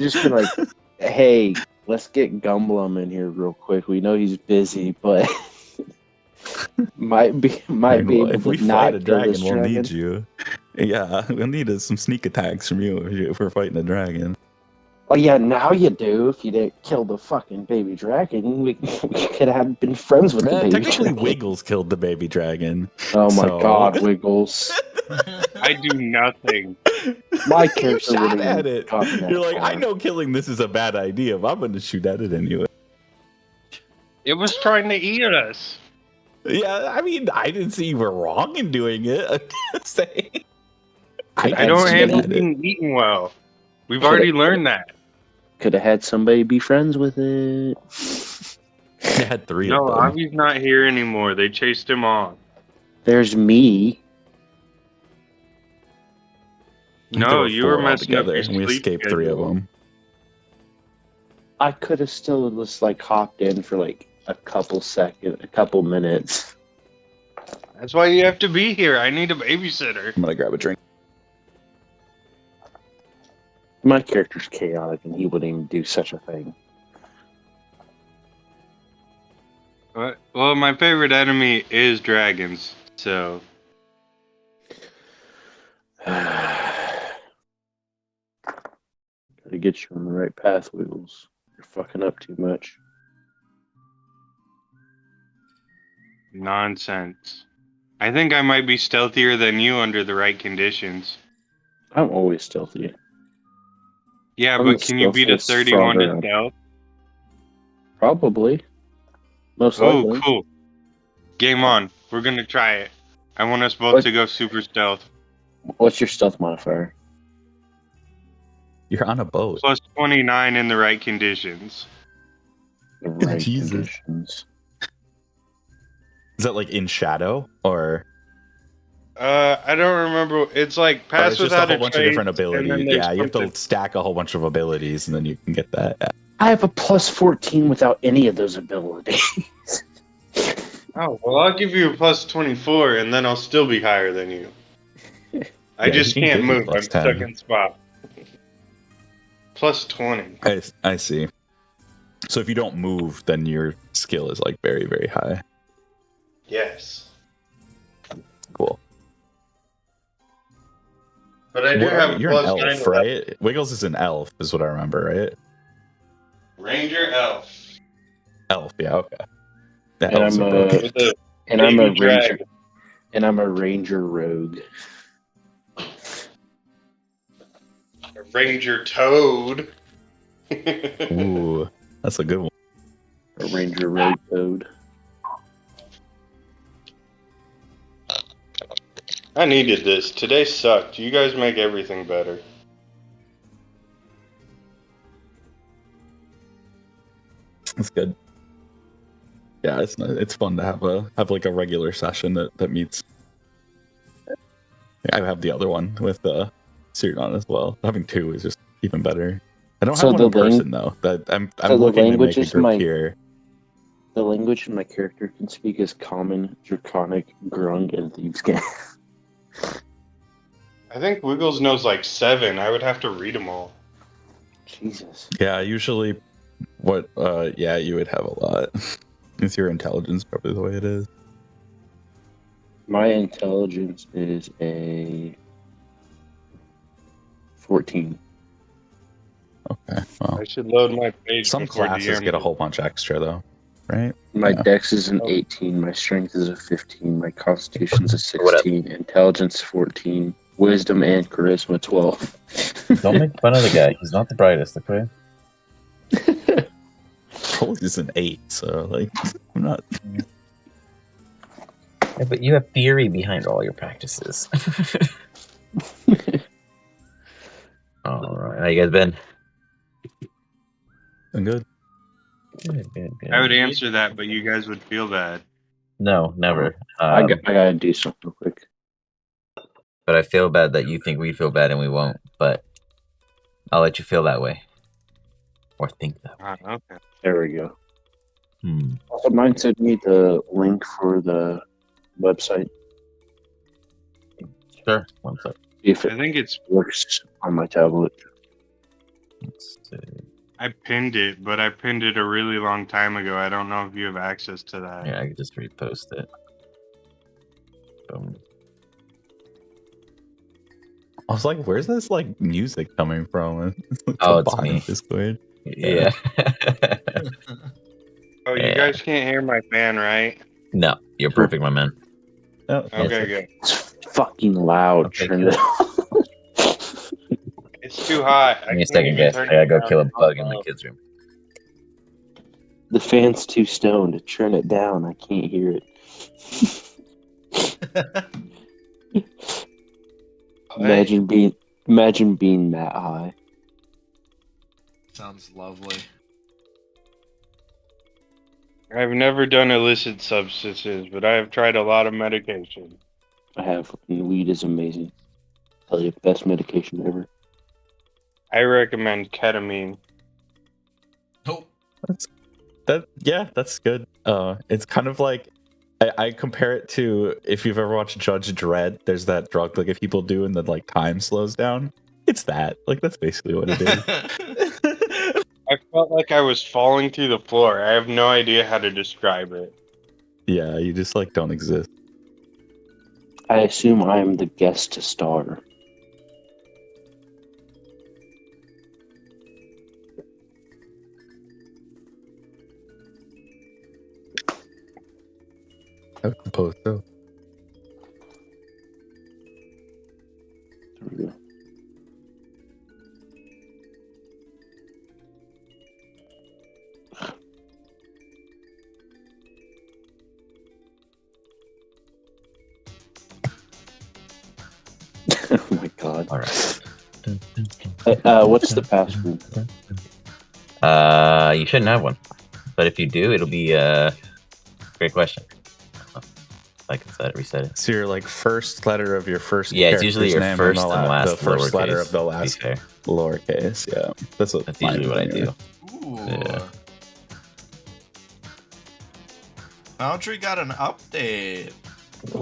Just been like, hey, let's get Gumblum in here real quick. We know he's busy, but might be able if to we fight not a kill this dragon, we'll dragon. need you. Yeah, we'll need some sneak attacks from you if we're fighting a dragon. Oh yeah, now you do. If you didn't kill the fucking baby dragon, we could have been friends with the baby Technically, dragon. Wiggles killed the baby dragon. Oh my god, Wiggles! I do nothing. My You character shot wouldn't at even it. gotten that You're like, I far. know killing this is a bad idea, but I'm going to shoot at it anyway. It was trying to eat us. Yeah, I mean, I didn't see you were wrong in doing it. I'm just saying. I don't handle being eaten well. We've already learned that. Could have had somebody be friends with it. They had 3 No, of them. Avi's not here anymore. They chased him off. There's me. No, you were messing up your and we sleep escaped 3 of schedule. them. I could have still just like hopped in for like a couple minutes. That's why you have to be here. I need a babysitter. I'm gonna grab a drink. My character's chaotic, and he wouldn't even do such a thing. Well, my favorite enemy is dragons, so... Gotta get you on the right path, Wiggles. You're fucking up too much. Nonsense. I think I might be stealthier than you under the right conditions. I'm always stealthy. Yeah, I'm but the can you beat a stealthiest 31 frog to around. stealth? Probably. Most Oh, likely. cool. Game on. We're gonna try it. I want us both to go super stealth. What's your stealth modifier? You're on a boat. Plus 29 in the right conditions. The right Jesus. conditions. Is that like in shadow or? I don't remember. It's like pass it's just without a whole bunch of trace, different and then abilities. there's Yeah, you have to something- stack a whole bunch of abilities, and then you can get that. Yeah. I have a plus 14 without any of those abilities. Oh, well, I'll give you a plus 24, and then I'll still be higher than you. I Yeah, just he can can't give you move. I'm plus 10. stuck in spot. Plus 20. I see. So if you don't move, then your skill is like very, very high. Yes. Cool. But I do have You're an plus elf, 9 right? Wiggles is an elf, is what I remember, right? Ranger elf. Elf, yeah, okay. The And elves I'm are broken. With a And I'm a baby ranger. dragon. And I'm a ranger rogue. A ranger toad. Ooh, that's a good one. A ranger rogue toad. I needed this. Today sucked. You guys make everything better. That's good. Yeah, it's fun to have like a regular session that meets. I have the other one with Sirion as well. Having 2 is just even better. I don't So have one the in person though. That I'm so the looking to language make a is group here. The language my character can speak is Common, Draconic, Grung, and Thieves' Gang. I think Wiggles knows like 7. I would have to read them all. Jesus. Yeah, usually yeah, you would have a lot. It's your intelligence, probably the way it is. My intelligence is a 14. Okay. Well, I should load my page. some before classes DM. get a whole bunch extra though, right? My Yeah. dex is an 18, my strength is a 15, my constitution's a 16, intelligence 14, wisdom and charisma 12. Don't make fun of the guy. He's not the brightest, okay? Probably is an 8, so like I'm not. Yeah, but you have theory behind all your practices. All right, how you guys been? I'm good. Good. I would answer that, but you guys would feel bad. No, never. I gotta do something real quick. But I feel bad that you think we feel bad and we won't. But I'll let you feel that way, or think that way. Okay. There we go. Hmm. Also, mine sent me the link for the website. Sure. One sec. If I it think it's works on my tablet. Let's see. I pinned it, but I pinned it a really long time ago. I don't know if you have access to that. Yeah, I can just repost it. Boom. I was like, where's this like music coming from? It's like Oh, the it's bottom me. of Discord. Yeah. Oh, you Yeah. guys can't hear my fan, right? No, you're perfect, my man. Oh, Okay, good. It's fucking loud. Okay, Turn cool. it off. It's too hot. Give me a can't second, even guys. turn I gotta it go down. kill a bug in my kids' room. The fan's too stoned to turn it down. I can't hear it. Imagine being that high. Sounds lovely. I've never done illicit substances, but I have tried a lot of medication. I have, and weed is amazing. Tell you, best medication ever. I recommend ketamine. Oh, that's good. It's kind of like I compare it to if you've ever watched Judge Dredd. There's that drug like if people do and then like time slows down. It's that. Like that's basically what it is. I felt like I was falling through the floor. I have no idea how to describe it. Yeah, you just like don't exist. I assume I am the guest to star. I suppose so. There we go. Oh my god. All right. What's the password? You shouldn't have one, but if you do, it'll be great question. I can reset it. So your like first letter of your first Yeah, it's usually your name first and and last the first letter lowercase, of the to be last fair. lowercase. Yeah, that's That's usually what I do. ooh. Yeah. Foundry got an update.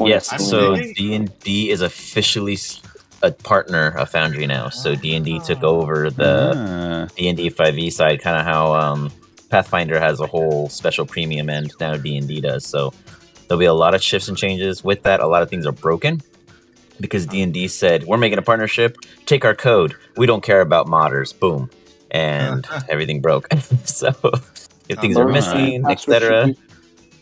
Yes, I'm so digging- D&D is officially a partner of Foundry now. So D&D took over the D&D 5e side, kind of how Pathfinder has a whole special premium end, now D&D does. So there'll be a lot of shifts and changes. With that, a lot of things are broken because D&D said, we're making a partnership, take our code. We don't care about modders. Boom. And everything broke. So if things are missing, etc.,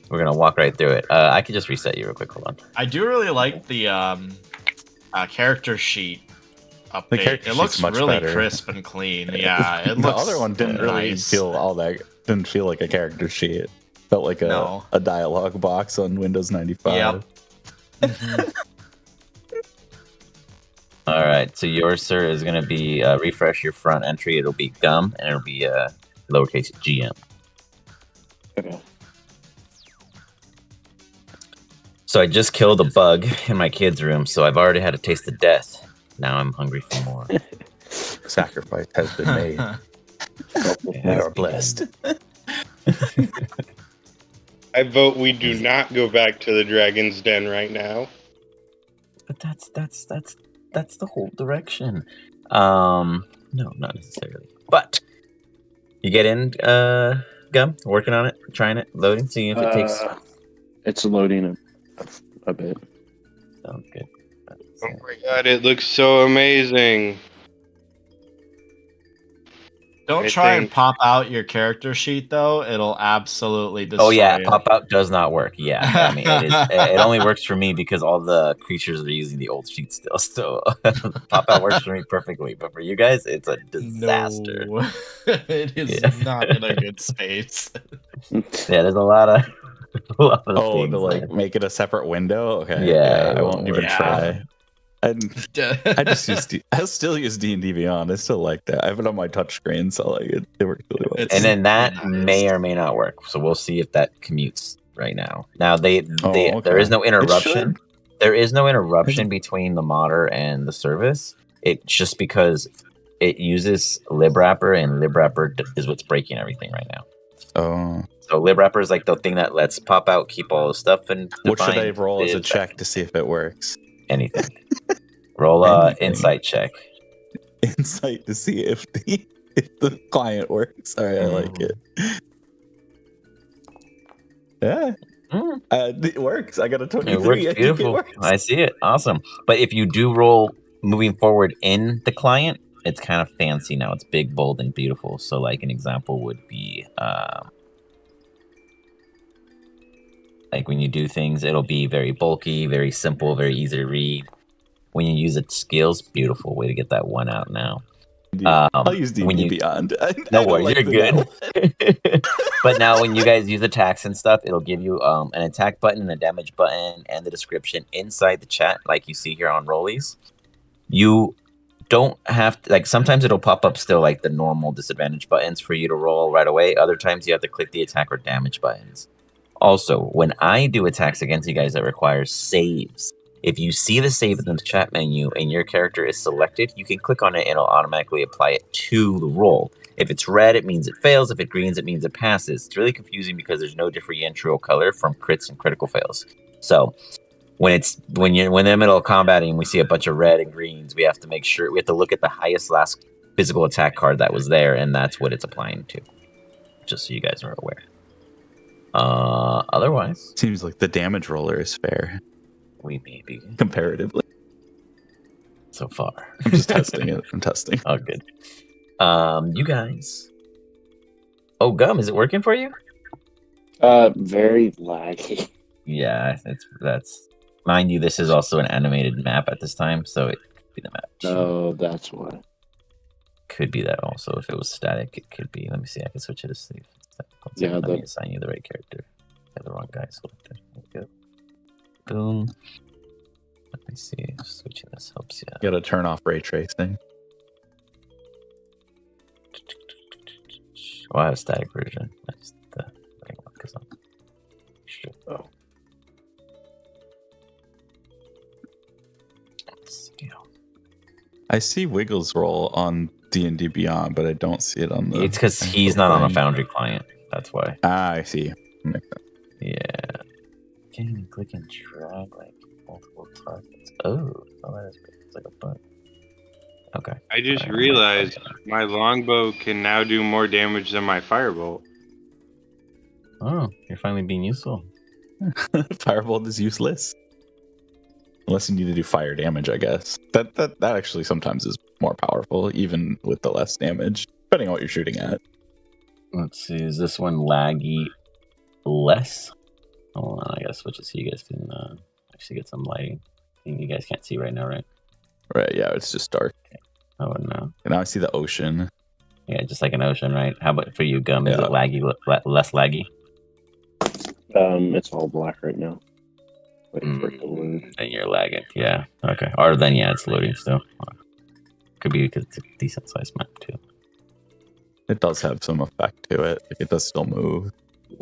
we're going to walk right through it. I could just reset you real quick. Hold on. I do really like the character sheet update. character It looks sheet's much really better. crisp and clean. Yeah, it The looks other one didn't really nice. feel all that. Didn't feel like a character sheet. It felt like No. a dialogue box on Windows 95. Yep. All right, so yours, sir, is going to be refresh your front entry. It'll be gum, and it'll be lowercase GM. Okay. So I just killed a bug in my kid's room, so I've already had a taste of death. Now I'm hungry for more. Sacrifice has been made. We are blessed. I vote we do not go back to the Dragon's Den right now. But that's the whole direction. No, not necessarily. But you get in, Gum, working on it, trying it, loading, seeing if it takes. It's loading a bit. Sounds good. Oh my god, it looks so amazing. Don't I try and think- pop out your character sheet though. It'll absolutely destroy Oh yeah, it. pop out does not work. Yeah, I mean it only works for me because all the creatures are using the old sheet still. So pop out works for me perfectly, but for you guys, it's a disaster. No, it is Yeah. not in a good space. Yeah, there's a lot of Oh, things to like there. make it a separate window. Okay. Yeah, I won't even yeah. try. I just use I still use D&D Beyond. I still like that. I have it on my touchscreen, so like it works really well. It's- And then that Nice. may or may not work. So we'll see if that commutes right now. Now there okay. is no interruption. should. There is no interruption between the modder and the service. It's just because it uses libwrapper, and libwrapper is what's breaking everything right now. Oh, So libwrapper is like the thing that lets pop out, keep all the stuff, and what should I define roll as a the- check to see if it works? Anything. Roll a Anything. insight check. Insight to see if the The client works. All right, I like it. Yeah, it works. I got a 23. It works I think beautiful. it works. I see it. Awesome. But if you do roll moving forward in the client, it's kind of fancy now. It's big, bold, and beautiful. So, like an example would be, like when you do things, it'll be very bulky, very simple, very easy to read. When you use its skills, beautiful. Way to get that one out now. I'll use when D&D you Beyond. I no don't worries, like you're the good. But now when you guys use attacks and stuff, it'll give you an attack button, a damage button, and the description inside the chat, like you see here on Rollies. You don't have to, like, sometimes it'll pop up still like the normal disadvantage buttons for you to roll right away. Other times you have to click the attack or damage buttons. Also, when I do attacks against you guys that requires saves, if you see the save in the chat menu and your character is selected, you can click on it and it'll automatically apply it to the roll. If it's red, it means it fails. If it greens, it means it passes. It's really confusing because there's no differential color from crits and critical fails. So when you're in the middle of combating and we see a bunch of red and greens, we have to make sure we have to look at the highest last physical attack card that was there, and that's what it's applying to. Just so you guys are aware. Otherwise, Seems like the damage roller is fair we may be comparatively. so far. I'm just testing it. I'm testing. Oh, good. You guys. Oh, Gum, is it working for you? Very laggy. Yeah, that's. Mind you, this is also an animated map at this time, so it could be the map. No, that's why. Could be that also. If it was static, it could be. Let me see. I can switch it to see. Yeah, let me assign you the right character. I have the wrong guy selected. There we go. Boom. Let me see. Switching this helps you. You gotta turn off ray tracing. Oh, I have a static version. That's the thing because I'm sure. Oh. Let's see. I see Wiggles roll on D&D Beyond, but I don't see it on the. It's because he's not on a Foundry client. That's why. Ah, I see. Yeah. Can't even click and drag like multiple targets. Oh, that is weird. It's like a bug. Okay. I just Sorry, realized my longbow can now do more damage than my firebolt. Oh, you're finally being useful. Firebolt is useless. Unless you need to do fire damage, I guess. That actually sometimes is more powerful, even with the less damage, depending on what you're shooting at. Let's see, is this one laggy less? Hold on, I gotta switch it so you guys can actually get some lighting. You guys can't see right now, right? Right, yeah, it's just dark. Oh, no. And now I see the ocean. Yeah, just like an ocean, right? How about for you, Gum? Is Yeah. it laggy, less laggy? It's all black right now. Waiting for it to load. Then you're lagging. Yeah. Okay. Or then, yeah, it's loading still. Could be because it's a decent sized map, too. It does have some effect to it. Like, it does still move.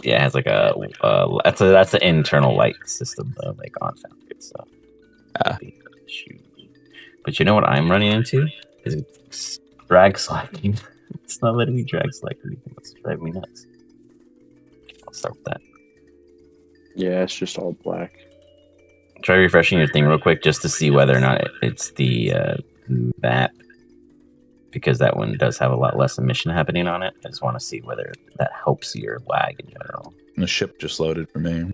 Yeah, it has like that's an internal light system, though, like on Foundry. So. Ah. But you know what I'm running into? Is drag slacking. It's not letting me drag slack anything. It's driving me nuts. I'll start with that. Yeah, it's just all black. Try refreshing your thing real quick just to see whether or not it's the map, because that one does have a lot less emission happening on it. I just want to see whether that helps your lag in general. And the ship just loaded for me.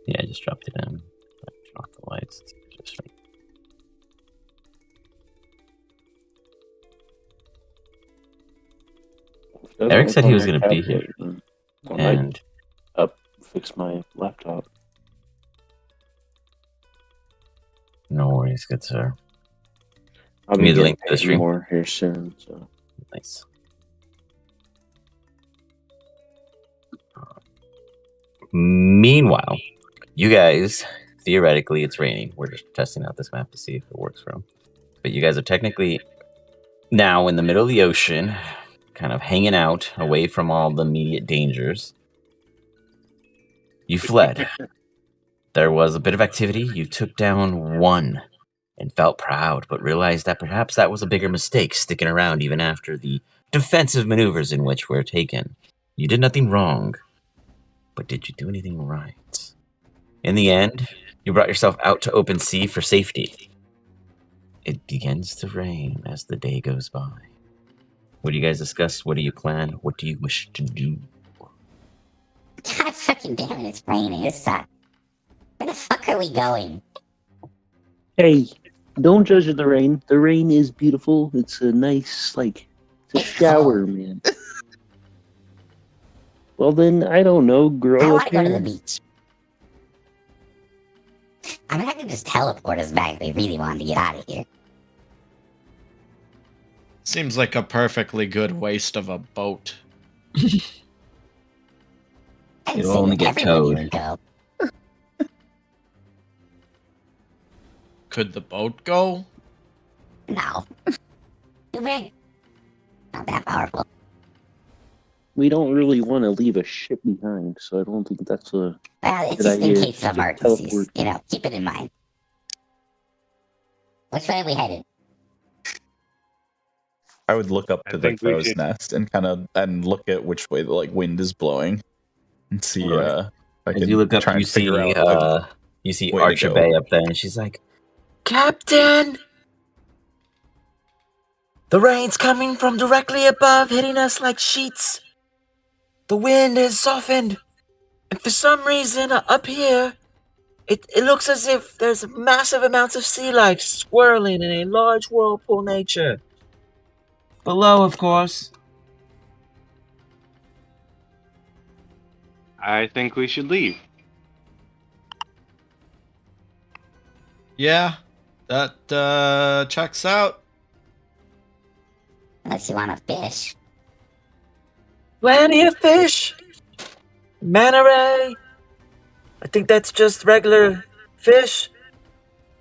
Yeah, I just dropped it in. Turn off the lights. Just right. Eric said he was going to be here. I might And fix my laptop. no worries, good sir. I'll Give me be the link getting to the stream. more here soon. So Nice. Meanwhile, you guys, theoretically, it's raining. We're just testing out this map to see if it works for them. But you guys are technically now in the middle of the ocean, kind of hanging out away from all the immediate dangers. You fled. There was a bit of activity. You took down one and felt proud, but realized that perhaps that was a bigger mistake, sticking around even after the defensive maneuvers in which were taken. You did nothing wrong, but did you do anything right? In the end, you brought yourself out to open sea for safety. It begins to rain as the day goes by. What do you guys discuss? What do you plan? What do you wish to do? God fucking damn it, it's raining. This sucks. Where the fuck are we going? Hey, don't judge the rain. The rain is beautiful. It's a nice, it's a It's shower, cold. man. Well then, I don't know, I grow want up to go to the here. beach. I mean, I could just teleport us back if we really wanted to get out of here. Seems like a perfectly good waste of a boat. I didn't You'll say only that get everybody towed. would go. Could the boat go? No. Too big. Not that powerful. We don't really want to leave a ship behind, so I don't think that's a Well, it's good just in idea. case of to emergencies. teleport. You know, keep it in mind. Which way are we headed? I would look up I to the think we crow's should- nest and look at which way the wind is blowing, and see Right. if I As can you look up, try you and figure see out. you see way to Archer go. Bay up there, and she's like, "Captain, the rain's coming from directly above, hitting us like sheets. The wind has softened, and for some reason up here, it looks as if there's massive amounts of sea life swirling in a large whirlpool nature. Below, of course." I think we should leave. Yeah, that checks out. Unless you want to fish. Plenty of fish. Manta ray. I think that's just regular fish.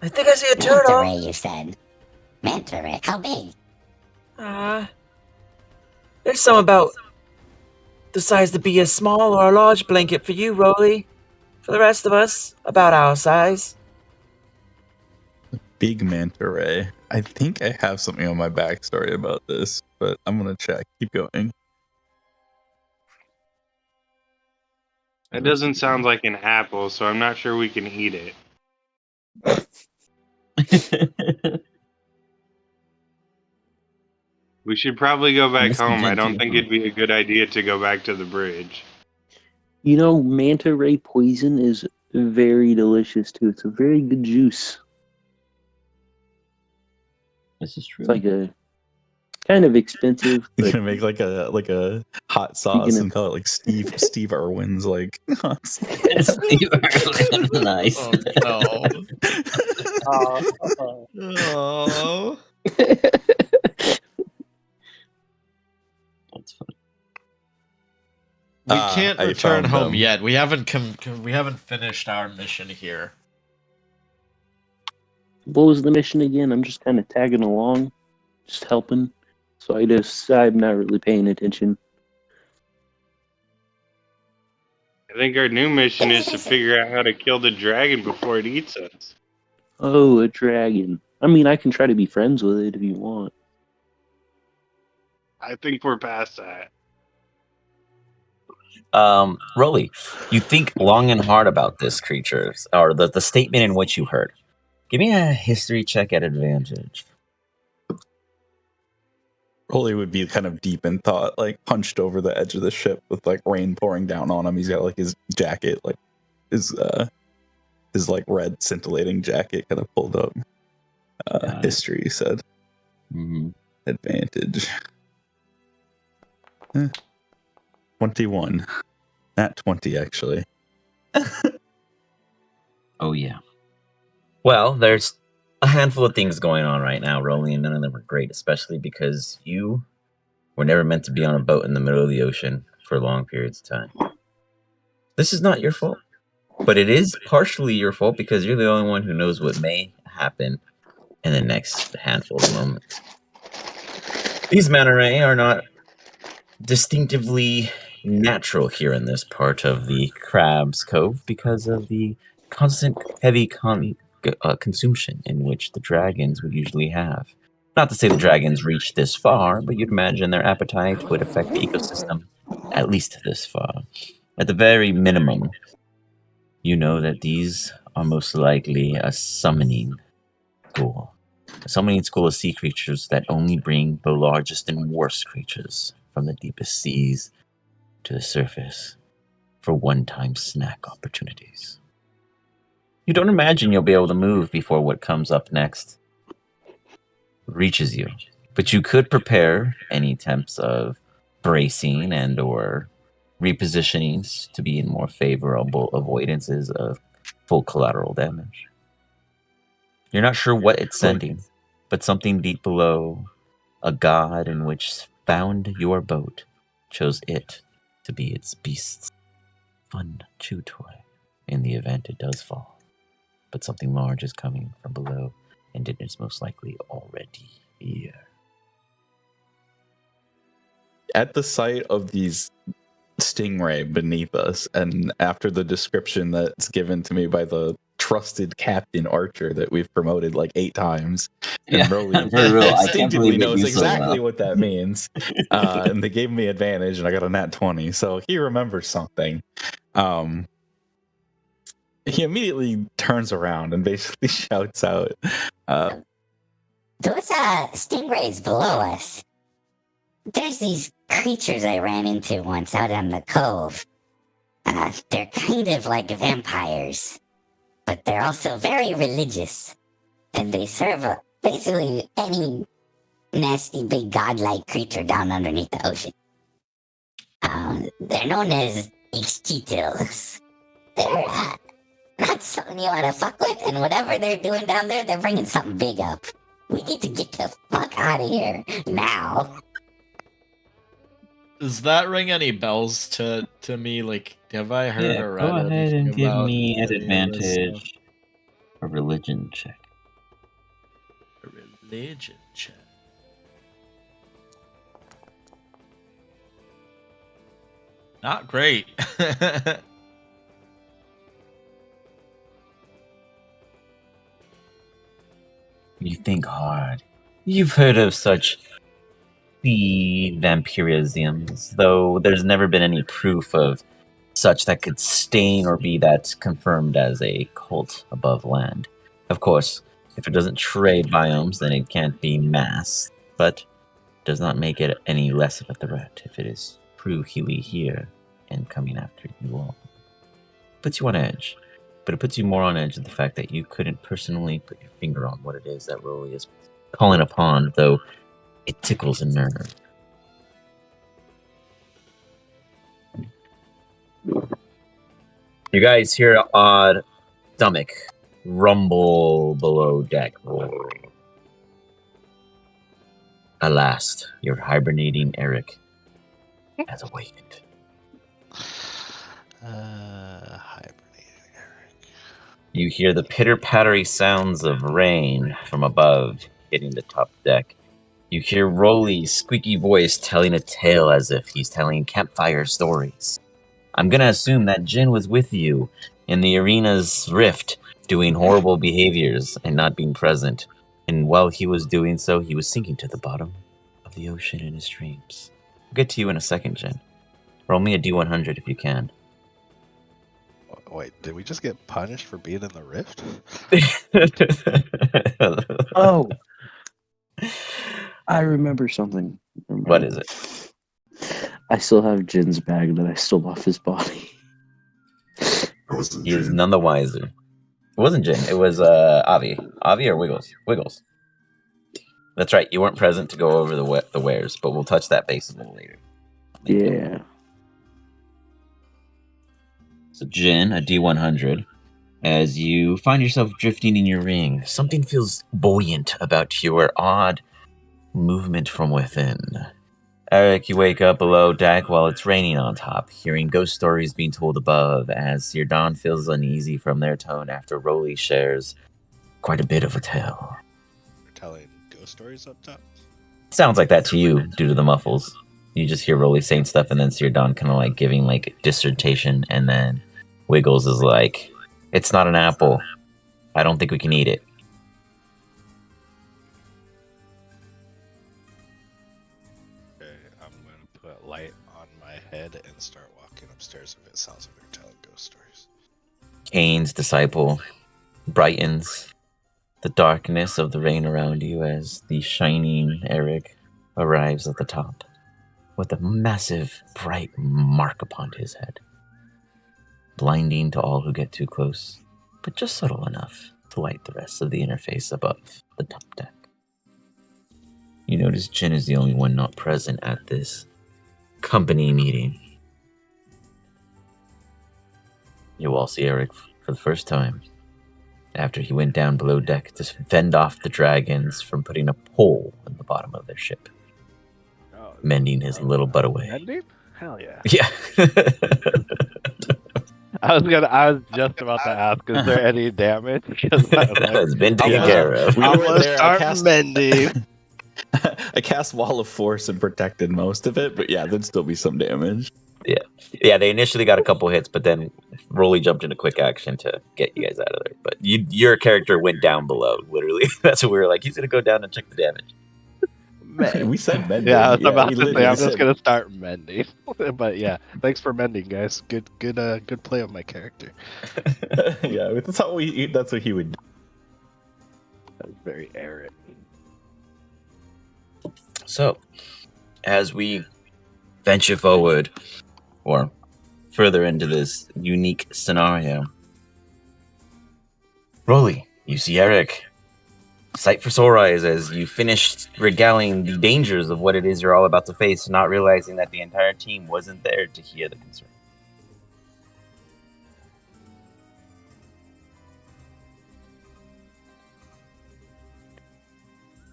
I think I see a Manta turtle. ray, you said. Manta ray. How big? There's some about the size to be a small or a large blanket for you, Rolly. For the rest of us, about our size. Big manta ray. I think I have something on my backstory about this, but I'm gonna check. Keep going. That doesn't sound like an apple, so I'm not sure we can eat it. We should probably go back Mr. home. I don't Gentile. think it'd be a good idea to go back to the bridge. You know, manta ray poison is very delicious too. It's a very good juice. This is true. It's like a kind of expensive, You're but gonna make like a hot sauce Speaking of- and call it like Steve Irwin's like hot sauce. Steve Irwin. Nice. Oh no. Oh. That's funny. We Ah, can't I return found home them. yet. We haven't we haven't finished our mission here. what was the mission again? I'm just kind of tagging along, just helping. So I'm not really paying attention. I think our new mission is to figure out how to kill the dragon before it eats us. Oh, a dragon. I mean, I can try to be friends with it if you want. I think we're past that. Rolly, you think long and hard about this creature, or the statement in which you heard. Give me a history check at advantage. Rolly would be kind of deep in thought, like hunched over the edge of the ship with like rain pouring down on him. He's got like his jacket, like his like red scintillating jacket kind of pulled up. Got it. History, he said. Mm-hmm. Advantage. 21. Not 20, actually. Oh, yeah. Well, there's a handful of things going on right now, Rolly, and none of them are great, especially because you were never meant to be on a boat in the middle of the ocean for long periods of time. This is not your fault, but it is partially your fault because you're the only one who knows what may happen in the next handful of moments. These manta ray are not distinctively natural here in this part of the Crab's Cove because of the constant heavy consumption in which the dragons would usually have. Not to say the dragons reach this far, but you'd imagine their appetite would affect the ecosystem at least this far. At the very minimum, you know that these are most likely a summoning goal. A summoning school of sea creatures that only bring the largest and worst creatures from the deepest seas to the surface for one-time snack opportunities. You don't imagine you'll be able to move before what comes up next reaches you, but you could prepare any attempts of bracing and or repositionings to be in more favorable avoidances of full collateral damage. You're not sure what it's sending, but something deep below, a god in which found your boat, chose it to be its beast's fun chew toy in the event it does fall. But something large is coming from below, and it is most likely already here. At the sight of these stingray beneath us, and after the description that's given to me by the trusted Captain Archer that we've promoted like 8 times, and Broly for real, I can't instinctively believe it knows you so exactly well. what that means. And they gave me advantage, and I got a nat 20, so he remembers something. He immediately turns around and basically shouts out, Those stingrays below us. There's these creatures I ran into once out on the cove. They're kind of like vampires, but they're also very religious. And they serve basically any nasty big godlike creature down underneath the ocean. They're known as Ixchitils. They're not something you want to fuck with, and whatever they're doing down there, they're bringing something big up. We need to get the fuck out of here now. Does that ring any bells to me? Like, have I heard or read go ahead anything and give about me an any of this stuff? advantage a religion check. A religion check. Not great. You think hard. You've heard of such sea vampirisms, though there's never been any proof of such that could stain or be that confirmed as a cult above land. Of course, if it doesn't trade biomes, then it can't be mass, but does not make it any less of a threat if it is truly here and coming after you all. Puts you on edge, but it puts you more on edge of the fact that you couldn't personally put your finger on what it is that Rolly is calling upon, though it tickles a nerve. You guys hear an odd stomach rumble below deck. Alas, your hibernating Eric has awakened. Hibernating Eric. You hear the pitter-pattery sounds of rain from above hitting the top deck. You hear Rolly's squeaky voice telling a tale as if he's telling campfire stories. I'm gonna assume that Jin was with you in the arena's rift, doing horrible behaviors and not being present. And while he was doing so, he was sinking to the bottom of the ocean in his dreams. I'll get to you in a second, Jin. Roll me a D100 if you can. Wait, did we just get punished for being in the rift? Oh, I remember something. What is it? I still have Jin's bag that I stole off his body. He is none the wiser. It wasn't Jin. It was Avi. Avi or Wiggles? Wiggles. That's right. You weren't present to go over the wares, but we'll touch that base a little later. Yeah. So Jin, a D100. As you find yourself drifting in your ring, something feels buoyant about your odd movement from within. Eric, you wake up below deck while it's raining on top, hearing ghost stories being told above as your Dawn feels uneasy from their tone after Rolly shares quite a bit of a tale. We're telling ghost stories up top. Sounds like that to you due to the muffles. You just hear Rolly saying stuff and then Sir Dawn kind of like giving like dissertation, and then Wiggles is like, "It's not an apple. I don't think we can eat it." Okay, I'm going to put light on my head and start walking upstairs if it sounds like they're telling ghost stories. Cain's disciple brightens the darkness of the rain around you as the shining Eric arrives at the top with a massive, bright mark upon his head, blinding to all who get too close, but just subtle enough to light the rest of the interface above the top deck. You notice Jin is the only one not present at this company meeting. You all see Eric for the first time after he went down below deck to fend off the dragons from putting a pole in the bottom of their ship, mending his little butt away. Mending? Hell yeah. Yeah. I was just about to ask, is there any damage? Because It's been taken care of. We I'm were gonna there. start mending. I cast Wall of Force and protected most of it, but yeah, there'd still be some damage. Yeah, they initially got a couple hits, but then Rolly jumped into quick action to get you guys out of there. But your character went down below, literally. That's what we were like, he's going to go down and check the damage. We said mending. Yeah, I was about we to say, literally I'm just said- going to start mending. But yeah, thanks for mending, guys. Good play of my character. Yeah, that's what he would do. That was very Eric. So, as we venture forward, or further into this unique scenario, Rolly, you see Eric. Sight for sore eyes as you finished regaling the dangers of what it is you're all about to face, not realizing that the entire team wasn't there to hear the concern.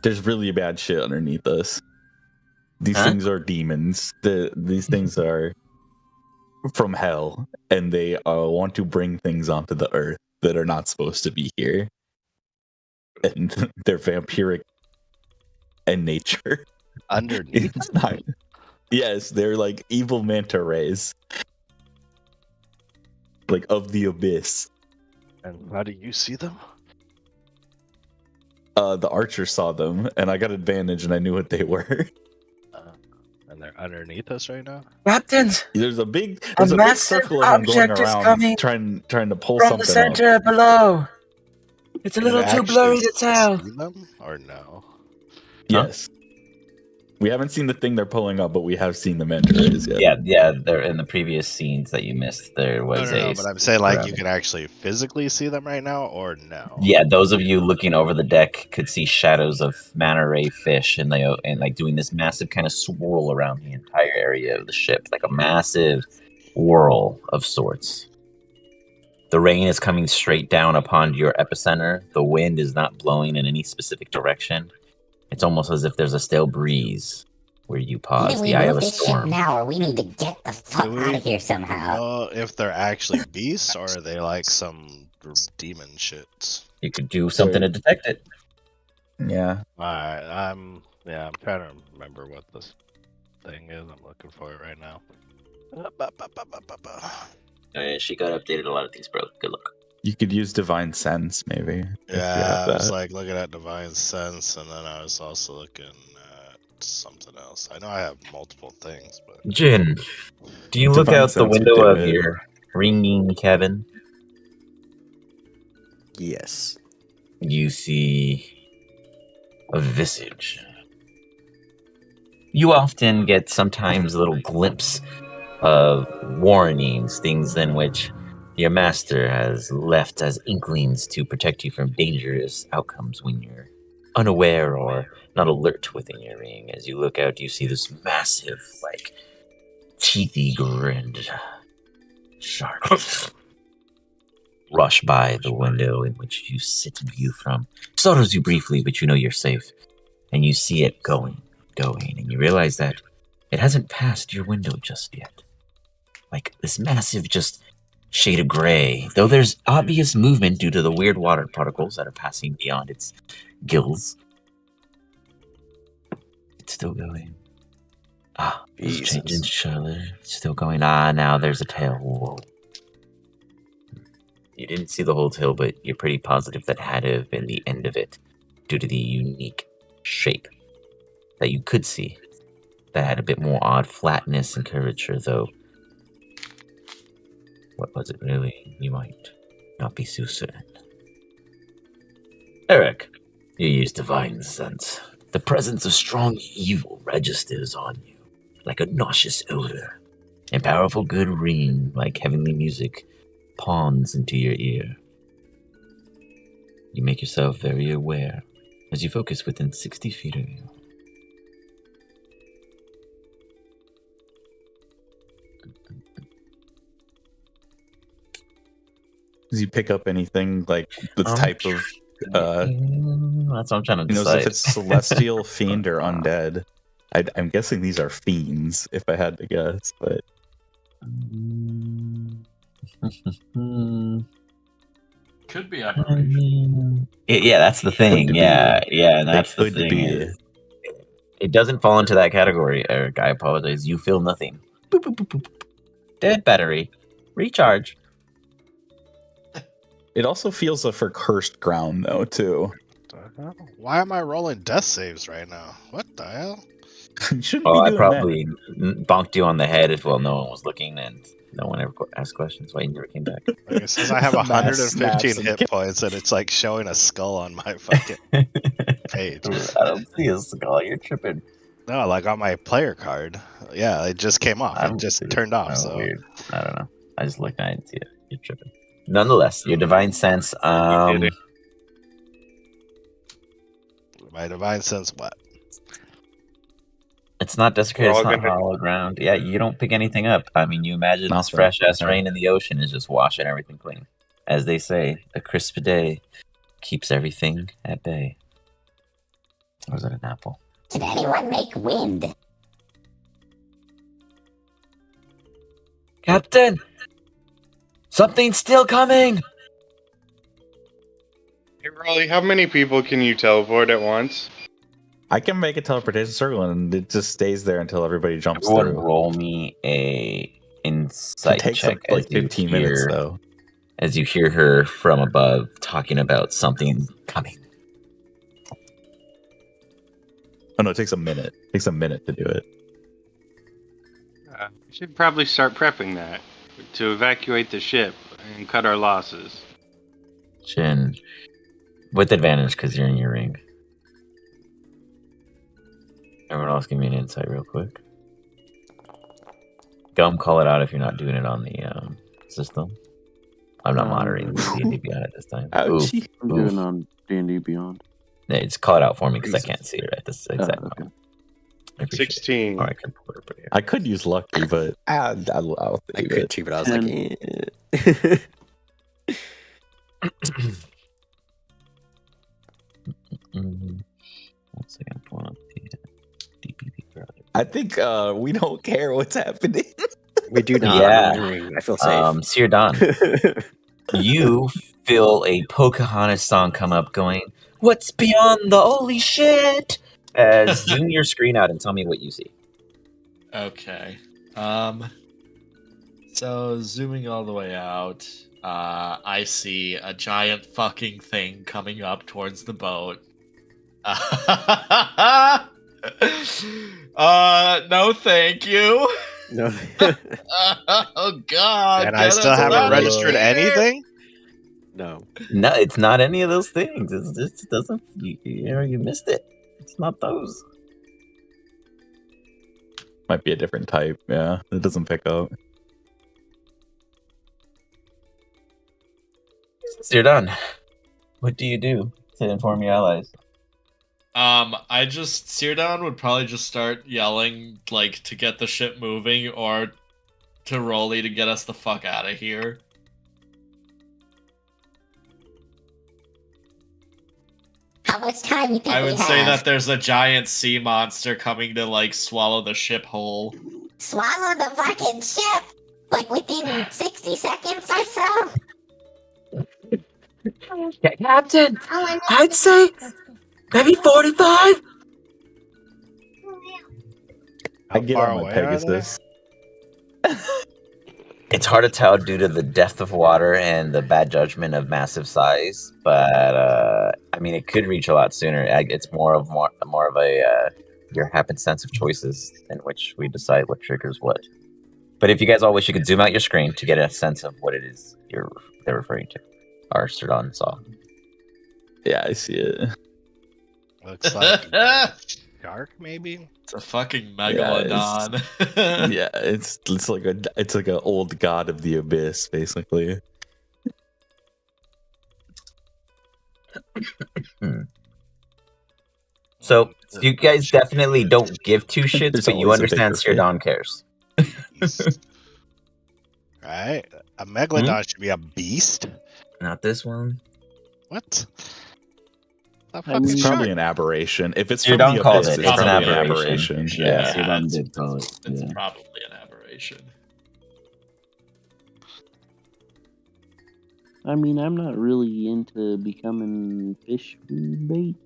There's really bad shit underneath us. These Huh? things are demons. These things are from hell, and they want to bring things onto the earth that are not supposed to be here. And they're vampiric in nature. Underneath? It's not. Yes, they're like evil manta rays, like of the abyss. And how do you see them? The archer saw them, and I got advantage, and I knew what they were. And they're underneath us right now? Captains, There's a big massive circle of them going object is around, coming trying to pull something up. below. It's a Can you little too actually blurry to tell. see them or no? Yes. We haven't seen the thing they're pulling up, but we have seen the manta rays yet. Yeah, they're in the previous scenes that you missed. There was No, a. but I'm saying like you can actually physically see them right now or no? Yeah, those of you looking over the deck could see shadows of manta ray fish, and like doing this massive kind of swirl around the entire area of the ship, like a massive whirl of sorts. The rain is coming straight down upon your epicenter. The wind is not blowing in any specific direction. It's almost as if there's a stale breeze where you pause Either we the eye of move a this ship storm. now, or we need to get the fuck Do we out of here somehow. know if they're actually beasts or are they like some demon shits? You could do something to detect it. Yeah. Alright, I'm trying to remember what this thing is. I'm looking for it right now. She got updated a lot of things, bro. Good luck. You could use divine sense, maybe. if you Yeah, have I was that. like looking at Divine Sense, and then I was also looking at something else. I know I have multiple things, but Jin, do you look Divine out the sense would window do of it. your ringing cabin? Yes. You see a visage. You often get sometimes a little glimpse of warnings, things in which your master has left as inklings to protect you from dangerous outcomes when you're unaware or not alert within your ring. As you look out, you see this massive, like, teethy grinned shark rush by the window in which you sit and view from. Startles you briefly, but you know you're safe. And you see it going, and you realize that it hasn't passed your window just yet. Like this massive, just shade of gray, though there's obvious movement due to the weird water particles that are passing beyond its gills. It's still going. It's Jesus. changing color. It's still going. Now there's a tail. Whoa. You didn't see the whole tail, but you're pretty positive that had to have been the end of it due to the unique shape that you could see. That had a bit more odd flatness and curvature, though. What was it really? You might not be so certain. Eric, you use divine sense. The presence of strong evil registers on you, like a nauseous odor. A powerful good ring, like heavenly music, pawns into your ear. You make yourself very aware as you focus within 60 feet of you. Does you pick up anything like this type of that's what I'm trying to knows decide. if it's celestial, fiend, or undead? I'm guessing these are fiends, if I had to guess, but Could be aberration. Yeah, that's the thing. Could Yeah, be. yeah, that's the Could thing. be. Is, it doesn't fall into that category, Eric. I apologize. You feel nothing. Boop, boop, boop, boop. Dead battery. Recharge. It also feels for cursed ground though too. Why am I rolling death saves right now? What the hell? You shouldn't Oh, be I doing probably bonked you on the head as well. No one was looking and no one ever asked questions. Why you never came back? Like it says I have The mask 115 snaps hit and- points and it's like showing a skull on my fucking page. I don't see a skull. You're tripping. No, like on my player card. Yeah, it just came off. I It don't just see it. turned off. Oh, So weird. I don't know. I just looked and I didn't see it. You're tripping. Nonetheless, your divine sense. kidding? my divine sense, what? It's not desecrated. We're It's all not gonna- hollow ground. Yeah, you don't pick anything up. I mean, you imagine Not this so. fresh ass Okay. rain in the ocean is just washing everything clean. As they say, a crisp day keeps everything at bay. Or is that an apple? Can anyone make wind? Captain! Something's still coming! Hey, Raleigh, how many people can you teleport at once? I can make a teleportation circle and it just stays there until everybody jumps Everyone through. roll me a It insight takes check like as you 15 minutes hear though. as you hear her from above talking about something coming. Oh no, it takes a minute. It takes a minute to do it. We should probably start prepping that to evacuate the ship and cut our losses. Shin, with advantage because you're in your ring. Everyone else give me an insight real quick. Gum, call it out if you're not doing it on the system. I'm not monitoring the D&D Beyond at this time. Ooh, Ouchie. I'm Oof. doing on D&D Beyond. yeah, just call it out for me because I can't see it at this exact okay. moment. I appreciate it. 16. Or I can put it here. I could use lucky, but I'll I save could it. too, but I was 10. like, eh. One second, I'm pulling up the DPP brother. I think we don't care what's happening. We do not. Yeah. I'm in the ring. I feel safe. Sir Don, you feel a Pocahontas song come up going, "What's beyond the holy shit?" Zoom your screen out and tell me what you see. Okay. So zooming all the way out, I see a giant fucking thing coming up towards the boat. No, thank you. No. Oh God! And I get still us haven't out of registered here. anything? No. No, it's not any of those things. It's just, it doesn't. You missed it. It's not those. Might be a different type. Yeah, it doesn't pick up. So you're done. What do you do to inform your allies? I just Seardown would probably just start yelling like to get the ship moving or to Rolly to get us the fuck out of here. How much time you think I we would say have? that there's a giant sea monster coming to like swallow the ship whole. Swallow the fucking ship! Like within 60 seconds or so? Captain, I'd say maybe 45. How I get far on my away are they? Pegasus. It's hard to tell due to the depth of water and the bad judgment of massive size, but I mean, it could reach a lot sooner. It's more of a your happenstance of choices in which we decide what triggers what. But if you guys all wish, you could zoom out your screen to get a sense of what it is they're referring to. Or Serdon saw. Yeah, I see it. Looks like a shark, maybe. It's a fucking megalodon. Yeah, it's like an old god of the abyss, basically. So you guys definitely don't give two shits, There's but you always a understand bigger Sir fish. Don cares. Right? A megalodon should be a beast. Not this one. What? The I fuck's mean- It's a probably shark? an aberration. If it's Sir from Don the called abyss, it. it's It's an probably an aberration. aberration. Yeah, Yeah. Sir Don it's- did call it. It's Yeah. probably an aberration. I mean, I'm not really into becoming fish food bait.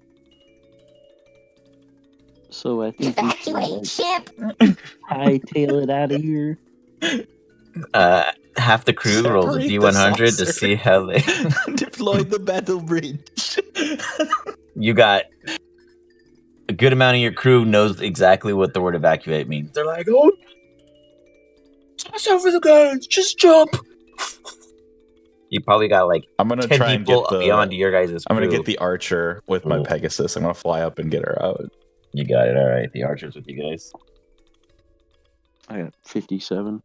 So I think we should Evacuate ship. hightail it out of here. Half the crew rolls a Separate the D100 to saucer. see how they. Deploy the battle bridge. You got a good amount of your crew knows exactly what the word evacuate means. They're like, "Oh, toss over the guns, just jump." You probably got like I'm gonna 10 try and people get the. beyond your guys' crew. I'm gonna get the archer with my Cool. Pegasus. I'm gonna fly up and get her out. You got it. All right, the archers with you guys. I got 57.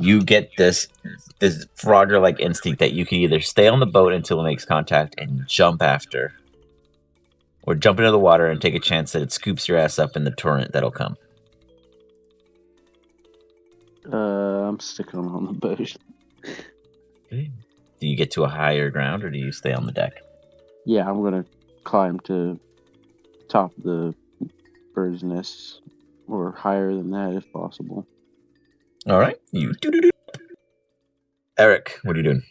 You get this Frogger like instinct that you can either stay on the boat until it makes contact and jump after, or jump into the water and take a chance that it scoops your ass up in the torrent that'll come. I'm sticking on the boat. Do you get to a higher ground or do you stay on the deck? Yeah, I'm gonna climb to top of the bird's nest or higher than that if possible. All right, you do. Eric, what are you doing?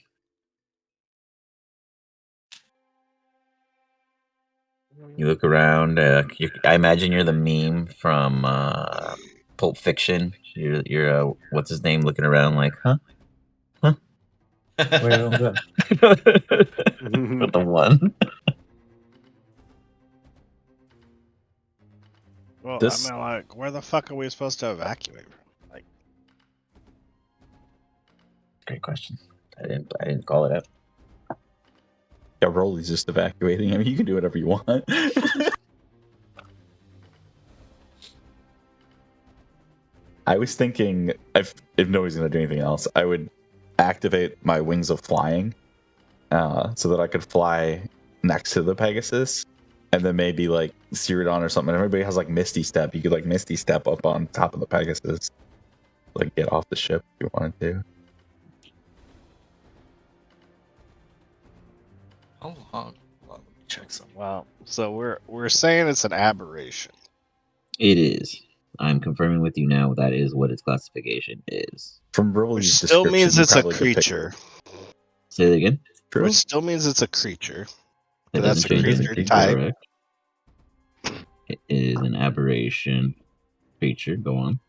You look around. I imagine you're the meme from Pulp Fiction. You're what's his name? Looking around like, huh? Where did I go? With the one. Well, This- I mean, like, where the fuck are we supposed to evacuate from? Like, Great question. I didn't call it out. Yeah, Rolly's just evacuating. I mean, you can do whatever you want. I was thinking, if nobody's gonna do anything else, I would activate my wings of flying, so that I could fly next to the Pegasus, and then maybe like steer it on or something. Everybody has like Misty Step. You could like Misty Step up on top of the Pegasus, like get off the ship if you wanted to. How long? Let me check something. well, so we're saying it's an aberration. It is. I'm confirming with you now that is what its classification is. From Which Rolly's still description, means you it's a probably could pick- creature. Say that again. True. Which still means it's a creature. That That's doesn't a change creature anything, type. correct? It is an aberration creature. Go on.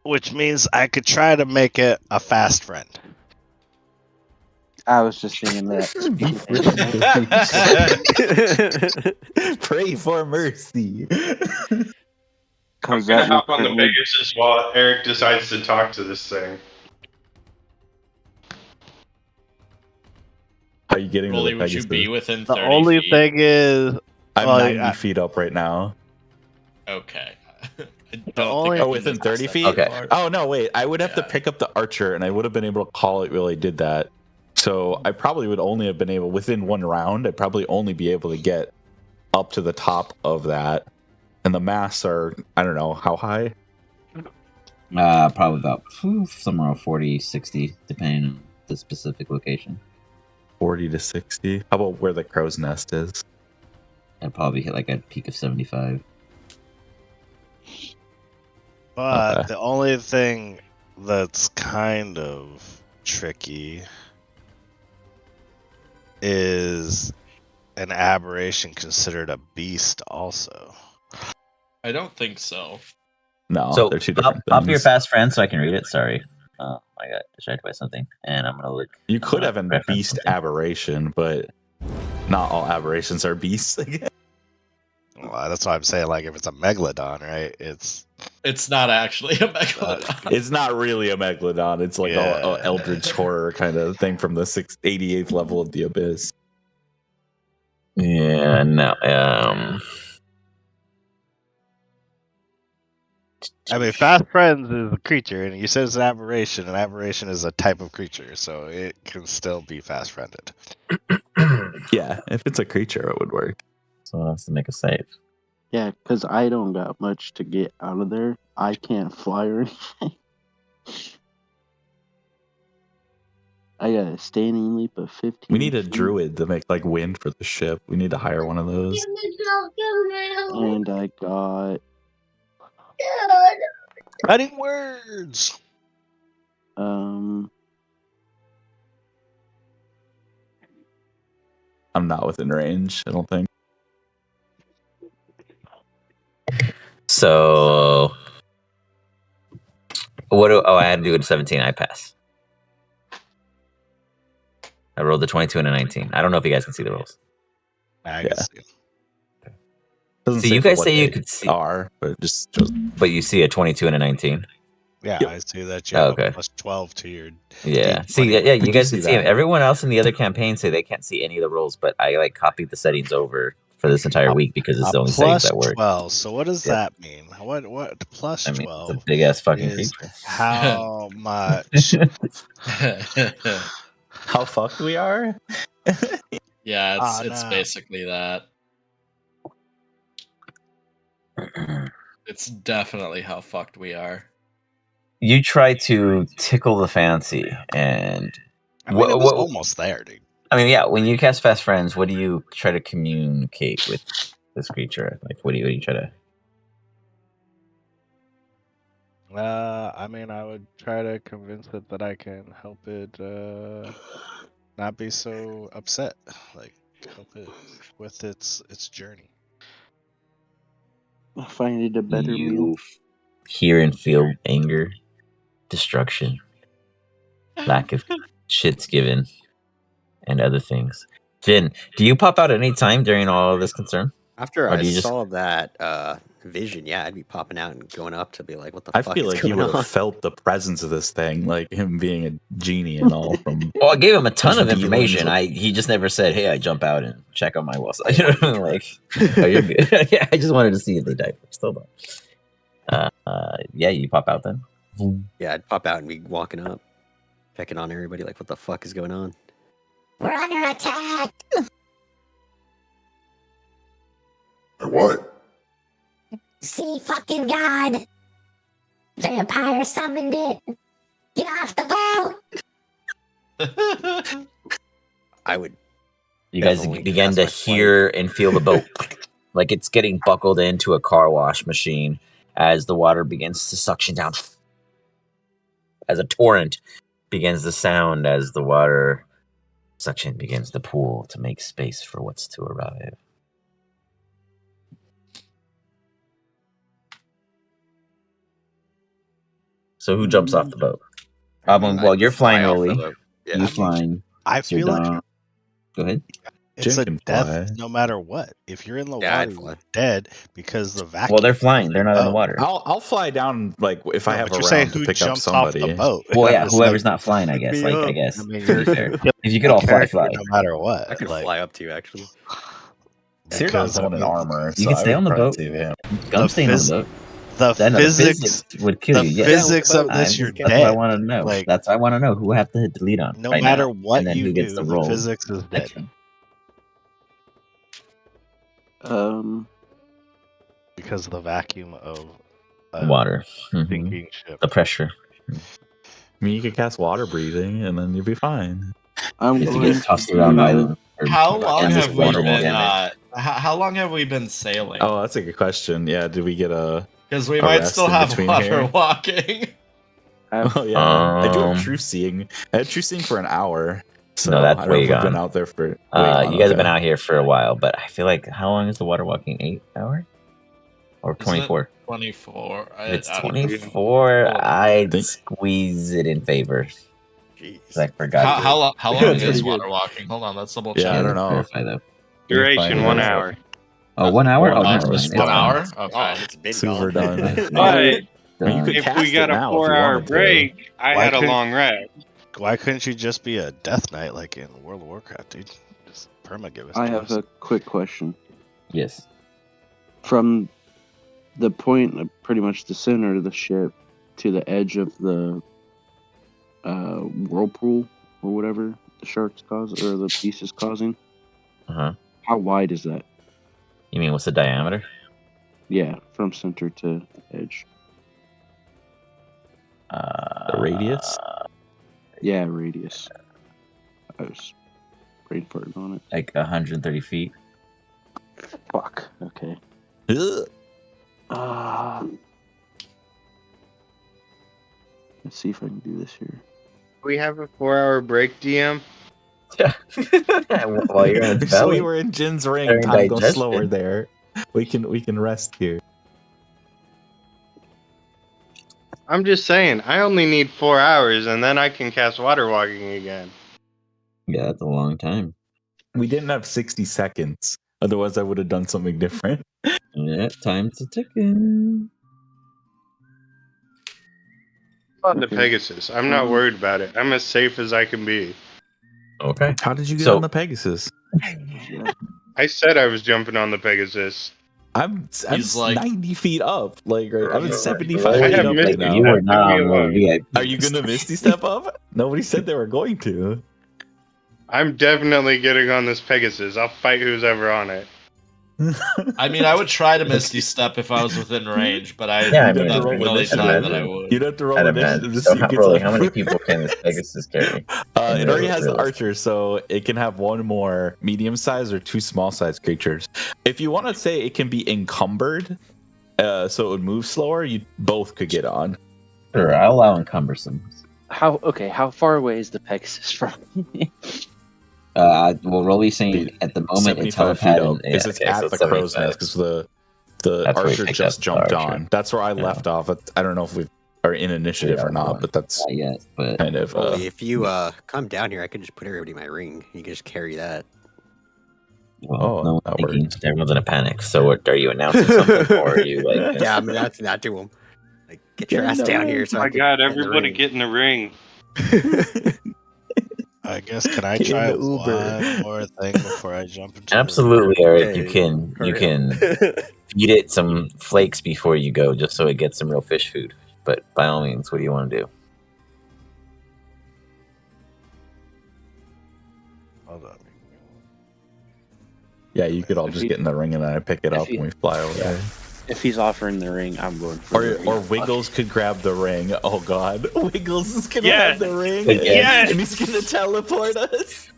Which means I could try to make it a fast friend. I was just thinking that. Pray for mercy. I'm Cause gonna that hop on the would- Pegasus while Eric decides to talk to this thing. How are you getting Rolly, to the would you Pegasus? be within The 30 only feet? thing is, I'm like, 90 feet up right now. Okay. I don't only- think Oh, I within can 30 step feet? that Okay. far. Oh, no, wait. I would have to Yeah. pick up the archer, and I would have been able to call it while I did that. So I probably would only have been able, within one round, I'd probably only be able to get up to the top of that. And the masts are, I don't know, how high? Probably about somewhere around 40, 60, depending on the specific location. 40 to 60. How about where the crow's nest is? I'd probably hit like a peak of 75. but Okay. the only thing that's kind of tricky is an aberration considered a beast also. I don't think so. No, So they're two up, different up your things. fast friend so I can read it. Sorry. I got distracted by something. And I'm going to look. You could have a reference beast something. aberration, but not all aberrations are beasts. Well, that's why I'm saying, like, if it's a megalodon, right? It's not actually a megalodon. It's not really a megalodon. It's like a eldritch horror kind of thing from the 88th level of the abyss. Yeah, no. I mean, fast friends is a creature, and you said it's an aberration. An aberration is a type of creature, so it can still be fast friended. Yeah, if it's a creature, it would work. So it has to make a save. Yeah, because I don't got much to get out of there. I can't fly or anything. I got a standing leap of 15. We need a feet, druid to make like wind for the ship. We need to hire one of those. and I got Cutting words. I'm not within range, I don't think. So I had to do it at 17. I pass. I rolled a 22 and a 19. I don't know if you guys can see the rolls. I guess. Doesn't See, say you for guys what say you they could see, are, but just but you see a 22 and a 19. Yeah, Yep. I see that you have Okay. a plus 12 to your. Yeah. D20. See, yeah, you do guys see can see them. that. Everyone else in the other campaign say they can't see any of the rolls, but I like copied the settings over for this entire week because it's the only settings Plus that work. 12. So what does Yep. that mean? What plus I mean, it's a 12 big ass fucking is creature. how much? how fucked we are. Yeah, Oh, it's no. basically that. It's definitely how fucked we are. You try to tickle the fancy, and I mean, it was almost there, dude. I mean, yeah. When you cast Fast Friends, what do you try to communicate with this creature? Like, what do you try to? I mean, I would try to convince it that I can help it not be so upset. Like, help it with its journey. find it a better meal. You hear and feel anger, destruction, lack of shits given, and other things. Jin, do you pop out any time during all of this concern? After Or I do you just- saw that vision, yeah, I'd be popping out and going up to be like, "What the I fuck feel is like he going would on?" have felt the presence of this thing, like him being a genie and all from. Well, I gave him a ton Just of information. dealings He just never said, "Hey, I jump out and check on my walls." You know what I mean? Like, oh, you're good. Yeah, I just wanted to see if they died first. Hold on. Yeah, you pop out then. Yeah, I'd pop out and be walking up, checking on everybody, like, "What the fuck is going on?" We're under attack! What? See fucking God! Vampire summoned it! Get off the boat! I would. You guys Definitely begin cast to my flight. hear and feel the boat like it's getting buckled into a car wash machine as the water begins to suction down. As a torrent begins to sound as the water suction begins to pool to make space for what's to arrive. So who jumps off the boat? Well, you're flying, Rolly. Yeah. You flying. I feel like Go ahead. it's Jin a can death fly. no matter what. If you're in the Yeah, I'd water, fly. you're dead because the vacuum. Well, they're flying. They're not in the Oh. water. I'll fly down like if I have but a you're saying round to who pick up jumps off the somebody. boat? Well, I'm yeah, just whoever's like, not flying, I pick guess. me Like, up. I guess. I mean, to you're be fair. killing If you could my all fly, character fly. no matter what. I could like, fly up to you, actually. Cyrdan's the one in armor, You so can I stay would on the probably boat. save him. I'm staying on the boat. The Then physics would kill the you. Yes. physics of this, you're That's what I dead. want to know. Like, That's what I want to know. Who I have to hit delete on no right matter now, what and then you who gets do, the the roll. physics is dead. Because of the vacuum of Water. sinking ship. The pressure. I mean, you could cast water breathing, and then you'd be fine. I'm If you going get tossed to around by do- them. How long and have just we water been? damage. How long have we been sailing? Oh, that's a good question. Yeah, did we get a? Because we a might rest still in have between water here? walking. Oh yeah, I do have true seeing. I had true seeing for an hour. So No, that's I don't know way if we've gone. been out there for. You guys have been out here for a while, but I feel like how long is the water walking? 8 hours or 24? 24. If it's 24, I'd think- squeeze it in favor. Jeez. I forgot. How long That's is pretty water good. walking? Hold on, let's double Yeah, check. I don't know. Clarify, though. Duration, 1 hour. Oh, 1 hour? Oh, Oh, never just mind. 1 hour? Oh, Okay. it's been Super gone. done. But I mean, you could if cast we got it a now if you 4-hour wanted to. break, I Why had a couldn't- long rest. Why couldn't you just be a Death Knight like in World of Warcraft, dude? Just perma give us. I have a quick question. Yes. From the point of pretty much the center of the ship to the edge of the whirlpool or whatever the sharks cause or the beast is causing. Uh-huh. How wide is that? You mean what's the diameter? Yeah, from center to edge. The radius? Yeah, radius. I was brain farting on it. Like 130 feet. Fuck. Okay. Let's see if I can do this here. We have a 4-hour break, DM. Yeah. While you're in its So belly. we were in Jin's ring. During Time goes digestion. slower there. We can rest here. I'm just saying, I only need 4 hours, and then I can cast water walking again. Yeah, that's a long time. We didn't have 60 seconds. Otherwise, I would have done something different. Yeah, time's a ticking. On the Pegasus, I'm not worried about it. I'm as safe as I can be. Okay. How did you get So- on the Pegasus? I said I was jumping on the Pegasus. I'm He's like- 90 feet up. Like I'm at 75 I feet have up Misty right now. You were Step, not leave on me the alone. VIP. Are you gonna Misty Step up? Nobody said they were going to. I'm definitely getting on this Pegasus. I'll fight who's ever on it. I mean, I would try to Misty Step if I was within range, but I Yeah, I mean, that's roll the only initiative. time that I would. You'd have to roll I'd initiative imagine. to So see how, who gets Rolly, up how many first. people can this Pegasus carry? It already has the Realistic. archer, so it can have one more medium size or two small size creatures. If you want to say it can be encumbered, so it would move slower, you both could get on. Sure, I'll allow encumbersome. How far away is the Pegasus from me? Well, Rolly's saying at the moment it's 75 feet telepathed. up because it's at the crow's nest because the That's where we archer picked just up the jumped archer. on. That's where I left off. I don't know if we are in initiative or not, but that's Not yet, but kind of Well, if you come down here, I can just put everybody in my ring. You can just carry that. well, Oh, no that one's thinking. Everyone's in a panic. So, what, are you announcing something, or are you like? Yeah, I'm announcing that to them. Like, get your Get ass in the down ring. here. So Oh I my can god, get in the everybody ring. get in the ring. I guess can I Get in try the Uber. one more thing before I jump into Absolutely, the Eric. Yeah, You yeah, can hurry feed it some flakes before you go, just so it gets some real fish food. But by all means, what do you want to do? Hold on. yeah. You could all just get in the ring and then I pick it If up he- and we fly over yeah. there. If he's offering the ring, I'm going for the ring. Or Wiggles could grab the ring. Oh god, Wiggles is gonna Yeah. have the ring, Yes. and he's gonna teleport us.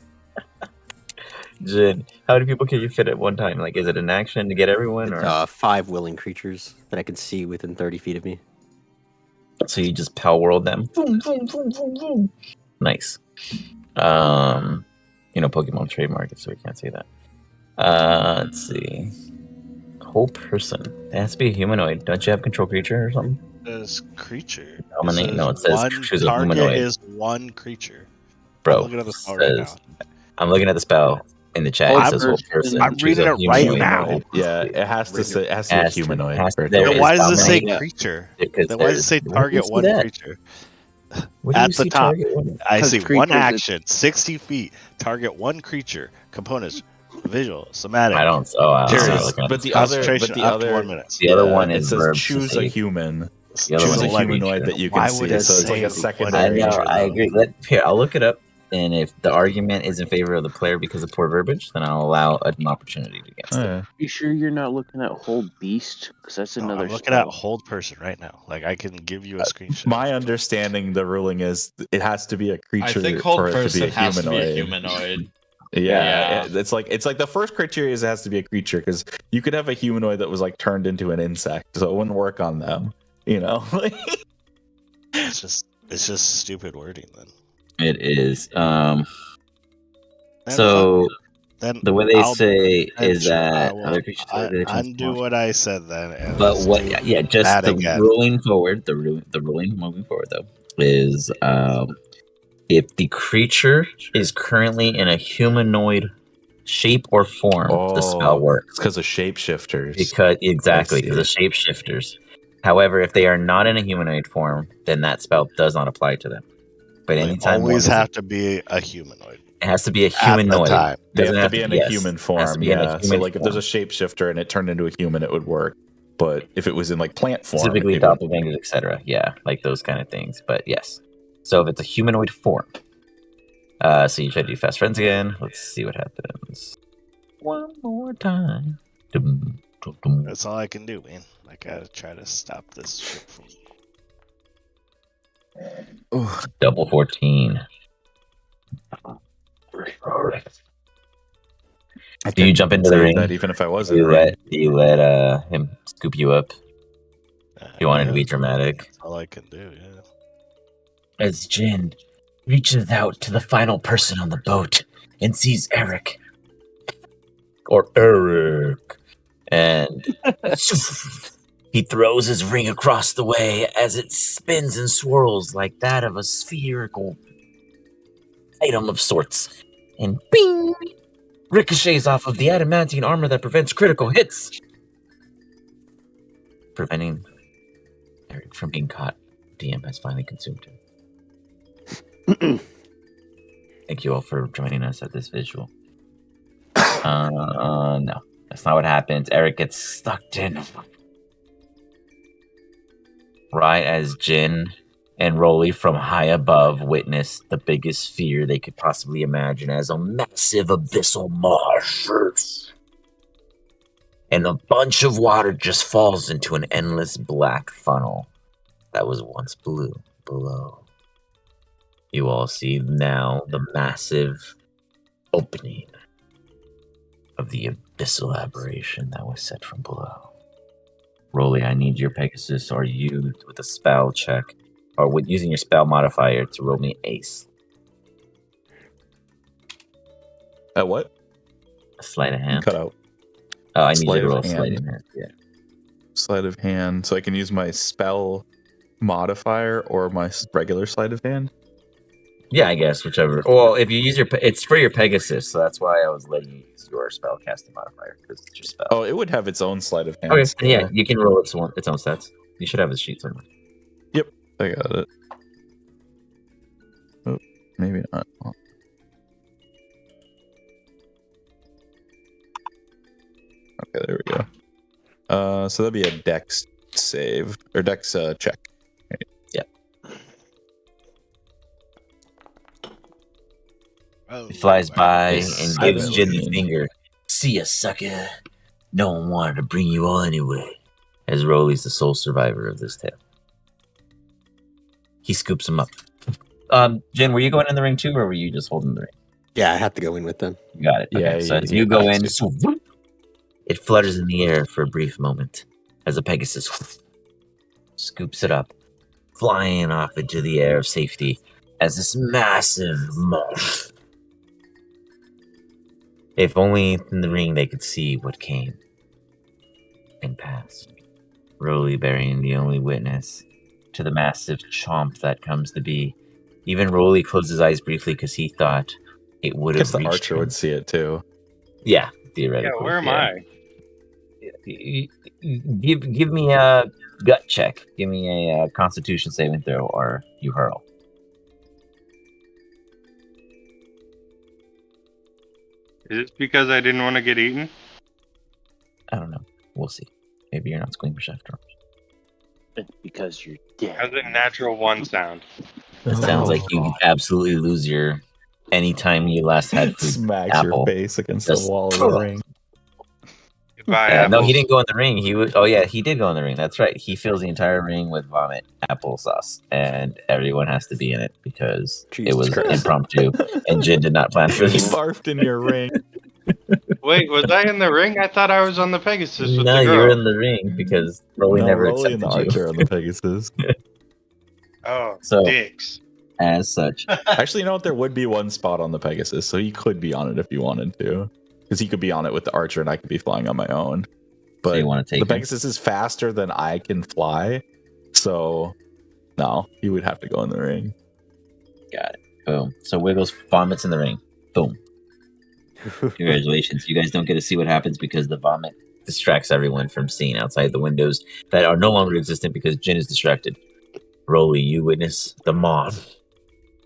Jin, how many people can you fit at one time? Like, is it an action to get everyone, It's or 5 willing creatures that I can see within 30 feet of me. so you just Pal World them? Boom, boom, boom, boom, boom. Nice. Pokemon trademark it, so we can't say that. Let's see. Whole person. It has to be a humanoid. Don't you have control creature or something? This creature. Dominate? No, it says one choose a target humanoid. is one creature. Bro, I'm looking at the spell right now. I'm looking at the spell in the chat. Whole It says whole person. person. I'm Choose reading a it right humanoid. now. Yeah, it has to say it has to be a humanoid. Has to- for it there to Then is why does it say dominate. creature? Because Then why does it say there's- where do you target see one that? creature? Where do you At the see top. target one? I 'Cause see creatures, one it's- action, 60 feet, target one creature, components, visual, somatic. I don't. Oh, I'm Jury. not looking at But the the spell. other, Concentration but the up to other, 1 minute. The other yeah, one it is says verbs to choose a say. human. The other Choose one a is Select humanoid creature. that you can Why see. would it So it's like say a one I secondary. know. creature, I though? agree. Here, I'll look it up, and if the argument is in favor of the player because of poor verbiage, then I'll allow an opportunity against it. Yeah. You sure you're not looking at whole beast? Because that's No, another I'm looking at spell. hold person right now. Like I can give you a screenshot. My understanding, the ruling is it has to be a I creature think for hold it to be person a has to be a humanoid. humanoid. Yeah, it's like the first criteria is it has to be a creature because you could have a humanoid that was like turned into an insect, so it wouldn't work on them. It's just stupid wording then. It is. Then So Then the way they I'll- say then is sure, that I will other creatures have the chance to undo what I said then. And But let's what? do Yeah, just that the again. ruling forward. The ruling moving forward though is if the creature is currently in a humanoid shape or form the spell works. Because of shapeshifters. Exactly, because of shapeshifters. However, if they are not in a humanoid form, then that spell does not apply to them. But They anytime always have to be a humanoid. it has to be a At the humanoid. time. They have to be in a human form, yeah. So, like, if there's a form. shapeshifter and it turned into a human, it would work. But if it was in, like, plant form... Specifically it would- doppelgangers, etc. Yeah, like those kind of things. But yes. So if it's a humanoid form. So you try to do fast friends again. Let's see what happens. One more time. That's all I can do, man. I gotta try to stop this shit from. Double 14. Do you jump into the ring? That even if I was do in you the ring. do you let him scoop you up? You wanted to be dramatic. That's all I can do, yeah. As Jin reaches out to the final person on the boat and sees Eric. And he throws his ring across the way as it spins and swirls like that of a spherical item of sorts. And bing! Ricochets off of the adamantine armor that prevents critical hits. Preventing Eric from being caught. DM has finally consumed him. Thank you all for joining us at this visual. No. That's not what happens. Eric gets sucked in. Right as Jin and Rolly from high above witness the biggest sphere they could possibly imagine as a massive abyssal marsh. And a bunch of water just falls into an endless black funnel that was once blue below. You all see now the massive opening of the abyssal aberration that was set from below. Rolly, I need your Pegasus or you with a spell check, or with using your spell modifier to roll me ace. At what? A sleight of hand. Cut out. Oh, I need you to roll a sleight of hand. Yeah. Sleight of hand. So I can use my spell modifier or my regular sleight of hand? Yeah, I guess whichever. Well, if you use it's for your Pegasus, so that's why I was letting you use your spell casting modifier because it's your spell. Oh, it would have its own sleight of hand. Okay, so. yeah, you can roll its own stats. You should have a sheet somewhere. Yep, I got it. Oh, maybe not. Oh. Okay, there we go. So that'd be a dex save or dex check. Right. Yep. Oh, He flies by and Silently. gives Jin the finger. See ya, sucker. No one wanted to bring you all anyway. As Rolly's the sole survivor of this tale. He scoops him up. Jin, were you going in the ring too, or were you just holding the ring? Yeah, I have to go in with them. You got it. Okay, Yeah, so as you go in, it flutters in the air for a brief moment as a Pegasus scoops it up, flying off into the air of safety as this massive moth. If only in the ring they could see what came and passed. Rolly bearing the only witness to the massive chomp that comes to be. Even Rolly closed his eyes briefly because he thought it would have I guess the reached archer him. would see it too. Yeah, theoretically. Yeah, where am I? Give me a gut check. Give me a Constitution saving throw, or you hurl. Is it because I didn't want to get eaten? I don't know. We'll see. Maybe you're not squeamish after all. Because you're dead. How's a natural one sound? It sounds like you absolutely lose your. Anytime you last had food, Smacks apple. your face against Just- the wall of the ring. Goodbye, no, he apples. didn't go in the ring. He was. Oh yeah, he did go in the ring. That's right. He fills the entire ring with vomit, applesauce, and everyone has to be in it because it Jesus was Christ. impromptu, and Jin did not plan for He this. barfed in your ring. Wait, was I in the ring? I thought I was on the Pegasus with No, the girl. you're in the ring because Rolly No, never Rolly accepted and the you archer on the Pegasus. Oh, So- dicks. as such. Actually, you know what? There would be one spot on the Pegasus, so he could be on it if you wanted to. Because he could be on it with the archer and I could be flying on my own. But So you want to take the him? Pegasus is faster than I can fly. So, no, he would have to go in the ring. Got it. Boom. So Wiggles vomits in the ring. Boom. Congratulations. You guys don't get to see what happens because the vomit distracts everyone from seeing outside the windows that are no longer existent because Jin is distracted. Rolly, you witness the maw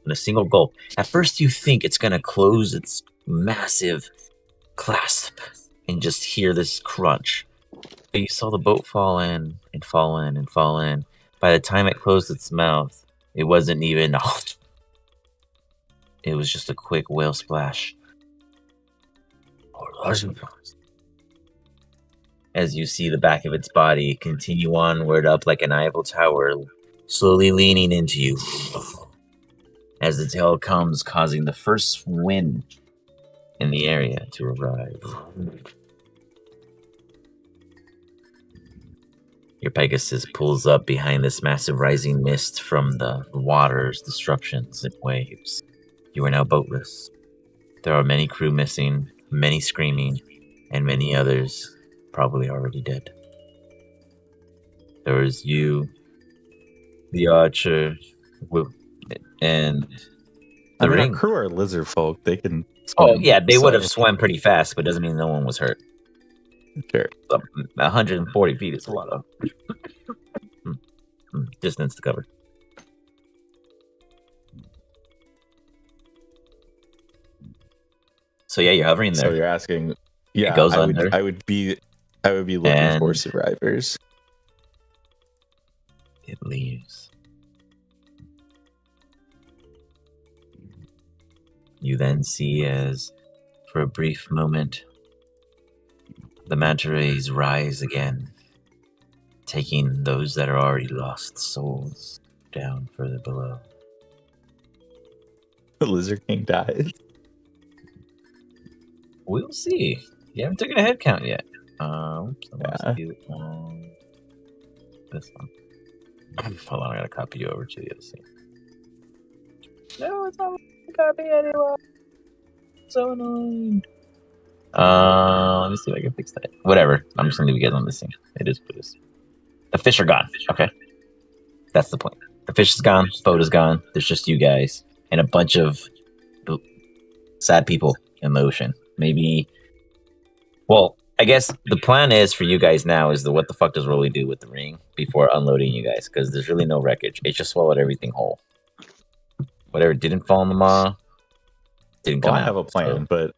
in a single gulp. At first, you think it's going to close its massive clasp and just hear this crunch. But you saw the boat fall in and fall in and fall in. By the time it closed its mouth, it wasn't even... It was just a quick whale splash. As you see the back of its body continue onward up like an Eiffel Tower, slowly leaning into you. As the tail comes, causing the first wind in the area to arrive. Your Pegasus pulls up behind this massive rising mist from the water's disruptions and waves. You are now boatless. There are many crew missing, many screaming, and many others probably already dead. There is you, the archer, and the ring. Our crew are lizard folk. They can Oh, swim, yeah, they would have so- swam pretty fast, but doesn't mean no one was hurt. Sure. 140 feet is a lot of distance to cover. So yeah, you're hovering there. So you're asking, yeah, It goes I under. would be looking for And- survivors. It leaves. You then see as, for a brief moment, the manta rays rise again, taking those that are already lost souls down further below. The Lizard King died. We'll see. You haven't taken a head count yet. Oops, I lost Yeah. you on this one. Hold on, I gotta copy you over to the other scene. No, it's not copy anymore. So annoying. Let me see if I can fix that. Whatever. I'm just gonna leave you guys on this scene. It is what it is. The fish are gone. Okay. That's the point. The fish is gone. Boat is gone. There's just you guys and a bunch of sad people in the ocean. Maybe. Well, I guess the plan is for you guys now is what the fuck does Rolly do with the ring before unloading you guys? Because there's really no wreckage. It just swallowed everything whole. Whatever didn't fall in the maw didn't come Well, I out. have a plan, but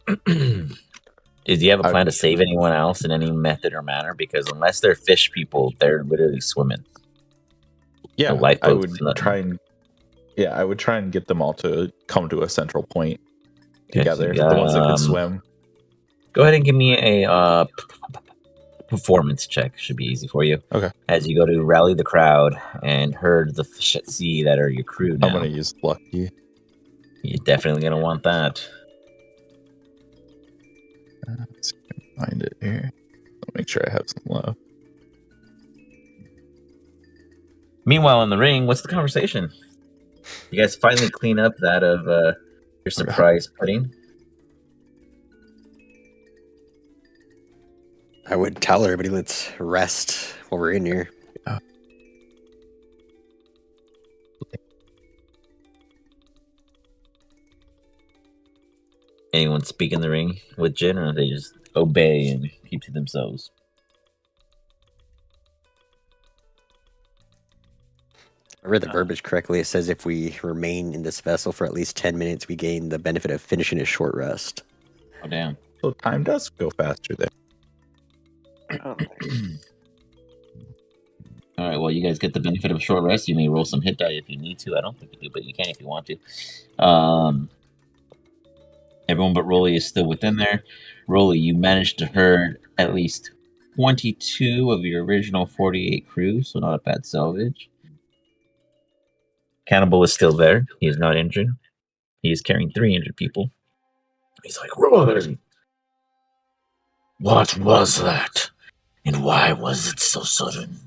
Do you have a plan to save anyone else in any method or manner? Because unless they're fish people, they're literally swimming. yeah, No lifeboats, I would nothing. try and I would try and get them all to come to a central point together. so, The ones that could swim. Go ahead and give me a performance check. Should be easy for you. Okay. As you go to rally the crowd and herd the fish at sea that are your crew now. I'm gonna use lucky. You're definitely gonna want that. Let's see if I can find it here. I'll make sure I have some left. Meanwhile, in the ring, what's the conversation? You guys finally clean up that of your surprise pudding. I would tell everybody, let's rest while we're in here. Anyone speak in the ring with Jin, or they just obey and keep to themselves? I read the verbiage correctly. It says if we remain in this vessel for at least 10 minutes, we gain the benefit of finishing a short rest. Oh, damn. So time does go faster there. Oh, All right, well, you guys get the benefit of a short rest. You may roll some hit die if you need to. I don't think you do, but you can if you want to. Everyone but Rolly is still within there. Rolly, you managed to herd at least 22 of your original 48 crew, so not a bad salvage. Cannibal is still there. He is not injured. He is carrying 3 injured people. He's like, Rolly, what was that? And why was it so sudden?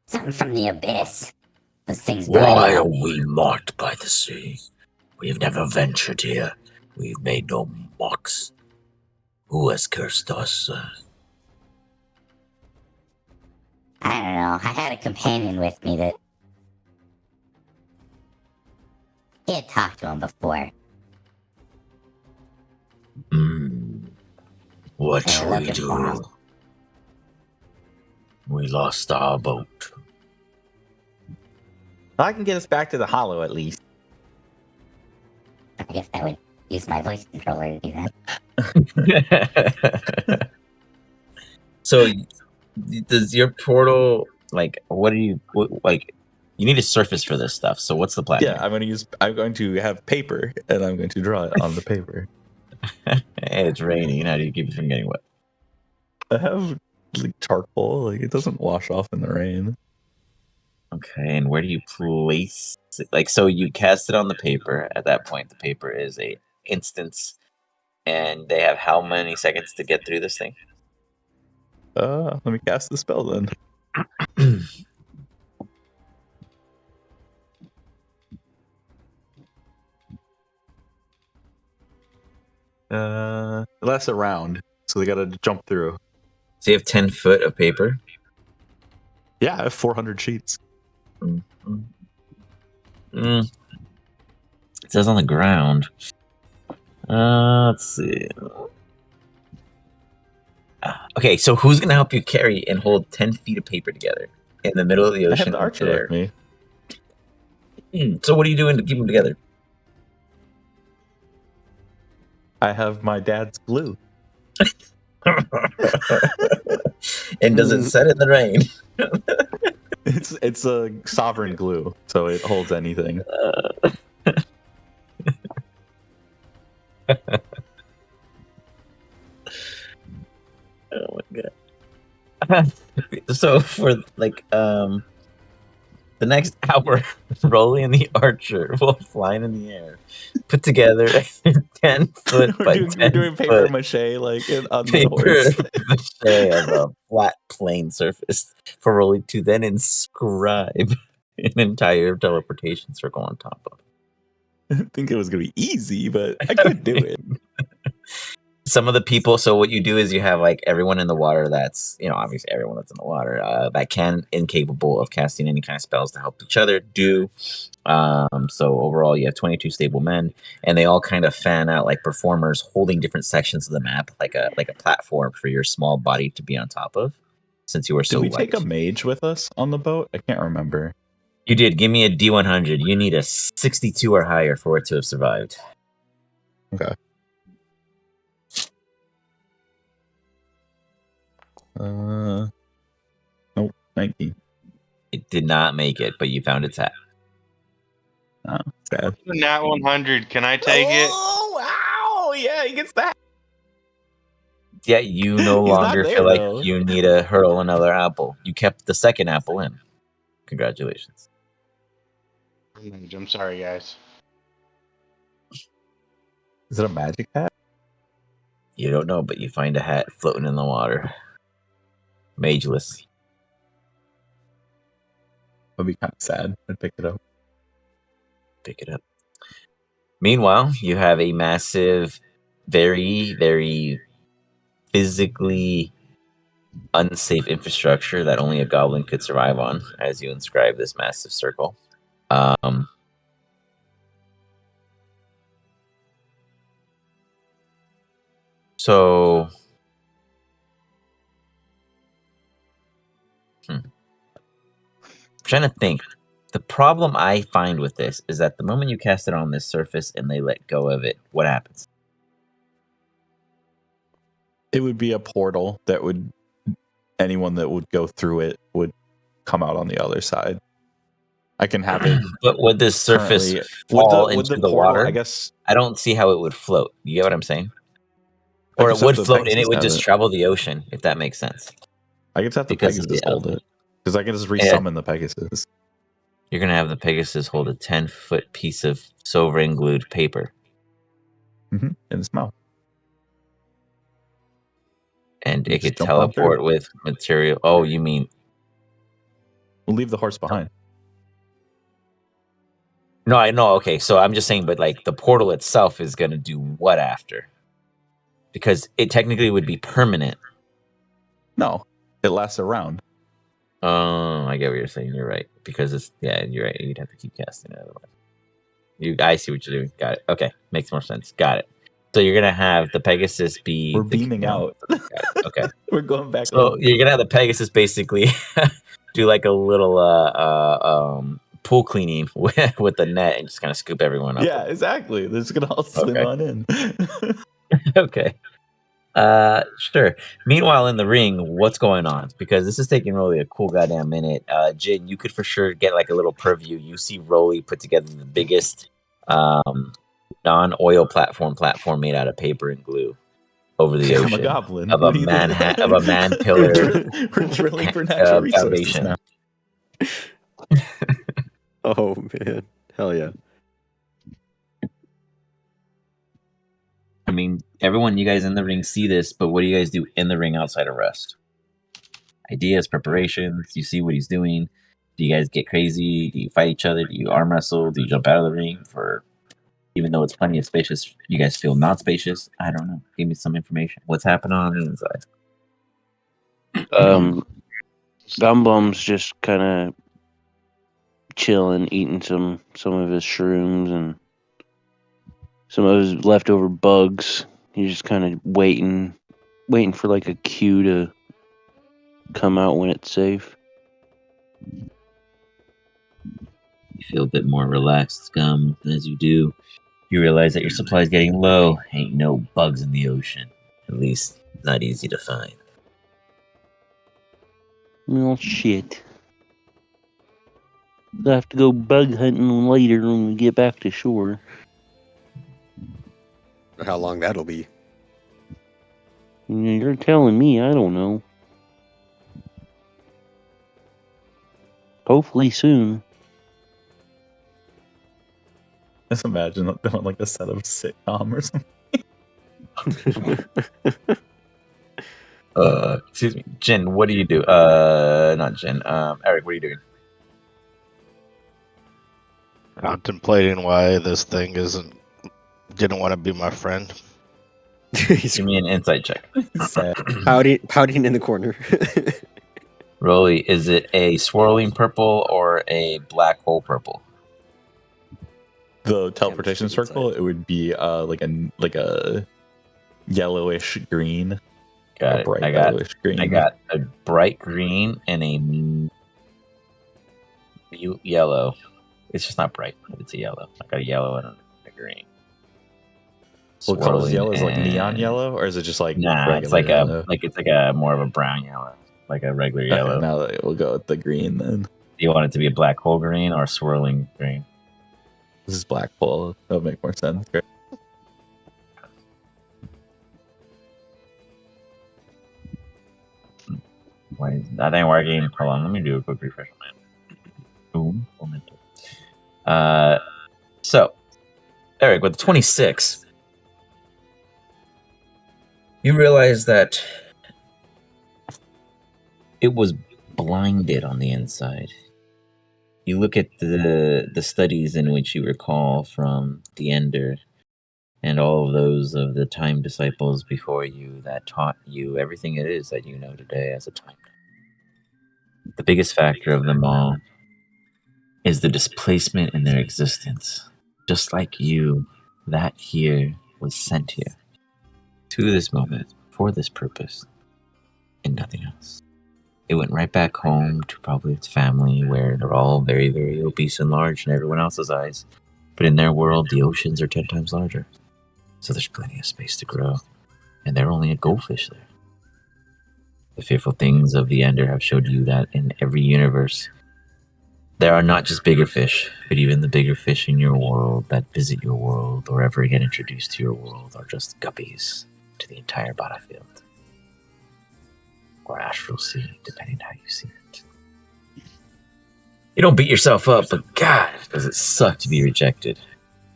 Something from the abyss. Those things Why are burning up. we marked by the sea? We have never ventured here. We've made no marks. Who has cursed us? I don't know. I had a companion with me that... He had talked to him before. What Hey, should look we at that. do? We lost our boat. I can get us back to the hollow at least. I guess I would use my voice controller to do that. So, does your portal like? What do you like? You need a surface for this stuff. So, what's the plan? Yeah, I'm going to have paper, and I'm going to draw it on the paper. Hey, it's raining. How do you keep it from getting wet? I have like charcoal. Like it doesn't wash off in the rain. Okay, and where do you place it? Like, so you cast it on the paper. At that point, the paper is a instance, and they have how many seconds to get through this thing? Let me cast the spell then. Less a round, so they got to jump through. So you have 10 foot of paper. Yeah, I have 400 sheets. It says on the ground. Let's see. Okay, so who's gonna help you carry and hold 10 feet of paper together in the middle of the I ocean? have the archer with me. So what are you doing to keep them together? I have my dad's glue. And does it set in the rain? It's a sovereign glue, so it holds anything. Oh my god. So for like the next hour, Rolly and the archer will fly in the air, put together 10 foot by 10 we're doing paper foot mache like on the paper horse. mache of a flat plane surface for Rolly to then inscribe an entire teleportation circle on top of. I didn't think it was gonna be easy, but I could do it. Some of the people, so what you do is you have like everyone in the water that's, obviously everyone that's in the water that can incapable of casting any kind of spells to help each other do. So overall you have 22 stable men, and they all kind of fan out like performers holding different sections of the map, like a platform for your small body to be on top of, since you were so Did we light. take a mage with us on the boat? I can't remember. You did. Give me a D100. You need a 62 or higher for it to have survived. Okay. Nope, 19. It did not make it, but you found its hat. Oh, sad. Nat 100. Can I take it? Oh, wow! Yeah, he gets that. Yeah, you no He's not longer there, feel like though. you need to hurl another apple. You kept the second apple in. Congratulations. I'm sorry, guys. Is it a magic hat? You don't know, but you find a hat floating in the water. Mageless. That'd be kind of sad. I'd pick it up. Pick it up. Meanwhile, you have a massive, very, very physically unsafe infrastructure that only a goblin could survive on as you inscribe this massive circle. So I'm trying to think. The problem I find with this is that the moment you cast it on this surface and they let go of it, what happens? It would be a portal that would anyone that would go through it would come out on the other side. I can have it. But would this surface fall into the portal, water? I guess I don't see how it would float. You get what I'm saying? Or it would float and it would just travel the ocean, if that makes sense. I guess have the Because Pegasus hold it. Because I can just resummon the Pegasus. You're going to have the Pegasus hold a 10-foot piece of sovereign glued paper. In its mouth. And it could teleport with material. Oh, you mean... We'll leave the horse behind. No, I know. Okay, so I'm just saying, but like the portal itself is going to do what after? Because it technically would be permanent. No, it lasts a round. Oh, I get what you're saying. You're right. Because it's, you're right. You'd have to keep casting it otherwise. I see what you're doing. Got it. Okay, makes more sense. Got it. So you're gonna have the Pegasus be. We're beaming out. Okay. We're going back. So home. you're gonna have the Pegasus basically do like a little pool cleaning with the net and just kind of scoop everyone up. Yeah, exactly. They're just gonna all swim Okay. on in. Okay. Sure. Meanwhile, in the ring, what's going on? Because this is taking Rolly a cool goddamn minute. Jin, you could for sure get like a little purview. You see Rolly put together the biggest non-oil platform made out of paper and glue over the I'm a ocean goblin. of What a do you think? of a man pillar We're drilling for natural resources foundation. now. Oh man, hell yeah! I mean, everyone, you guys in the ring see this, but what do you guys do in the ring outside of rest? Ideas, preparations. You see what he's doing. Do you guys get crazy? Do you fight each other? Do you arm wrestle? Do you jump out of the ring for? Even though it's plenty of spacious, you guys feel not spacious. I don't know. Give me some information. What's happening on the inside? Gumbum's just kind of chilling, eating some of his shrooms and some of his leftover bugs. He's just kind of waiting for like a cue to come out when it's safe. You feel a bit more relaxed, Scum. As you do, you realize that your supply is getting low. Ain't no bugs in the ocean. At least, not easy to find. Well, shit. We'll have to go bug hunting later when we get back to shore. How long that'll be? You're telling me, I don't know. Hopefully soon. Just imagine doing like a set of sitcom or something. Excuse me, Jen. What do you do? Not Jen. Eric, what are you doing? Contemplating why this thing didn't want to be my friend. Give me an insight check. pouting in the corner. Rolly, is it a swirling purple or a black hole purple? The teleportation circle, it would be like a yellowish green. Got it. Bright I got yellowish green. I got a bright green and a mute yellow. It's just not bright, but it's a yellow. I got a yellow and a green. What color is yellow? Is it like neon and- yellow, or is it just like Nah, it's like yellow? it's like a more of a brown yellow, like a regular yellow. Okay, now we'll go with the green then. Do you want it to be a black hole green or a swirling green? This is black hole. That would make more sense. Great. Why that ain't working? Hold on, let me do a quick refresh on that. Boom. So Eric, with 26, you realize that it was blinded on the inside. You look at the studies in which you recall from the Ender and all of those of the time disciples before you that taught you everything it is that you know today as a time. The biggest factor of them all is the displacement in their existence. Just like you, that here was sent here to this moment for this purpose and nothing else. It went right back home to probably its family where they're all very, very obese and large in everyone else's eyes. But in their world, the oceans are 10 times larger. So there's plenty of space to grow. And they're only a goldfish there. The fearful things of the Ender have showed you that in every universe, there are not just bigger fish, but even the bigger fish in your world that visit your world or ever get introduced to your world are just guppies to the entire battlefield. Or astral sea, depending how you see it. You don't beat yourself up, but God, does it suck to be rejected.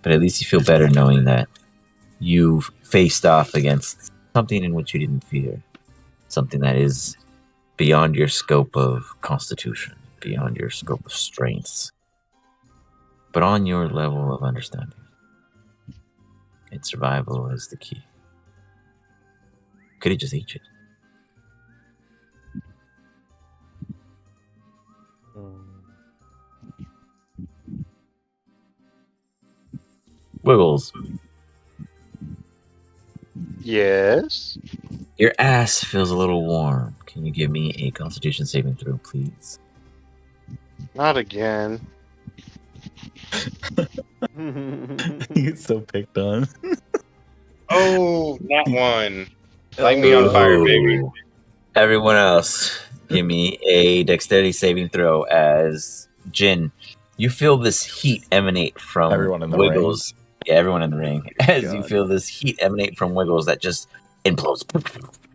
But at least you feel better knowing that you've faced off against something in which you didn't fear. Something that is beyond your scope of constitution, beyond your scope of strengths, but on your level of understanding. And survival is the key. Could he just eat you? Wiggles. Yes. Your ass feels a little warm. Can you give me a Constitution saving throw, please? Not again. He's so picked on. Oh, not one. Light me on fire, baby. Ooh. Everyone else, give me a dexterity saving throw as Jin. You feel this heat emanate from Everyone in the Wiggles. Yeah, everyone in the ring. As you God. feel this heat emanate from Wiggles that just implodes.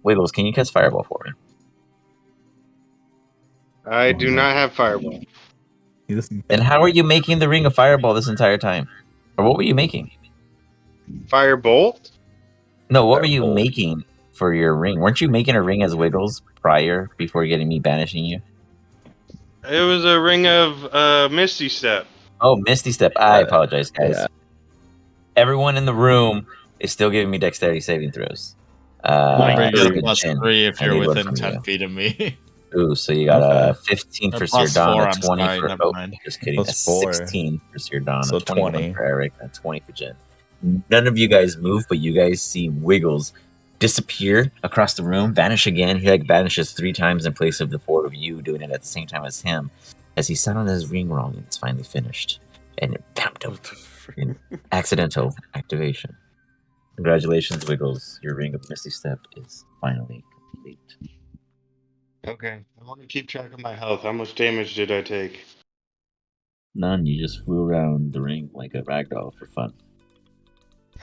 Wiggles, can you cast Fireball for me? I do not have fireball. He doesn't- And how are you making the ring a fireball this entire time? Or what were you making? Firebolt? No, what were you Firebolt. making for your ring? Weren't you making a ring as Wiggles prior before getting me banishing you? It was a ring of Misty Step. Oh, Misty Step. I apologize, guys. Yeah. Everyone in the room is still giving me dexterity saving throws. Remember, you're except plus Jin. 3 if I you're need one within from 10 you. feet of me. Ooh, so you got a Okay. 15 Or for plus Sirdon, 4, a I'm 20 sorry, for never mind. just kidding, a Plus 4. 16 for Sirdon, So a 21 20. for Eric, and a 20 for Jin. None of you guys move, but you guys see Wiggles disappear across the room, vanish again. He like vanishes 3 times in place of the 4 of you doing it at the same time as him, as he sat on his ring wrong and it's finally finished. And it tapped him. Freaking accidental activation. Congratulations, Wiggles. Your ring of Misty Step is finally complete. Okay. I want to keep track of my health. How much damage did I take? None, you just flew around the ring like a ragdoll for fun.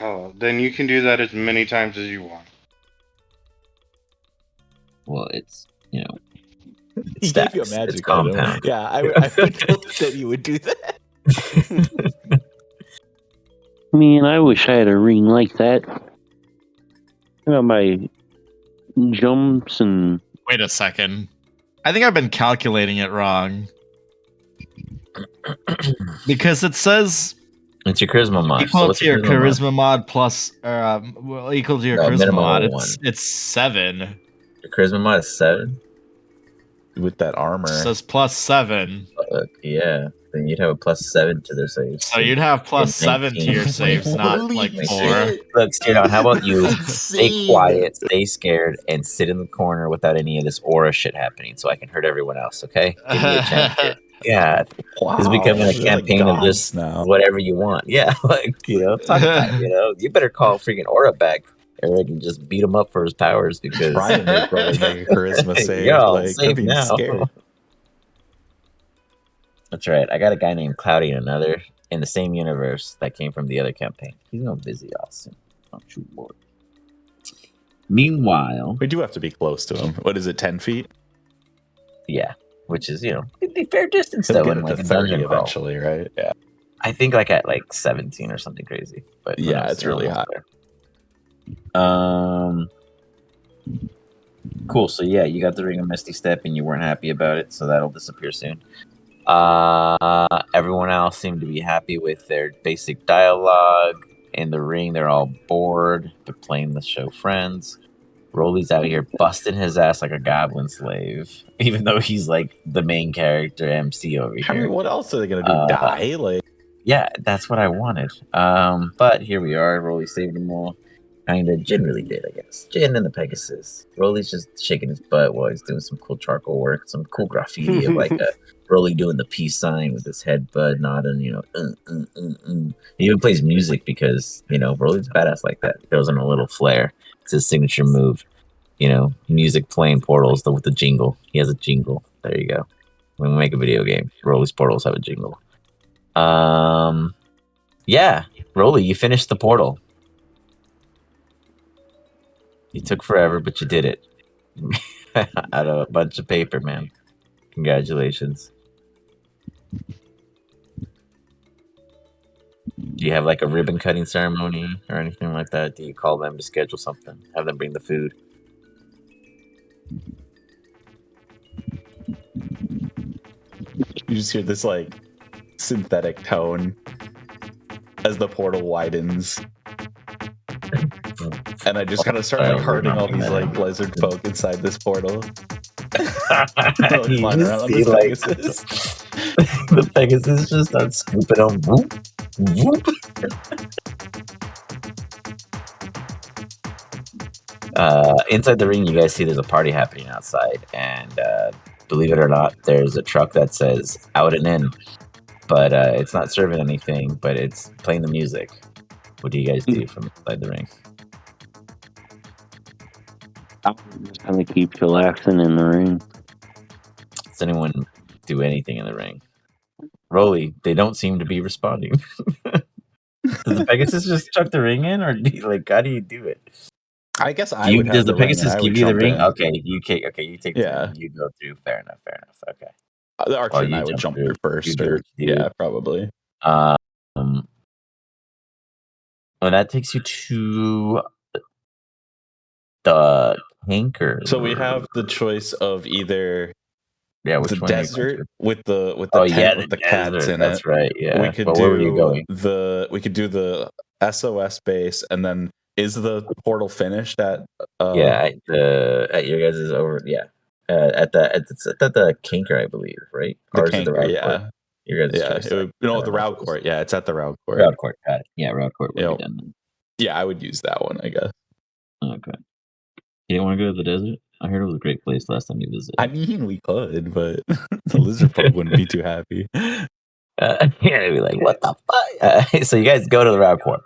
Oh, then you can do that as many times as you want. Well, it's, you know, He stacks. gave you a magic It's item. compound. Yeah, I would hope that he would do that. Man, I wish I had a ring like that. You know, my jumps and Wait a second. I think I've been calculating it wrong. Because it says It's your charisma mod. equal So what's to your mod? charisma mod plus, well, equal to your No, charisma minimum mod. of 1. It's 7. Your charisma mod is 7? With that It armor. says plus 7. Yeah. Then you'd have a plus 7 to their saves. So you'd have plus 7 to 19, your saves, not Holy like 4. shit. Look, Steerdon, how about you That's stay insane. quiet, stay scared, and sit in the corner without any of this aura shit happening so I can hurt everyone else, okay? Give me a chance here. Yeah. Wow. This is becoming a They're like campaign of gods just now. whatever you want. Yeah, like, you know, talk time, you know? You better call freaking Aura back, Eric, and just beat him up for his powers because Trying to make Rolly make a charisma save. you're all Like, I'm safe being now. scared. That's right. I got a guy named Cloudy in the same universe that came from the other campaign. He's gonna visit y'all soon. Don't you worry. Meanwhile, We do have to be close to him. What is it, 10 feet? yeah, which is, you know, it'd be fair distance He'll though get in it like to a 30 dungeon crawl. eventually, right? Yeah. I think like at like 17 or something crazy. But who Yeah, knows? it's really They're high. almost there. Cool. So yeah, you got the Ring of Misty Step and you weren't happy about it, so that'll disappear soon. Everyone else seemed to be happy with their basic dialogue. In the ring, they're all bored. They're playing the show Friends. Rolly's out here busting his ass like a goblin slave, even though he's like the main character MC over I here. mean, what else are they gonna do? Die? Like, Yeah, that's what I wanted. But here we are. Rolly saved them all. Kinda. Jin really did, I guess. Jin and the Pegasus. Rolly's just shaking his butt while he's doing some cool charcoal work, some cool graffiti of like Rolly doing the peace sign with his headbutt nodding, you know. He even plays music because, you know, Rolly's badass like that. Throws in a little flair. It's his signature move. You know, music playing portals with the jingle. He has a jingle. There you go. When we make a video game, Rolly's portals have a jingle. Yeah, Rolly, you finished the portal. You took forever, but you did it. Out of a bunch of paper, man. Congratulations. Do you have like a ribbon cutting ceremony or anything like that? Do you call them to schedule something? Have them bring the food? you just hear this like synthetic tone as the portal widens. And I just kind of start like hurting all these like lizard folk inside this portal. Like, flying around on this Pegasus. The Pegasus just starts scooping them. Whoop, whoop. Inside the ring, you guys see there's a party happening outside, and believe it or not, there's a truck that says "out and in," but it's not serving anything, but it's playing the music. What do you guys do from inside the ring? Kind of keep chillaxing in the ring. Does anyone do anything in the ring? Rolly, they don't seem to be responding. Does the Pegasus just chuck the ring in, or how do you do it? I guess I would Does have the the ring and Pegasus I would give you the jump ring? in. Okay, you take the Yeah. ring. You go through. Fair enough. Okay. The Archer and you I would jump through. through first. You do Or, what you do. yeah, probably. Well, that takes you to the tanker. So we have the choice of either the the one are you going desert to? with the Oh, tent yeah, with the the cats desert, in that's it. right, yeah. We could But where were you going? we could do the SOS base, and then is the portal finished at Yeah, at your guys' over. Yeah, at the Kinker, I believe, right? the Or is it the Kanker, Route Court? yeah. Your guys' Yeah, choice. it would, the Route Court. Yeah, it's at the Route Court. Route Court, got it. Yeah, Route Court would Yep. be done. Yeah, I would use that one, I guess. Okay. You didn't want to go to the desert? I heard it was a great place last time you visited. I mean, we could, but the lizard folk wouldn't be too happy. Yeah, they'd be like, "What the fuck?" So you guys go to the Route Court.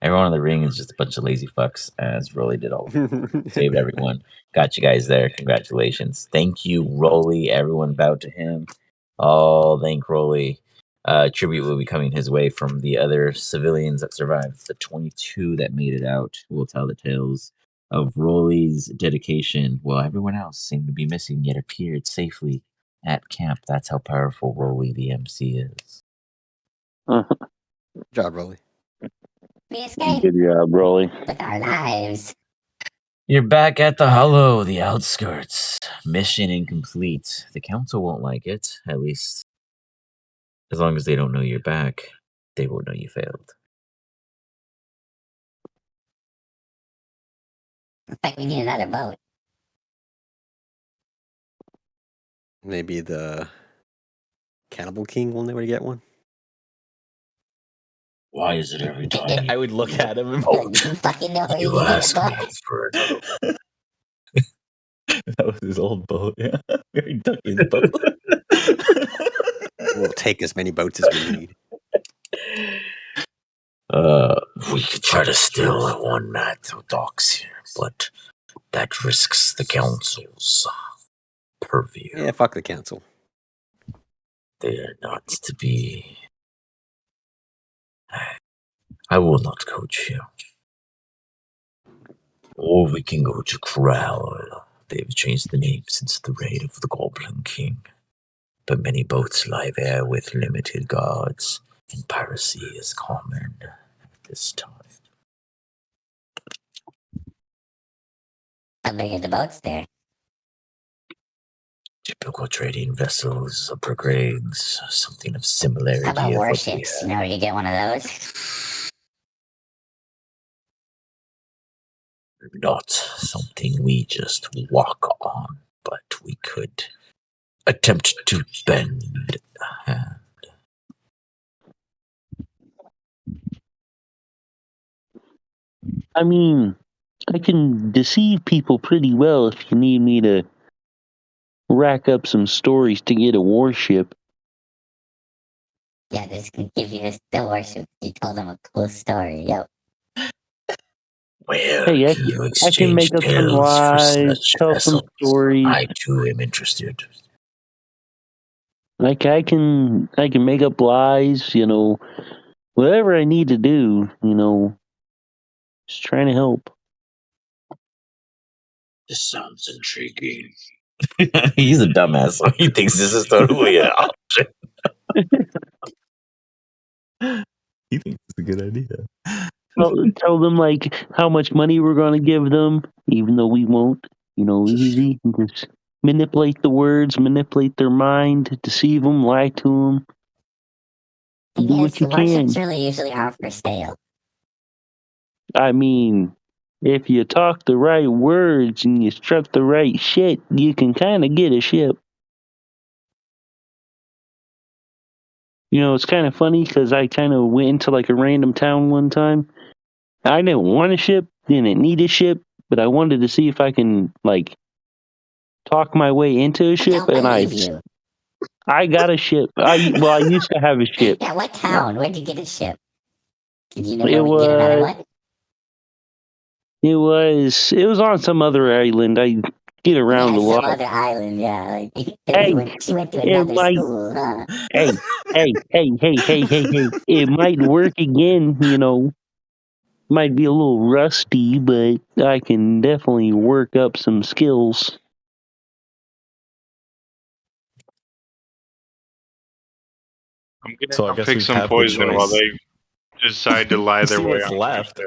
Everyone in the ring is just a bunch of lazy fucks, as Rolly did all. Saved everyone. Got you guys there. Congratulations. Thank you, Rolly. Everyone bowed to him. Oh, thank Rolly. Tribute will be coming his way from the other civilians that survived. The 22 that made it out will tell the tales of Rolly's dedication, while everyone else seemed to be missing yet appeared safely at camp. That's how powerful Rolly the MC is. Good job, Rolly. We escaped Good job, Rolly. with our lives. You're back at the Hollow, the outskirts. Mission incomplete. The council won't like it, at least as long as they don't know you're back. They won't know you failed. Looks like we need another boat. Maybe the Cannibal King will never get one. Why is it every time I would look at him and You fucking know where you need a boat. for another? that was his old boat. Yeah, we took his boat. We'll take as many boats as we need. We could try to steal one night through docks here, but that risks the council's purview. Yeah, fuck the council. They are not to be. I will not coach you. Or we can go to Crowl. They've changed the name since the raid of the Goblin King. But many boats lie there with limited guards, and piracy is common at this time. How big are the boats there? Typical trading vessels, upper grades, something of similarity. How about of what we warships? You know where you get one of those? Not something we just walk on, but we could attempt to bend a hand. I mean, I can deceive people pretty well if you need me to rack up some stories to get a warship. Yeah, this can give you the warship. You told them a cool story. Yo, Where Hey, do I you can exchange make up some tales for lies, such tell some vessels? stories. I too am interested. Like I can make up lies, whatever I need to do, just trying to help. This sounds intriguing. He's a dumbass, so he thinks this is totally an option. He thinks it's a good idea. Tell them like how much money we're gonna give them, even though we won't. Easy. Just manipulate the words, manipulate their mind, deceive them, lie to them. Do what you can. warships really usually are for sale. I mean, if you talk the right words and you struck the right shit, you can kind of get a ship. It's kind of funny because I kind of went into like a random town one time, I didn't want a ship, didn't need a ship, but I wanted to see if I can like talk my way into a I ship, don't and believe you. I got a ship. I used to have a ship. Yeah, what town? Where'd you get a ship? Did you know It where we can get another was one? it was on some other island. I get around Yeah, a some lot. other island. Yeah, like Hey, she went to it another might. school, huh? Hey. It might work again. Might be a little rusty, but I can definitely work up some skills. I'm gonna So I go guess pick we some have the poison while choice. they decide to lie their See way what's on. left.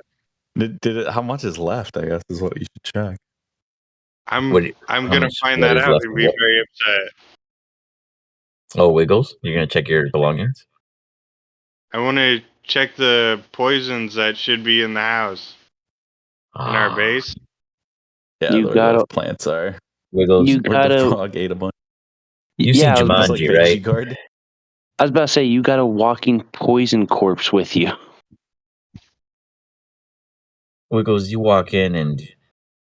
Did it? How much is left? I guess is what you should check. I'm What? I'm How gonna much? find What that is out left and of be what? very upset. Oh, Wiggles. You're gonna check your belongings. I want to check the poisons that should be in the house in our base. Yeah, You where those gotta, plants are. Wiggles. you Where the gotta. frog ate a bunch. You've seen Yeah, It's like Jumanji, right? veggie garden. I was about to say you got a walking poison corpse with you. Wiggles, you walk in and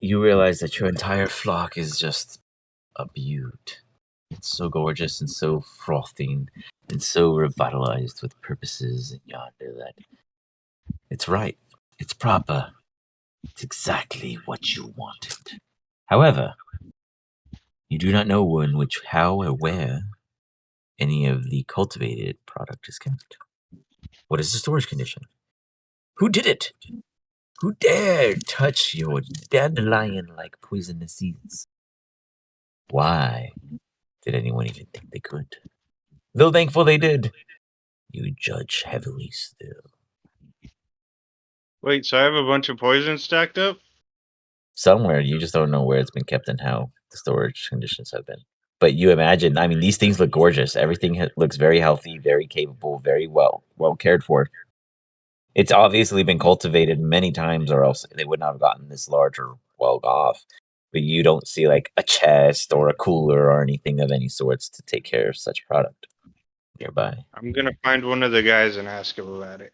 you realize that your entire flock is just a beaut. It's so gorgeous and so frothing and so revitalized with purposes and yonder that it's right. It's proper. It's exactly what you wanted. However, you do not know in which, how, or where any of the cultivated product is kept. What is the storage condition? Who did it? Who dared touch your dandelion-like poisonous seeds? Why did anyone even think they could? Though thankful they did, you judge heavily still. Wait, so I have a bunch of poison stacked up? Somewhere, you just don't know where it's been kept and how the storage conditions have been. But you imagine, I mean, these things look gorgeous. Everything looks very healthy, very capable, very well cared for. It's obviously been cultivated many times, or else they would not have gotten this large or well off. But you don't see like a chest or a cooler or anything of any sorts to take care of such product nearby. I'm gonna find one of the guys and ask him about it.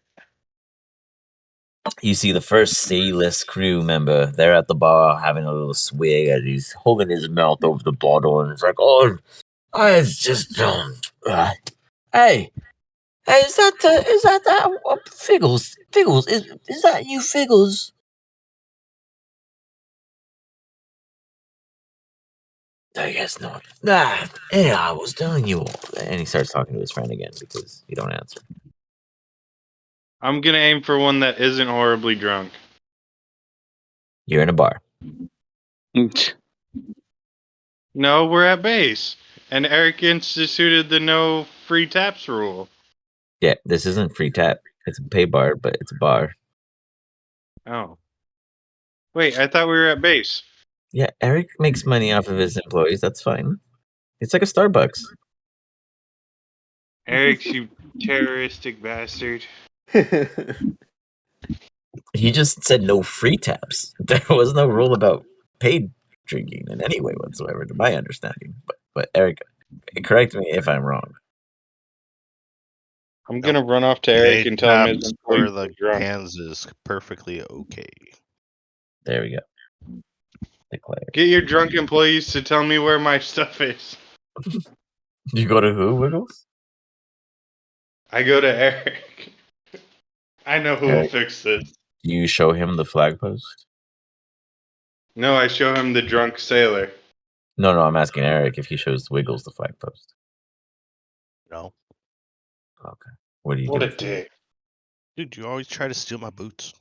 You see the first C-list crew member. They're at the bar having a little swig as he's holding his mouth over the bottle, and it's like, "Oh, I just hey, is that Figgles? Figgles, is that you, Figgles?" I guess not. Yeah, I was telling you all. And he starts talking to his friend again because you don't answer. I'm gonna aim for one that isn't horribly drunk. You're in a bar. No, we're at base. And Eric instituted the no free taps rule. Yeah, this isn't free tap. It's a pay bar, but it's a bar. Oh. Wait, I thought we were at base. Yeah, Eric makes money off of his employees. That's fine. It's like a Starbucks. Eric, you terroristic bastard. He just said no free taps. There was no rule about paid drinking in any way whatsoever, to my understanding. But Eric, correct me if I'm wrong. I'm gonna run off to Eric Paid and tell him his taps for employees are the drunk. cans is perfectly okay. There we go. Declare. Get your drunk employees to tell me where my stuff is. You go to who, Wiggles? I go to Eric. I know who will Eric. fix this. Do you show him the flag post? No, I show him the drunk sailor. No, I'm asking Eric if he shows Wiggles the flag post. No. Okay. What do you What do? a dick. Dude, you always try to steal my boots.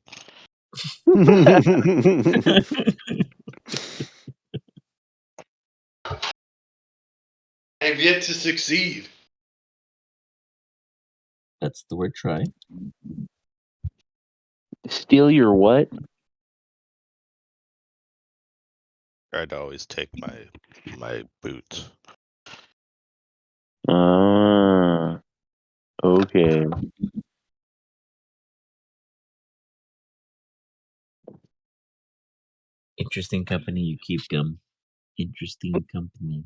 I have yet to succeed. That's the word try. Steal your what? Tried to always take my boots. Okay. Interesting company you keep, Gum. Interesting company.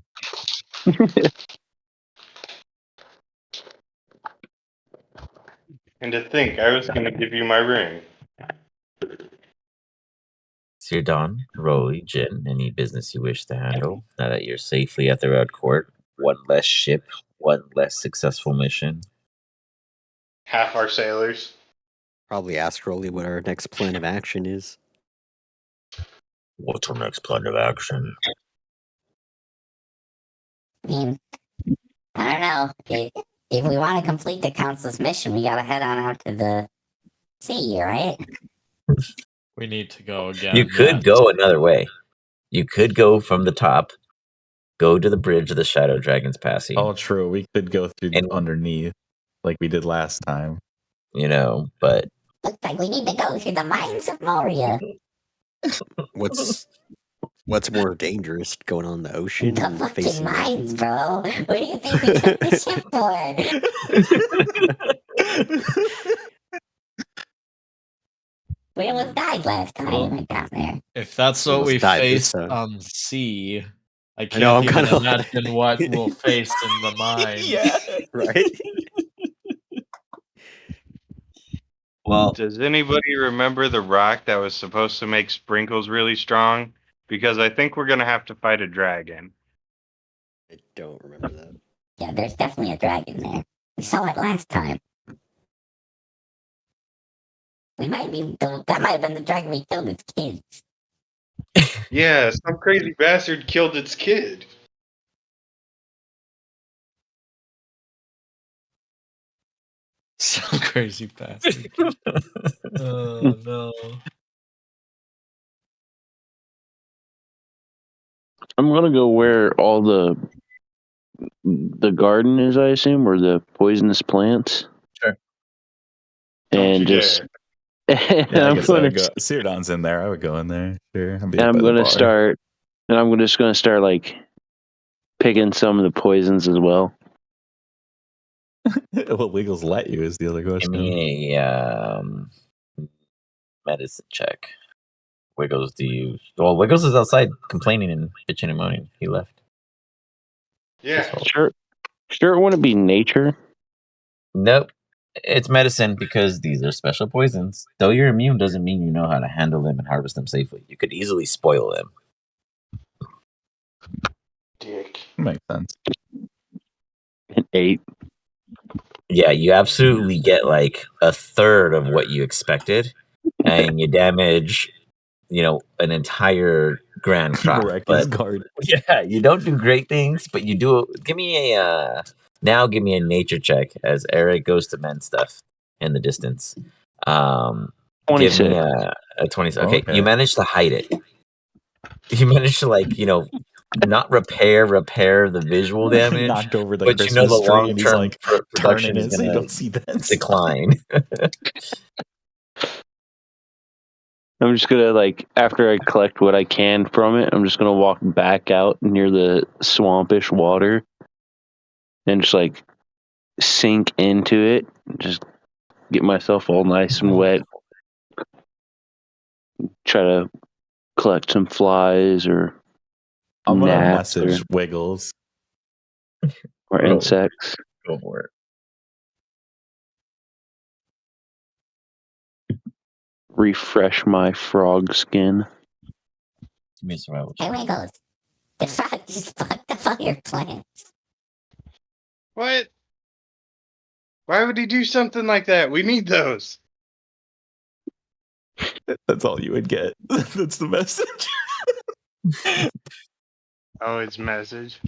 And to think I was gonna give you my ring. Sir Don, Rolly, Jin, any business you wish to handle now that you're safely at the Red Court? One less ship, one less successful mission. Half our sailors. Probably ask Rolly what our next plan of action is. What's our next plan of action? I mean, I don't know. If we want to complete the council's mission, we gotta head on out to the sea, right? We need to go again. You could go another way. You could go from the top, go to the bridge of the Shadow Dragon's passing. Oh, true. We could go through underneath, like we did last time. But looks like we need to go through the mines of Moria. What's more dangerous, going on the ocean? The fucking mines, bro. What do you think we took the ship for? We almost died last time we went down there. If that's what we faced on sea, I can't even imagine what we'll face in the mines. Yeah, right. Well, does anybody remember the rock that was supposed to make sprinkles really strong? Because I think we're gonna have to fight a dragon. I don't remember that. Yeah, there's definitely a dragon there. We saw it last time. That might have been the dragon we killed its kids. Yeah, some crazy bastard killed its kid. Some crazy bastard. Oh no. I'm gonna go where all the garden is, I assume, or the poisonous plants. Sure. And just Yeah, I guess I would go. Cyrdan's in there. I would go in there. Sure. I'm gonna start, and I'm just gonna start like picking some of the poisons as well. What Wiggles let you is the other question. Give me a medicine check. Wiggles, Wiggles is outside complaining and bitching and moaning. He left. Yeah. Sure, it wouldn't be nature. Nope. It's medicine because these are special poisons. Though you're immune doesn't mean you know how to handle them and harvest them safely. You could easily spoil them. Dick. Makes sense. An 8. Yeah, you absolutely get like a third of what you expected, and you damage, an entire grand crop. But yeah, you don't do great things, but you do. Give me a nature check as Eric goes to mend stuff in the distance. 26. Give me a 20. Okay, you managed to hide it. You managed to not repair the visual damage, knocked over the but Christmas the tree, and he's long-term like production turning is it so you going don't see that decline. I'm just gonna after I collect what I can from it, I'm just gonna walk back out near the swampish water and just sink into it. Just get myself all nice and wet. Try to collect some flies or I'm gonna gnats message Wiggles or insects. Go for it. Refresh my frog skin. Give me a survival check. Hey, Wiggles. The frog just fucked up all your plants. What? Why would he do something like that? We need those. That's all you would get. That's the message. Oh, it's message.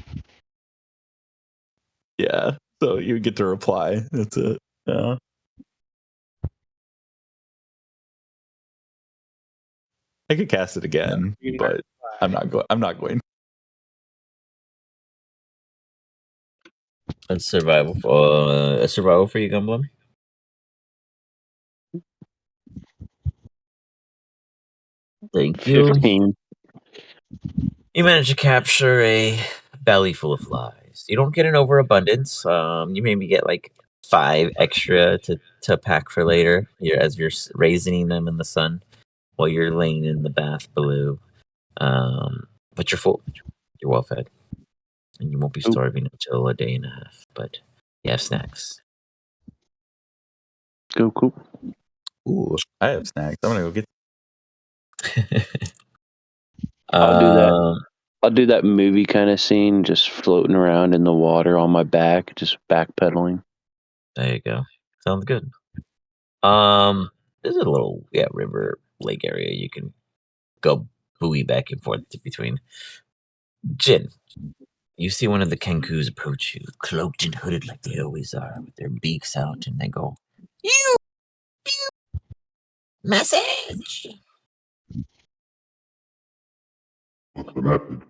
Yeah. So you would get to reply. That's it. Yeah. I could cast it again, but I'm not going. A survival for you, Gumblum. Thank you. 15. You managed to capture a belly full of flies. You don't get an overabundance. You maybe get 5 extra to pack for later. As you're raisioning them in the sun while you're laying in the bath below. But you're full. You're well fed, and you won't be starving until a day and a half. But you have snacks. Cool. Ooh, I have snacks. I'm gonna go get. I'll do that. Um, I'll do that movie kind of scene, just floating around in the water on my back, just backpedaling. There you go. Sounds good. There's a little river lake area you can go buoy back and forth between. Jin, you see one of the Kenkus approach you, cloaked and hooded like they always are, with their beaks out, and they go, "You, message." What's the message?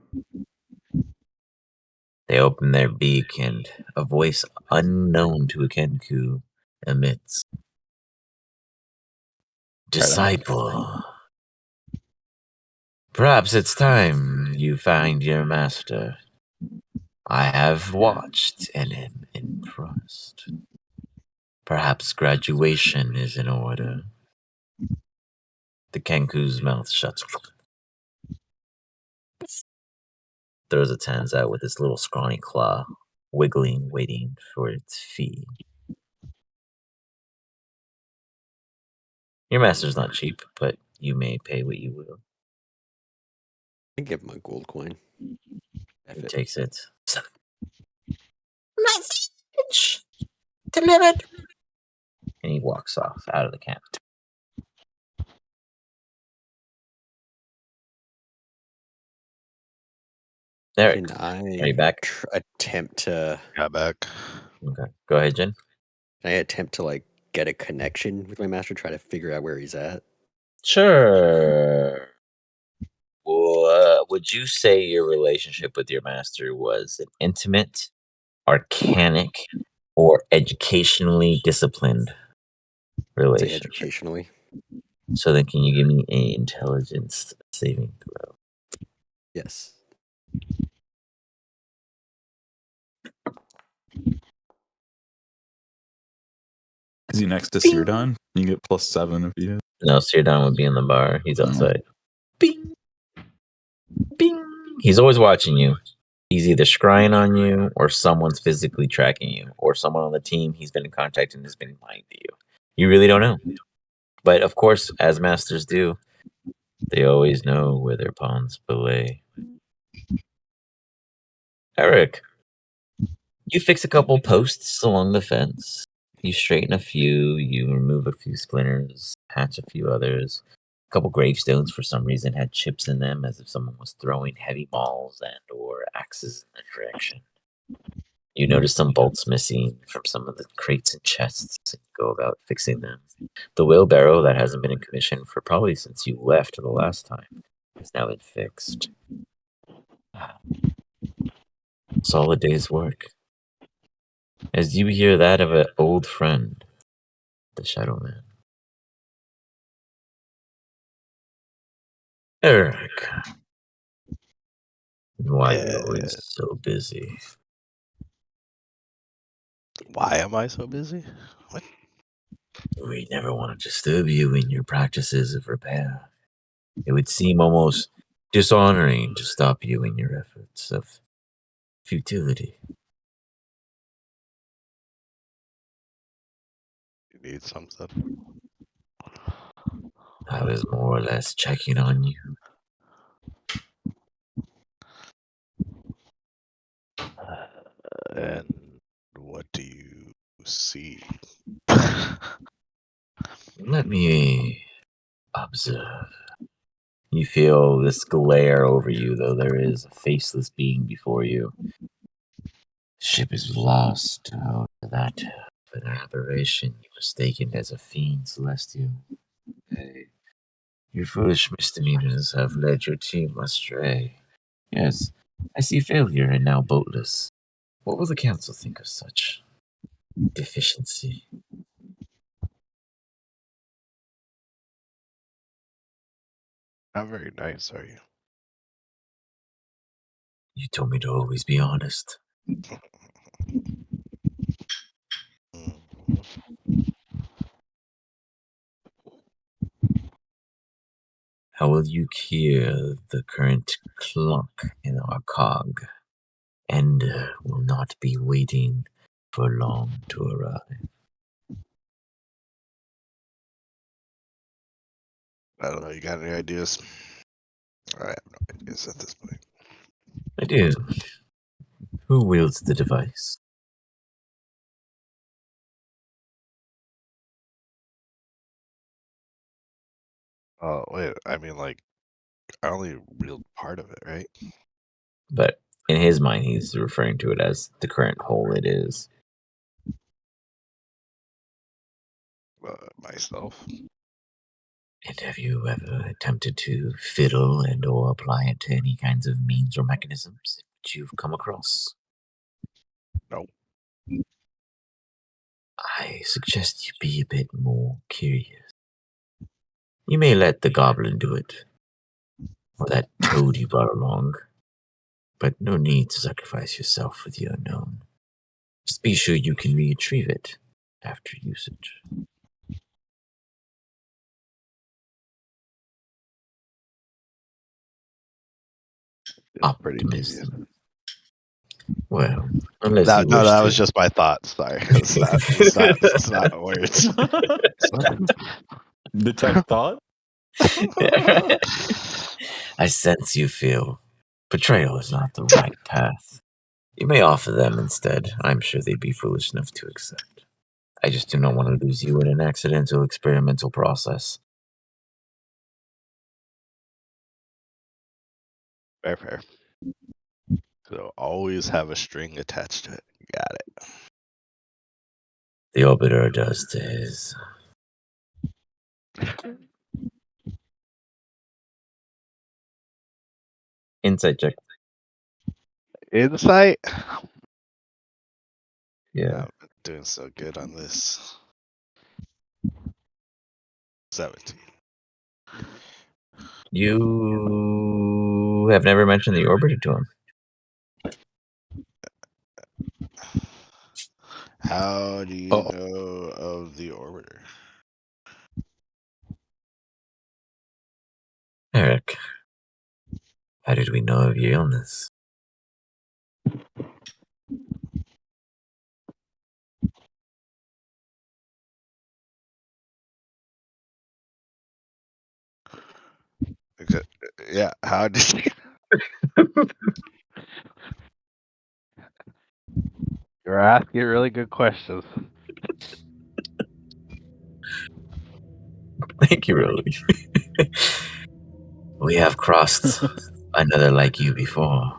They open their beak, and a voice unknown to a Kenku emits, "Disciple, perhaps it's time you find your master. I have watched and am impressed. Perhaps graduation is in order." The Kenku's mouth shuts. Throws its hands out with its little scrawny claw, wiggling, waiting for its fee. Your master's not cheap, but you may pay what you will. I give him a gold coin. He takes it. Message delivered. And he walks off out of the camp. Eric, Can are I you back? attempt to? Got back. Okay, go ahead, Jen. Can I attempt to like get a connection with my master? Try to figure out where he's at. Sure. Would you say your relationship with your master was an intimate, arcanic, or educationally disciplined Say relationship? educationally. So then, can you give me an intelligence saving throw? Yes. Is he next to Sirdon? You get +7 if you hit. No, Sirdon would be in the bar. He's outside. Bing, bing. He's always watching you. He's either scrying on you, or someone's physically tracking you, or someone on the team he's been in contact and has been lying to you. You really don't know. But of course, as masters do, they always know where their pawns belay. Eric, you fix a couple posts along the fence. You straighten a few, you remove a few splinters, patch a few others. A couple gravestones for some reason had chips in them, as if someone was throwing heavy mauls and or axes in the direction. You notice some bolts missing from some of the crates and chests and go about fixing them. The wheelbarrow that hasn't been in commission for probably since you left the last time has now been fixed. Solid day's work. As you hear that of an old friend, the Shadow Man. Eric, why are you always so busy? Why am I so busy? What? We never want to disturb you in your practices of repair. It would seem almost dishonoring to stop you in your efforts of futility. You need something. I was more or less checking on you. And what do you see? Let me observe. You feel this glare over you, though there is a faceless being before you. The ship is lost. Oh, that an aberration. You mistaken as a fiend celestial. Hey, your foolish misdemeanors have led your team astray. Yes, I see failure and now boatless. What will the council think of such deficiency? How very nice are you? You told me to always be honest. How will you clear the current clock in our cog? Ender will not be waiting for long to arrive. I don't know. You got any ideas? I have no ideas at this point. I do. Who wields the device? Oh wait, I mean like I only wield part of it, right? But in his mind, he's referring to it as the current whole it is. Myself. And have you ever attempted to fiddle and or apply it to any kinds of means or mechanisms that you've come across? No. I suggest you be a bit more curious. You may let the goblin do it, or that toad you brought along, but no need to sacrifice yourself for the unknown. Just be sure you can retrieve it after usage. It's pretty devious. Optimism. Well, unless you wish that to. was just my thoughts. Sorry, it's not words. Detect thought? I sense you feel betrayal is not the right path. You may offer them instead. I'm sure they'd be foolish enough to accept. I just do not want to lose you in an accidental experimental process. Fair. So always have a string attached to it. Got it. The orbiter does to his. Insight check. Insight? Yeah. I'm doing so good on this. 17. You have never mentioned the orbiter to him. How do you know of the orbiter? Eric, how did we know of your illness? Yeah, how did you... You're asking really good questions. Thank you, Rolly. We have crossed another like you before,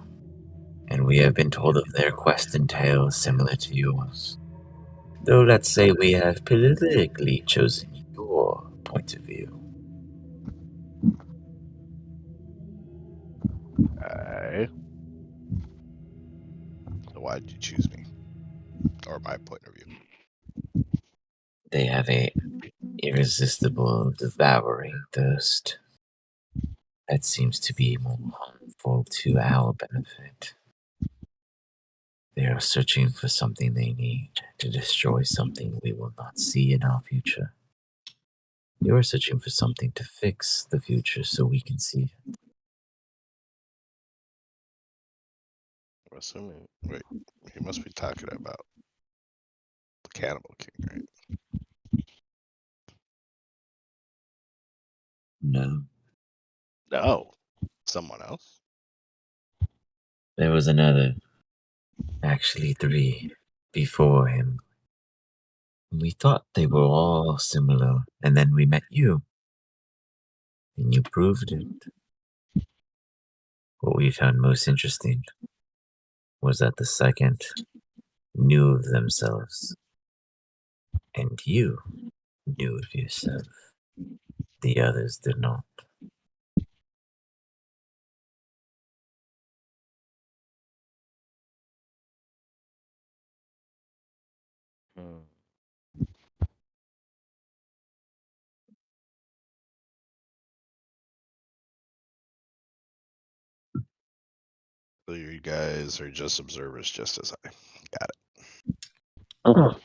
and we have been told of their quest and tales similar to yours. Though let's say we have politically chosen your point of view. So why did you choose me? Or my point of view? They have a irresistible, devouring thirst that seems to be more harmful to our benefit. They are searching for something they need to destroy something we will not see in our future. You are searching for something to fix the future so we can see it. I'm assuming. Wait, he must be talking about the Cannibal King, right? No. No. Someone else? There was another, actually 3, before him. We thought they were all similar, and then we met you. And you proved it. What we found most interesting was that the second knew of themselves, and you knew of yourself. The others did not. So you guys are just observers, just as I. Got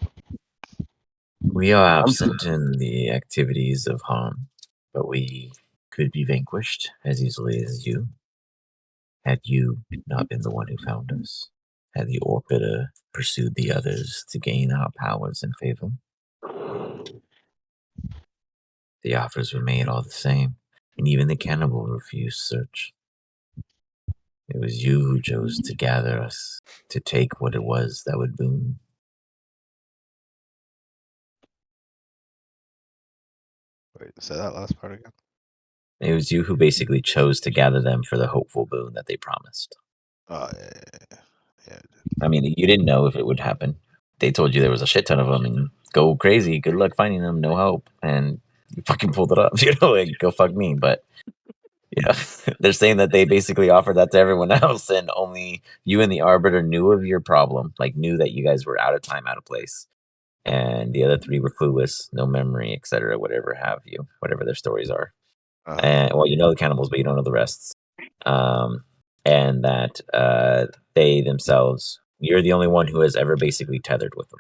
We are absent in the activities of harm, but we could be vanquished as easily as you, had you not been the one who found us. Had the orbiter pursued the others to gain our powers and favor. The offers were made all the same, and even the cannibal refused search. It was you who chose to gather us, to take what it was that would boom. Wait, say that last part again. It was you who basically chose to gather them for the hopeful boon that they promised. Oh yeah. I mean, you didn't know if it would happen. They told you there was a shit ton of them and go crazy. Good luck finding them. No hope. And you fucking pulled it up. You know, like, go fuck me. But yeah, they're saying that they basically offered that to everyone else, and only you and the Arbiter knew of your problem. Like, knew that you guys were out of time, out of place, and the other three were clueless, no memory, etc. Whatever have you, whatever their stories are. And well, you know the cannibals, but you don't know the rest. And that they themselves, you're the only one who has ever basically tethered with them.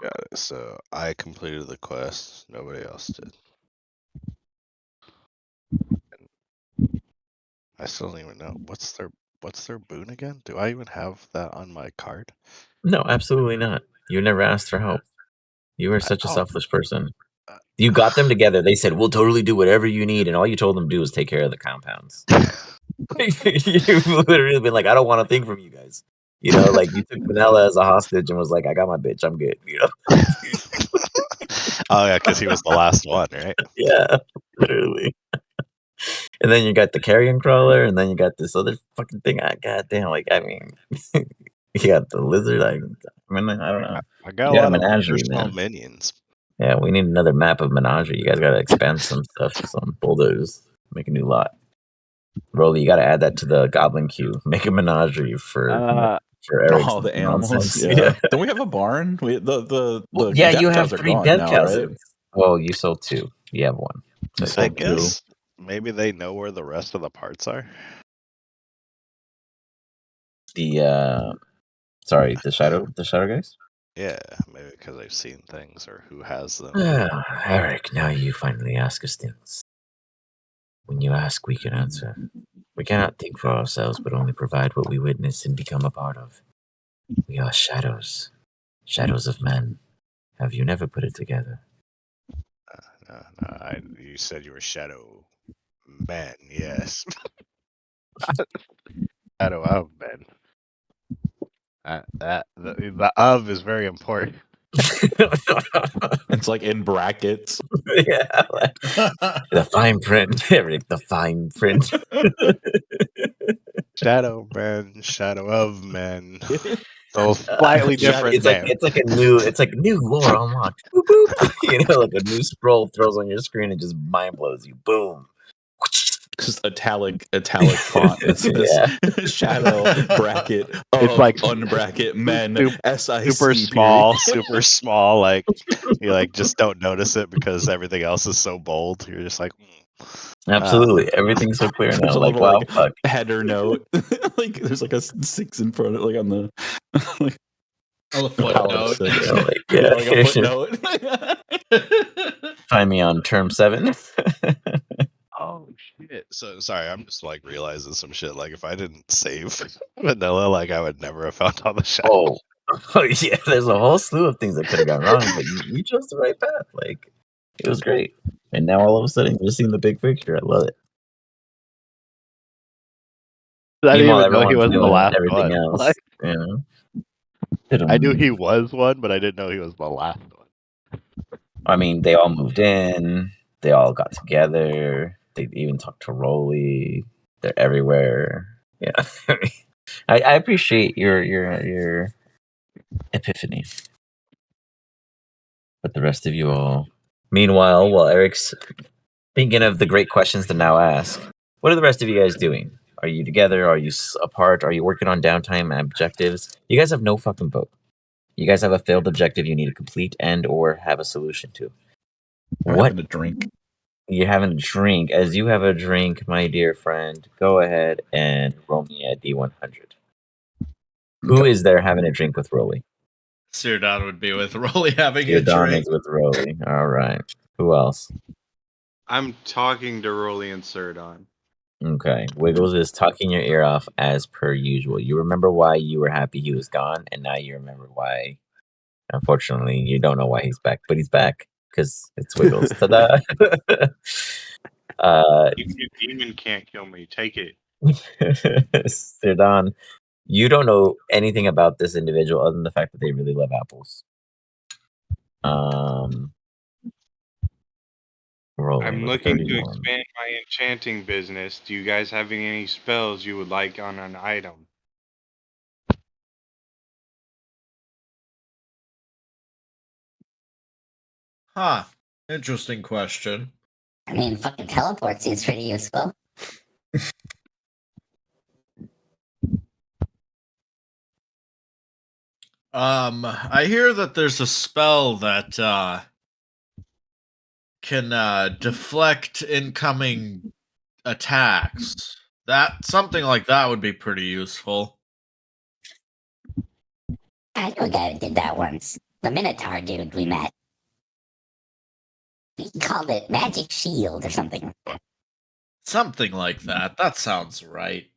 Got it. So I completed the quest. Nobody else did. And I still don't even know what's their boon again. Do I even have that on my card? No, absolutely not. You never asked for help. You were such a selfish person. You got them together. They said, "We'll totally do whatever you need," and all you told them to do was take care of the compounds. You've literally been like, "I don't want a thing from you guys." You know, like you took Vanilla as a hostage and was like, "I got my bitch. I'm good." You know. Oh yeah, because he was the last one, right? Yeah, literally. And then you got the carrion crawler, and then you got this other fucking thing. Goddamn, like I mean, you got the lizard. I mean, I don't know. I got You a got a lot of menagerie, personal man. minions. Yeah, we need another map of menagerie. You guys got to expand some stuff, some boulders, make a new lot. Rolly, you got to add that to the goblin queue. Make a menagerie for Eric's Oh, the animals. nonsense. Yeah. Don't we have a barn? The Yeah, death you have cows are 3 gone death now, cows. right? Oh, you sold 2. You have 1. You So I sold 2. guess maybe they know where the rest of the parts are. The sorry, the shadow guys. Yeah, maybe because they've seen things or who has them. Eric, now you finally ask us things. When you ask, we can answer. We cannot think for ourselves, but only provide what we witness and become a part of. We are shadows. Shadows of men. Have you never put it together? No, you said you were shadow men. Yes, shadow of men. The of is very important. It's like in brackets. Yeah. The fine print, Eric. The fine print. Shadow men, shadow of men. So slightly different It's like name. it's like new lore unlocked. Boop, boop. You know, like a new scroll throws on your screen and just mind blows you. Boom. Just italic font that says shadow bracket of It's like unbracket men SIC super period. small. Like you like just don't notice it because everything else is so bold. You're just like, Absolutely, everything's so clear now. There's a Like, little wow, like fuck. header note. Like there's like a 6 in front of it, like on the like Oh, the footnote. Yeah, like a footnote. Find me on term 7. oh shit. So sorry, I'm just like realizing some shit. Like if I didn't save Vanilla, like I would never have found all the shadows. Oh yeah, there's a whole slew of things that could have gone wrong, but you chose the right path. Like, it was great. And now all of a sudden you're seeing the big picture. I love it. I didn't Meanwhile, even know he everyone's was the doing last everything one. else. Like, You know? I knew he was one, but I didn't know he was the last one. I mean, they all moved in. They all got together. They even talked to Rolly. They're everywhere. Yeah, I appreciate your epiphany. But the rest of you all. Meanwhile, while Eric's thinking of the great questions to now ask, what are the rest of you guys doing? Are you together? Are you apart? Are you working on downtime objectives? You guys have no fucking vote. You guys have a failed objective you need to complete and or have a solution to. I'm having a drink. You're having a drink. As you have a drink, my dear friend, go ahead and roll me a D100. Who is there having a drink with Rolly? Sirdon would be with Rolly having a Don drink. is with Rolly. All right. Who else? I'm talking to Rolly and Sirdon. Okay. Wiggles is talking your ear off as per usual. You remember why you were happy he was gone, and now you remember why. Unfortunately, you don't know why he's back, but he's back because it's Wiggles. Ta-da! Even a demon can't kill me. Take it. Sirdan, you don't know anything about this individual other than the fact that they really love apples. Rolling I'm with a looking to 31. expand my enchanting business. Do you guys have any spells you would like on an item? Huh. Interesting question. I mean, fucking teleport seems pretty useful. I hear that there's a spell that can deflect incoming attacks. That something like that would be pretty useful. I know a guy who did that once. The Minotaur dude we met. He called it Magic Shield or something like that. Something like that. That sounds right.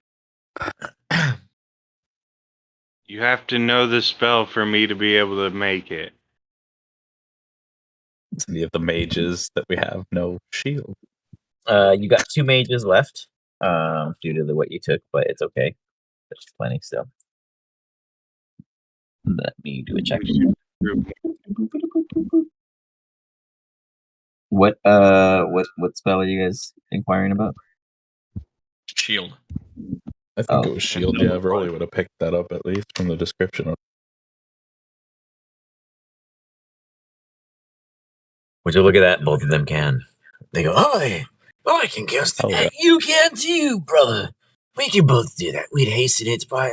You have to know the spell for me to be able to make it. Any of the mages that we have no shield. You got 2 mages left, due to what you took, but it's okay. There's plenty still. Let me do a check. What spell are you guys inquiring about? Shield. I think it was shield. Yeah, Rolly would have picked that up at least from the description. Would you look at that? Both of them can. They go, I can cast that. Yeah. You can too, brother. We can both do that. We'd hasten it by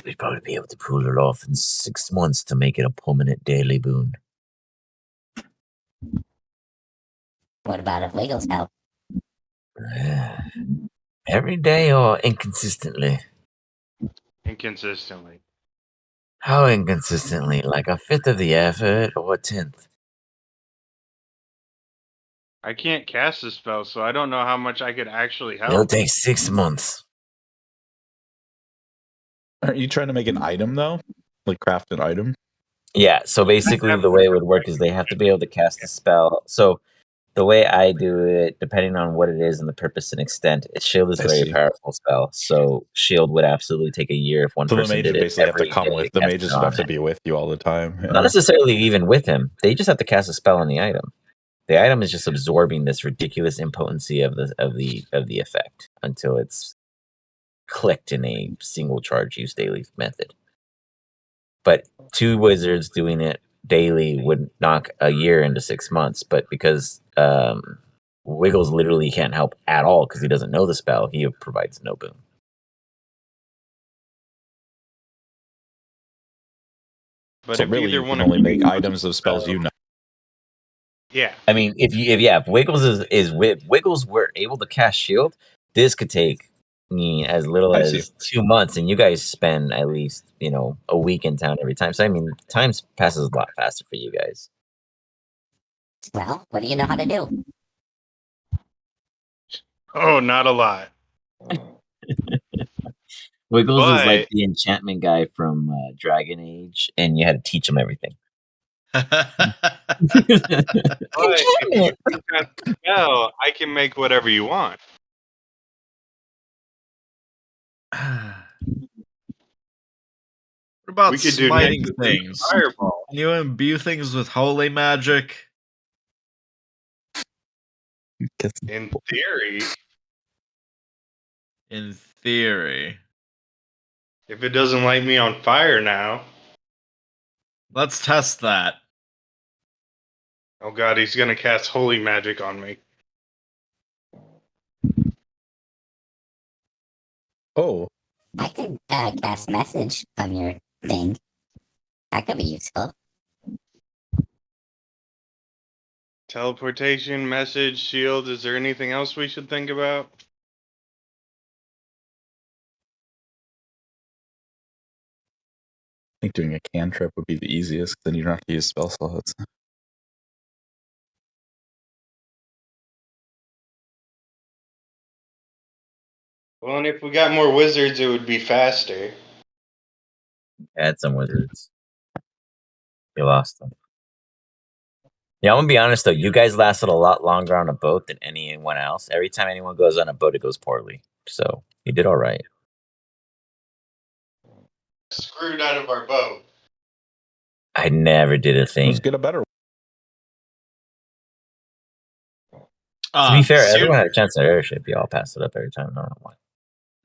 we'd probably be able to pull it off in 6 months to make it a permanent daily boon. What about if Wiggles help? Every day or inconsistently? Inconsistently. How inconsistently? Like a fifth of the effort or a 10th? I can't cast a spell, so I don't know how much I could actually help. It'll take 6 months. Aren't you trying to make an item though? Like craft an item? Yeah, so basically the way it would work is they have to be able to cast a spell. So the way I do it, depending on what it is and the purpose and extent, shield is a very powerful spell. So shield would absolutely take a year if one So the person mages did it. basically have to every come day with the cast mages it would on have to it. be with you all the time. Yeah. Not necessarily even with him. They just have to cast a spell on the item. The item is just absorbing this ridiculous impotency of the effect until it's clicked in a single charge use daily method. But 2 wizards doing it daily would knock a year into 6 months. But because Wiggles literally can't help at all because he doesn't know the spell, he provides no boon. But So if really, either you one can of only you make knows items of spells you know. Yeah. I mean, if Wiggles is with Wiggles were able to cast shield, this could take as little I see. as 2 months, and you guys spend at least a week in town every time. So I mean, time passes a lot faster for you guys. Well, what do you know how to do? Oh, not a lot. Wiggles is like But the enchantment guy from Dragon Age, and you had to teach him everything. if you can cast a spell, I can make whatever you want. What about We could do smiting Nexus and things? Fireball. Can you imbue things with holy magic? In theory, In theory. if it doesn't light me on fire now. Let's test that. Oh god, he's gonna cast holy magic on me. Oh. I could cast message on your thing. That could be useful. Teleportation, message, shield. Is there anything else we should think about? I think doing a cantrip would be the easiest. Then you don't have to use spell slots. Well, and if we got more wizards, it would be faster. Add some wizards. You lost them. Yeah, I'm gonna be honest though. You guys lasted a lot longer on a boat than anyone else. Every time anyone goes on a boat, it goes poorly. So you did all right. Screwed out of our boat. I never did a thing. Let's get a better To be fair, Sear- everyone had a chance at airship. You all passed it up every time. I don't know why.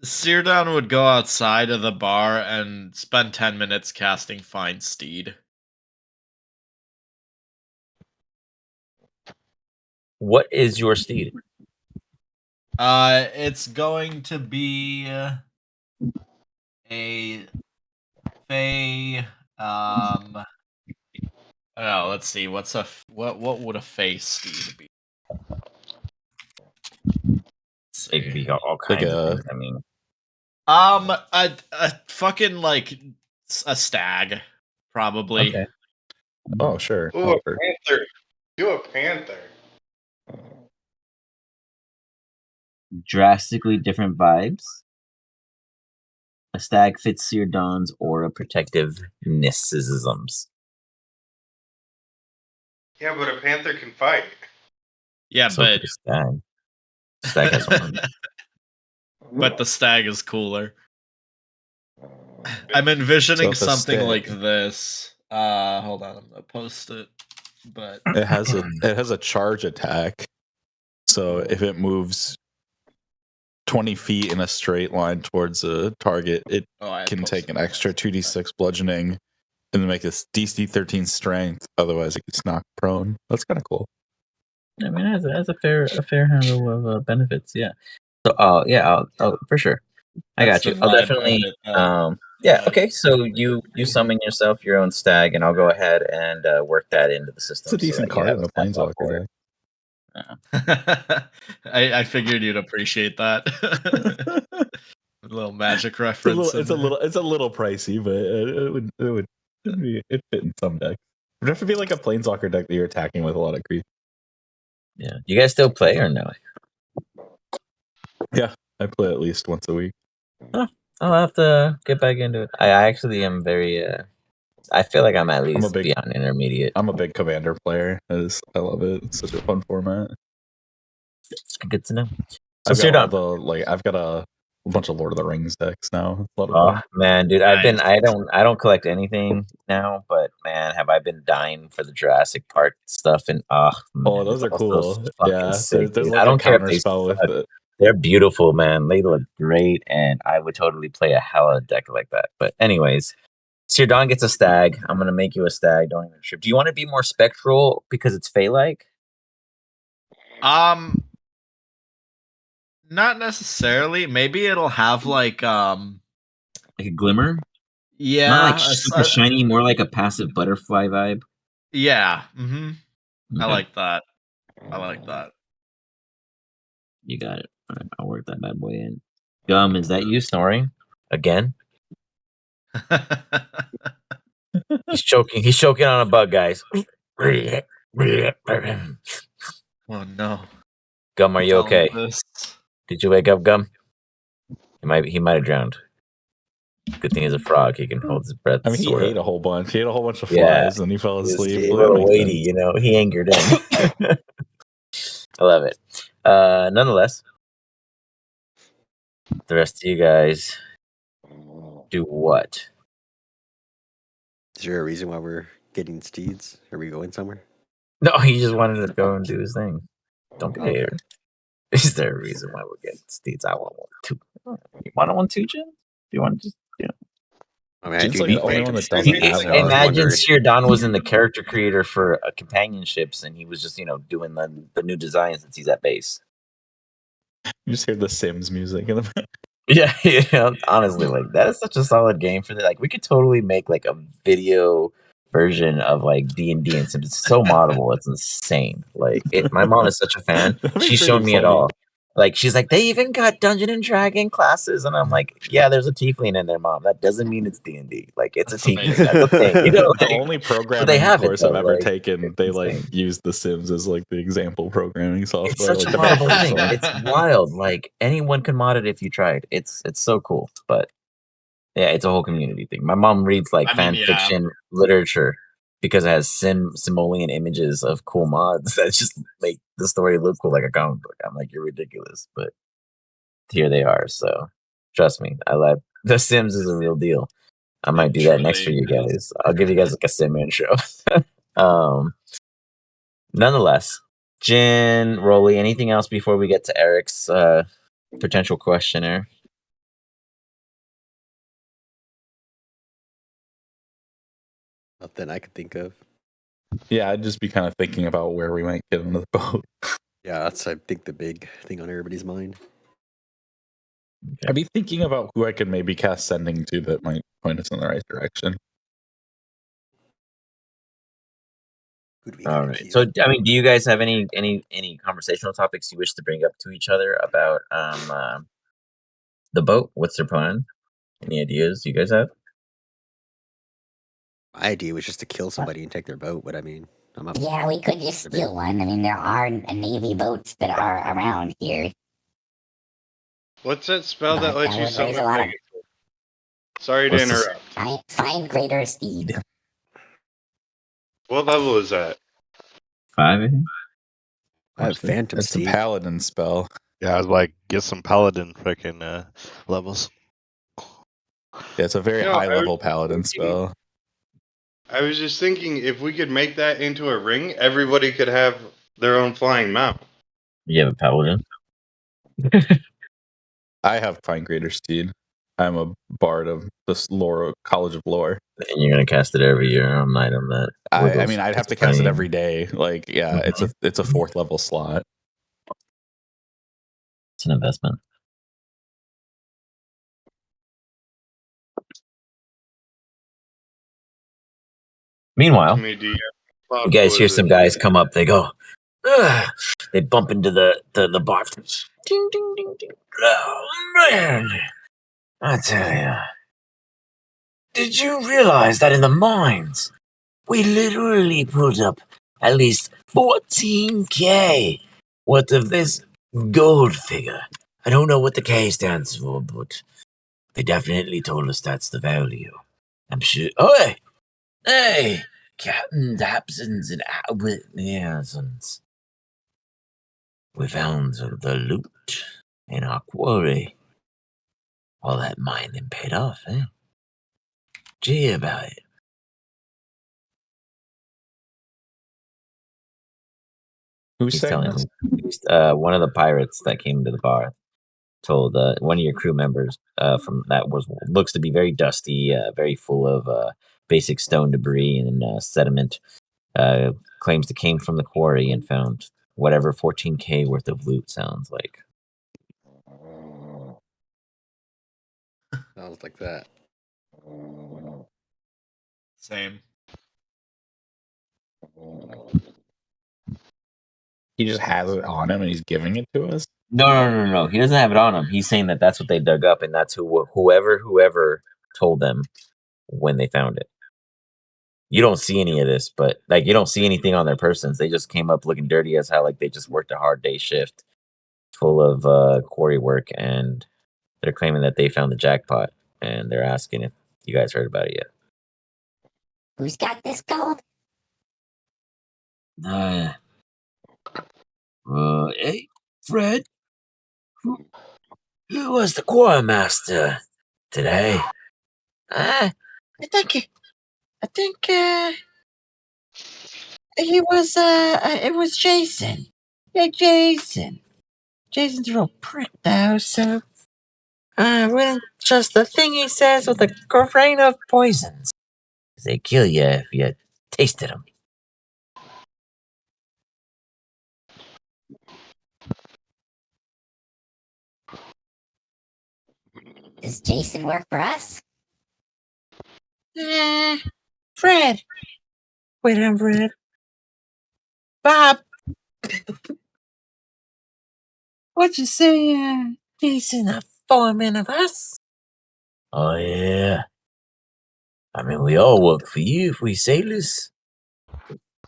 Seardown would go outside of the bar and spend 10 minutes casting Find Steed. What is your steed? It's going to be a Fey. Oh, let's see. What would a Fey steed be? It could be all like kinds of a things. I mean, a fucking like a stag, probably. okay. oh sure. Ooh, Oh, a panther. Do a panther. Drastically different vibes. A stag fits Seer Dawn's aura protective mysticisms. Yeah, but a panther can fight. Yeah, So but could a stag. Stag has arms. but the stag is cooler. I'm envisioning So if a something stag- like this. Hold on, I'm gonna post it. But it has a charge attack. So if it moves 20 feet in a straight line towards a target, it can take an extra 2d6 bludgeoning and then make this DC 13 strength. Otherwise, it gets knocked prone. That's kind of cool. I mean, it has a fair handle of benefits. Yeah. So, yeah, I'll for sure. I That's got you. the I'll vibe definitely. of it, Yeah. Okay. So you summon yourself your own stag, and I'll go ahead and work that into the system. It's a decent so that you card have in a the stat block for Planeswalker it. deck. I figured you'd appreciate that. A little magic reference. It's a little pricey, but it'd fit in some decks. It'd have to be like a Planeswalker deck that you're attacking with a lot of creep. Yeah. You guys still play or no? Yeah, I play at least once a week. Oh, I'll have to get back into it. I actually am very. I feel like I'm at least beyond intermediate. I'm a big Commander player. I love it. It's such a fun format. Good to know. I've got I've got a bunch of Lord of the Rings decks now. It's a lot of fun. Man, dude, I don't collect anything now, but man, have I been dying for the Jurassic Park stuff and man, those are also cool. fucking Yeah, sick, there's dude. like I don't a care if counter they spell with suck. it. They're beautiful, man. They look great, and I would totally play a hella deck like that. But anyways, Sir Don gets a stag. I'm gonna make you a stag. Don't even trip. Do you want to be more spectral because it's Fey-like? Not necessarily. Maybe it'll have like a glimmer. Yeah, Not like super shiny, more like a passive butterfly vibe. Yeah. Mm-hmm. I Okay. like that. I like that. You got it. All right, I'll work that bad boy in. Gum, is that you snoring again? He's choking. He's choking on a bug, guys. Oh no. Gum, are you okay? Did you wake up, Gum? He might have drowned. Good thing he's a frog. He can hold his breath. I mean, he sorta. ate a whole bunch. He ate a whole bunch of Yeah. flies, and he fell asleep. He's a Well, that little makes weighty, sense. you know. He angered in. I love it. Nonetheless, the rest of you guys do what? Is there a reason why we're getting steeds? Are we going somewhere? No, he just wanted to go and do his thing. Don't be a Okay. hater. Is there a reason why we're getting steeds? I want one too. You want one too, Jim? Do you want to just, you know? I mean, I Jin's do like need the only random one that steeds, doesn't have so I was Imagine wondering. Sir Don was in the character creator for companionships, and he was just, doing the new designs since he's at base. You just hear the Sims music in the Yeah, honestly, like that is such a solid game for that. Like, we could totally make like a video version of like D&D and Sims. It's so moddable, it's insane. Like, my mom is such a fan. She's shown me it all. Like, she's like, they even got Dungeon and Dragon classes, and I'm like, yeah, there's a tiefling in there, Mom. That doesn't mean it's D&D. Like, it's a tiefling. That's a thing. The like, only programming they have it, course I've though, ever like, taken, they like used The Sims as like the example programming software. It's such like a the moddable first thing. one. It's wild. Like, anyone can mod it if you tried. It's so cool. But yeah, it's a whole community thing. My mom reads like fan fiction literature because it has simoleon images of cool mods that just make the story look cool like a comic book. I'm like, you're ridiculous, but here they are. So trust me, I like The Sims is a real deal. I might do that next for you guys. I'll give you guys like a sim intro. Nonetheless, Jin, Rolly, anything else before we get to Eric's potential questionnaire? Nothing I could think of. Yeah, I'd just be kind of thinking about where we might get into the boat. Yeah, that's I think the big thing on everybody's mind. Okay. I'd be thinking about who I could maybe cast sending to that might point us in the right direction. All right. So, I mean, do you guys have any conversational topics you wish to bring up to each other about the boat? What's their plan? Any ideas you guys have? My idea was just to kill somebody and take their boat, but I mean, I'm up. Yeah, we could just steal one. I mean, there are Navy boats that are around here. What's that spell that lets you There's summon? a lot of. Sorry to interrupt. Find greater speed. What level is that? 5, I think. I have Phantom It's Seed. a paladin spell. Yeah, I was like, get some paladin freaking levels. Yeah, it's a very No, high I level was paladin thinking- spell. I was just thinking if we could make that into a ring, everybody could have their own flying mount. You have a paladin? I have Find Greater Steed. I'm a bard of this lore College of Lore. And you're gonna cast it every year on an item that. I mean, I'd have to cast it every day. Like, yeah, Mhm. it's a 4th level slot. It's an investment. Meanwhile, you guys hear some guys come up. They go, "Ugh." They bump into the bar. Ding, ding, ding, ding. Oh man, I tell ya. Did you realize that in the mines, we literally put up at least 14K worth of this gold figure? I don't know what the K stands for, but they definitely told us that's the value. I'm sure. Oh, hey, Captain Dabsons and Whitnersons. We found the loot in our quarry. All that mining paid off, eh? Did you hear about it? Who's saying telling this? me. One of the pirates that came to the bar told one of your crew members from that looks to be very dusty, very full of basic stone debris and sediment. Claims it came from the quarry and found whatever 14K worth of loot sounds like. Sounds like that. Same. He just has it on him and he's giving it to us? No. He doesn't have it on him. He's saying that that's what they dug up, and that's whoever told them when they found it. You don't see any of this, but like you don't see anything on their persons. They just came up looking dirty as hell, like they just worked a hard day shift full of quarry work, and they're claiming that they found the jackpot, and they're asking if you guys heard about it yet. Who's got this gold? Hey, Fred, who was the quartermaster today? I think it was Jason. Yeah, Jason. Jason's a real prick though, so I wouldn't trust the thing he says with a grain of poisons. They kill you if you tasted them. Does Jason work for us? Fred. Wait, I'm Fred. Bob. What'd you say, Jason, a foreman of us? Oh, yeah. I mean, we all work for you if we sailors.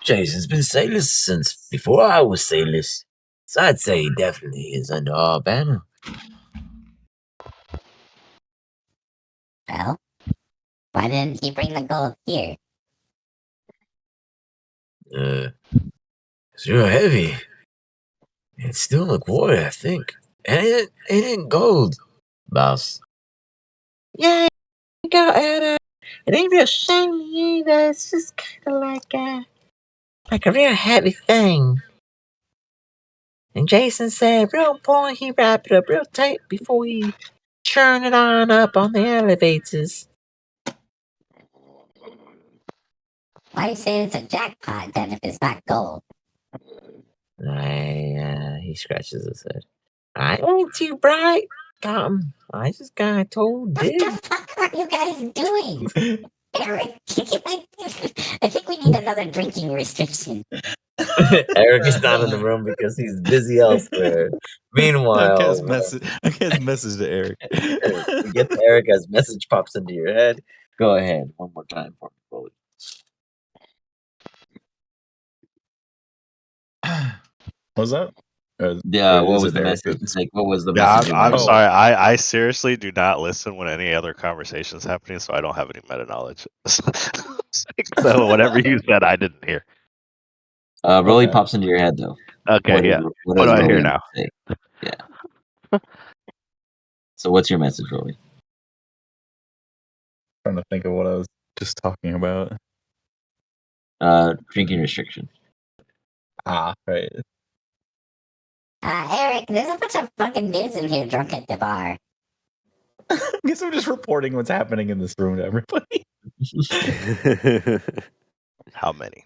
Jason's been sailors since before I was sailors. So I'd say he definitely is under our banner. Well, why didn't he bring the gold here? It's real heavy. It's still in the quarter, I think. And it ain't gold, boss. Yeah, you go, Anna. It ain't real shiny either. It's just kind of like a real heavy thing. And Jason said, real important, he wrap it up real tight before he churn it on up on the elevators. Why you say it's a jackpot then if it's not gold? He scratches his head. I ain't too bright. I just got told What dude. the fuck are you guys doing? Eric, I think we need another drinking restriction. Eric is not in the room because he's busy elsewhere. Meanwhile, I can't message to Eric. you get to Eric as message pops into your head. Go ahead, one more time for me, Bully. What was that? Yeah, what is was it the Eric message? that's- Like, what was the Yeah, message? I'm Oh. sorry. I seriously do not listen when any other conversation's happening, so I don't have any meta knowledge. So whatever you said, I didn't hear. Rolly Okay. pops into your head though. Okay, yeah. What does do I hear Rolly now? say? Yeah. So what's your message, Rolly? Trying to think of what I was just talking about. Drinking restriction. Right. Eric, there's a bunch of fucking dudes in here drunk at the bar. I guess I'm just reporting what's happening in this room to everybody. How many?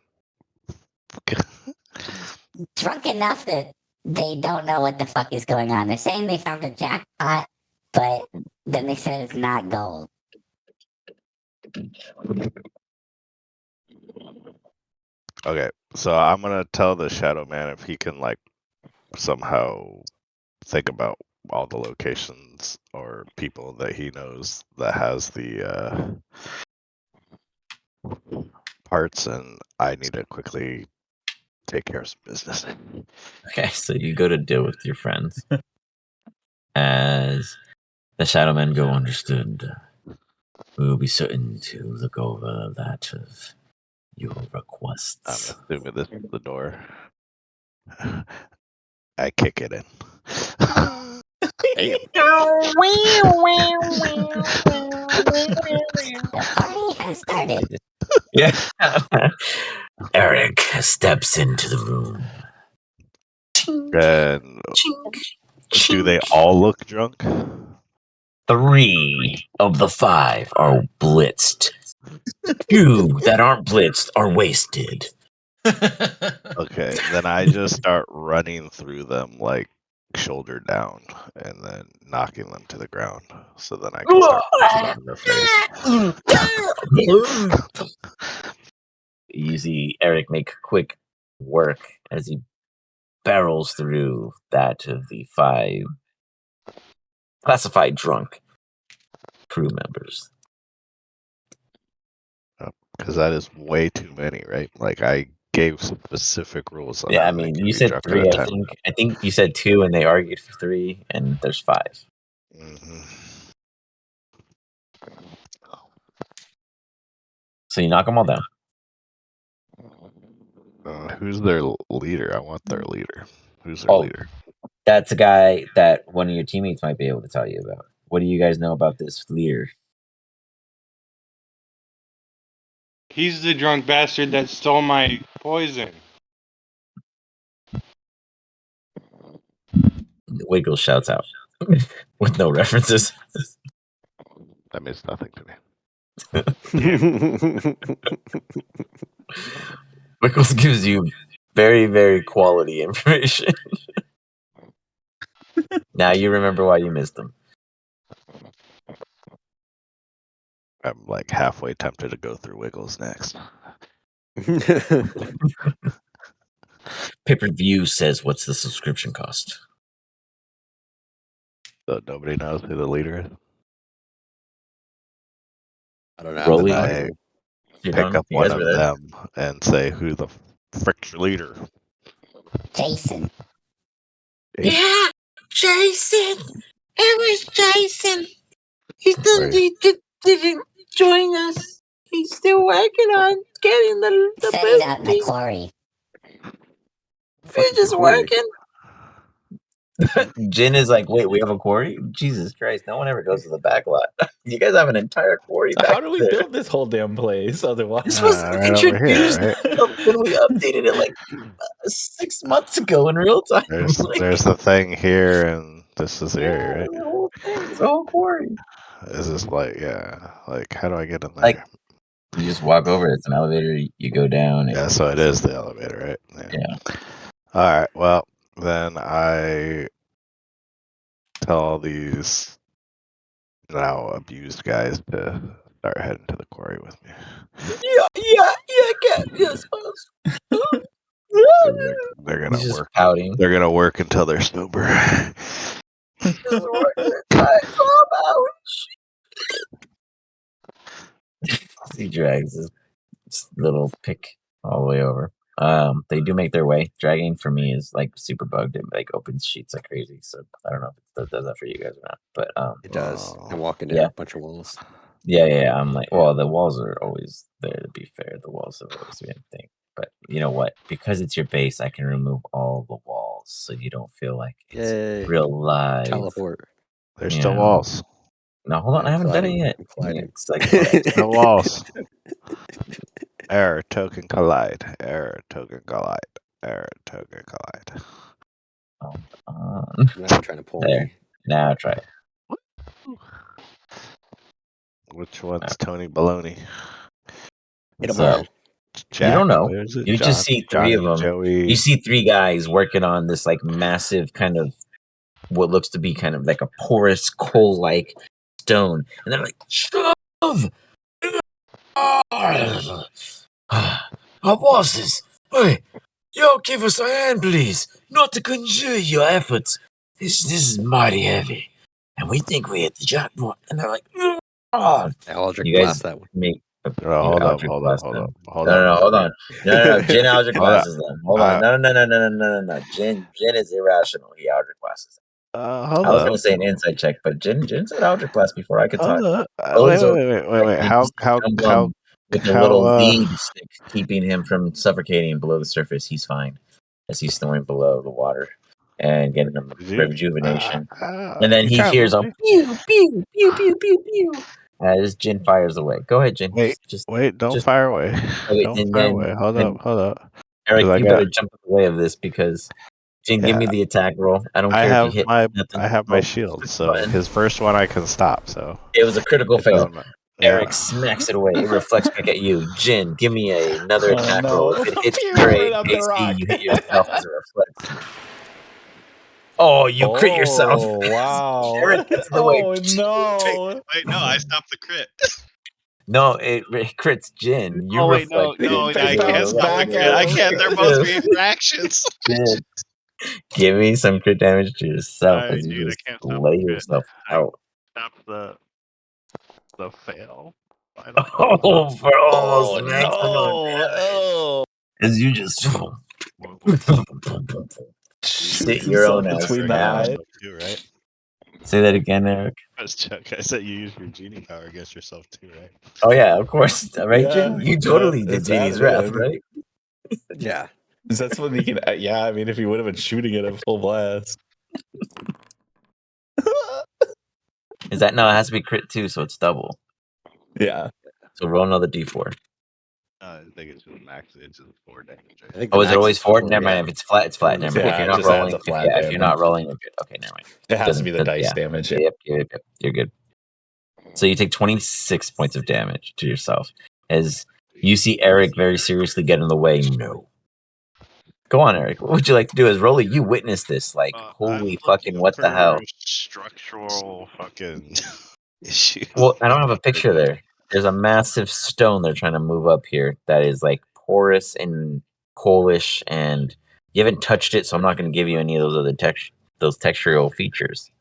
Drunk enough that they don't know what the fuck is going on. They're saying they found a jackpot, but then they said it's not gold. Okay, so I'm gonna tell the Shadow Man if he can like somehow think about all the locations or people that he knows that has the parts, and I need to quickly take care of some business. Okay, so you go to deal with your friends. As the Shadow Men go, understood. We will be certain to look over that of your I'm requests. assuming this is the door. I kick it in. The party has started. Yeah. Eric steps into the room. And Chink, do they chink. all look drunk? 3 of the 5 are blitzed. 2 that aren't blitzed are wasted. Okay, then I just start running through them like shoulder down and then knocking them to the ground. So then I can start punching them in the face. You see Eric make quick work as he barrels through that of the 5 classified drunk crew members. Because that is way too many, right? Like I gave specific rules on Yeah, I how many mean, can you be said drunk at 3. a I time. think you said 2, and they argued for 3, and there's 5. Mm-hmm. So you knock them all down. Who's their leader? I want their leader. Who's their Oh, leader? that's a guy that one of your teammates might be able to tell you about. What do you guys know about this leader? He's the drunk bastard that stole my poison. Wiggle shouts out with no references. That means nothing to me. Wiggles gives you very, very quality information. Now you remember why you missed them. I'm like halfway tempted to go through Wiggles next. Pay-per-view says, what's the subscription cost? So nobody knows who the leader is. I don't know. Rolly, I you pick don't, up you one guys were of there? them and say, "Who the frick's your leader?" Jason. Yeah, Jason. It was Jason. He Where- didn't join us. He He's still working on getting the Said he's out in the quarry. We're just working. Jin is like, wait, we have a quarry? Jesus Christ, no one ever goes to the back lot. You guys have an entire quarry So back how do we there. build this whole damn place otherwise? This was right over here, right? When we updated it like 6 months ago in real time. There's the thing here, and this is the area, right? The whole thing, it's a whole quarry. Is this like, yeah, like how do I get in there? Like, you just walk over. It's an elevator. You go down. Yeah, so it is the elevator, right? Yeah. All right. Well, then I tell all these now abused guys to start heading to the quarry with me. Yes. They're gonna He's just work. pouting. They're gonna work until they're sober. He drags his little pick all the way over. They do make their way. Dragging for me is like super bugged. It like opens sheets like crazy. So I don't know if it does that for you guys or not. But It does. And walk into yeah. a bunch of walls. Yeah. I'm like, well, the walls are always there. To be fair, the walls have always been a thing. But you know what? Because it's your base, I can remove all the walls, so you don't feel like it's Yay. real live. Teleport. There's still walls. No, hold on. I haven't done it yet. I'm colliding. It's like No walls. Error token collide. Error token collide. Error token collide. Now trying to pull there. me. Now try it. Which one's Tony Baloney? Hit So, him you don't know. Is it You John, just see three of Johnny, them. Joey. You see three guys working on this like massive kind of what looks to be kind of like a porous coal-like stone, and they're like, "Shove! Our bosses, hey, yo, give us a hand, please. Not to conjure your efforts. This is mighty heavy, and we think we hit the jackpot." And they're like, "Oh!" I Aldrich You guys blast that one. make. Hold up. Hold on. Hold No. Jin Aldrich Hold up. glasses them. Hold on. No. Jin is irrational. He Aldrich glasses them. Hold I was up. gonna say an inside check, but Jin said Aldrich glass before I could talk. Wait. How with the little lead stick keeping him from suffocating below the surface, he's fine as he's snoring below the water and getting him rejuvenation. And then he hears a pew pew pew pew pew pew as Jin fires away. Go ahead, Jin. Don't fire away. Don't fire away. Hold up. Eric, you better jump in the way of this because Jin, give me the attack roll. I don't care if you hit nothing. I have my shield, so his first one I can stop. So it was a critical fail. Yeah. Eric smacks it away. It reflects back at you. Jin, give me another attack roll. If it hits your AC, you hit yourself as a reflex. Oh, you crit yourself. Wow. Eric gets in the way. Oh, no. Wait, no, I stopped the crit. No, it crits Jin. You reflect. No, I can't stop the crit. I can't. They're both being fractions. Jin, give me some crit damage to yourself Sorry, as you dude, just I can't stop lay the crit. yourself out. Stop the fail. Oh, for almost maximum. Oh. As you just sit your own ass between the down. eyes. Too, right? Say that again, Eric. I said you use your genie power against yourself too, right? Oh yeah, of course, right, Yeah, Jin? You totally did it's Genie's additive. wrath, right? Yeah. That's when he can. Yeah, I mean, if he would have been shooting it at full blast. Is that no? It has to be crit too, so it's double. Yeah. So roll another d4. I think it's just max. It's just 4 damage. Right? Oh, is it always 4? Never mind. If it's flat, it's flat. Never mind. Yeah, If you're it not just adds rolling, a flat if you're not damage. rolling, you're good. Okay, never mind. It has to be the dice damage. Yep, you're good. So you take 26 points of damage to yourself as you see Eric very seriously get in the way. No. Go on, Eric. What would you like to do as Rolly? You witnessed this. Like, holy fucking what the hell? Structural fucking issues. Well, I don't have a picture there. There's a massive stone they're trying to move up here that is like porous and coalish, and you haven't touched it, so I'm not going to give you any of those other those textural features.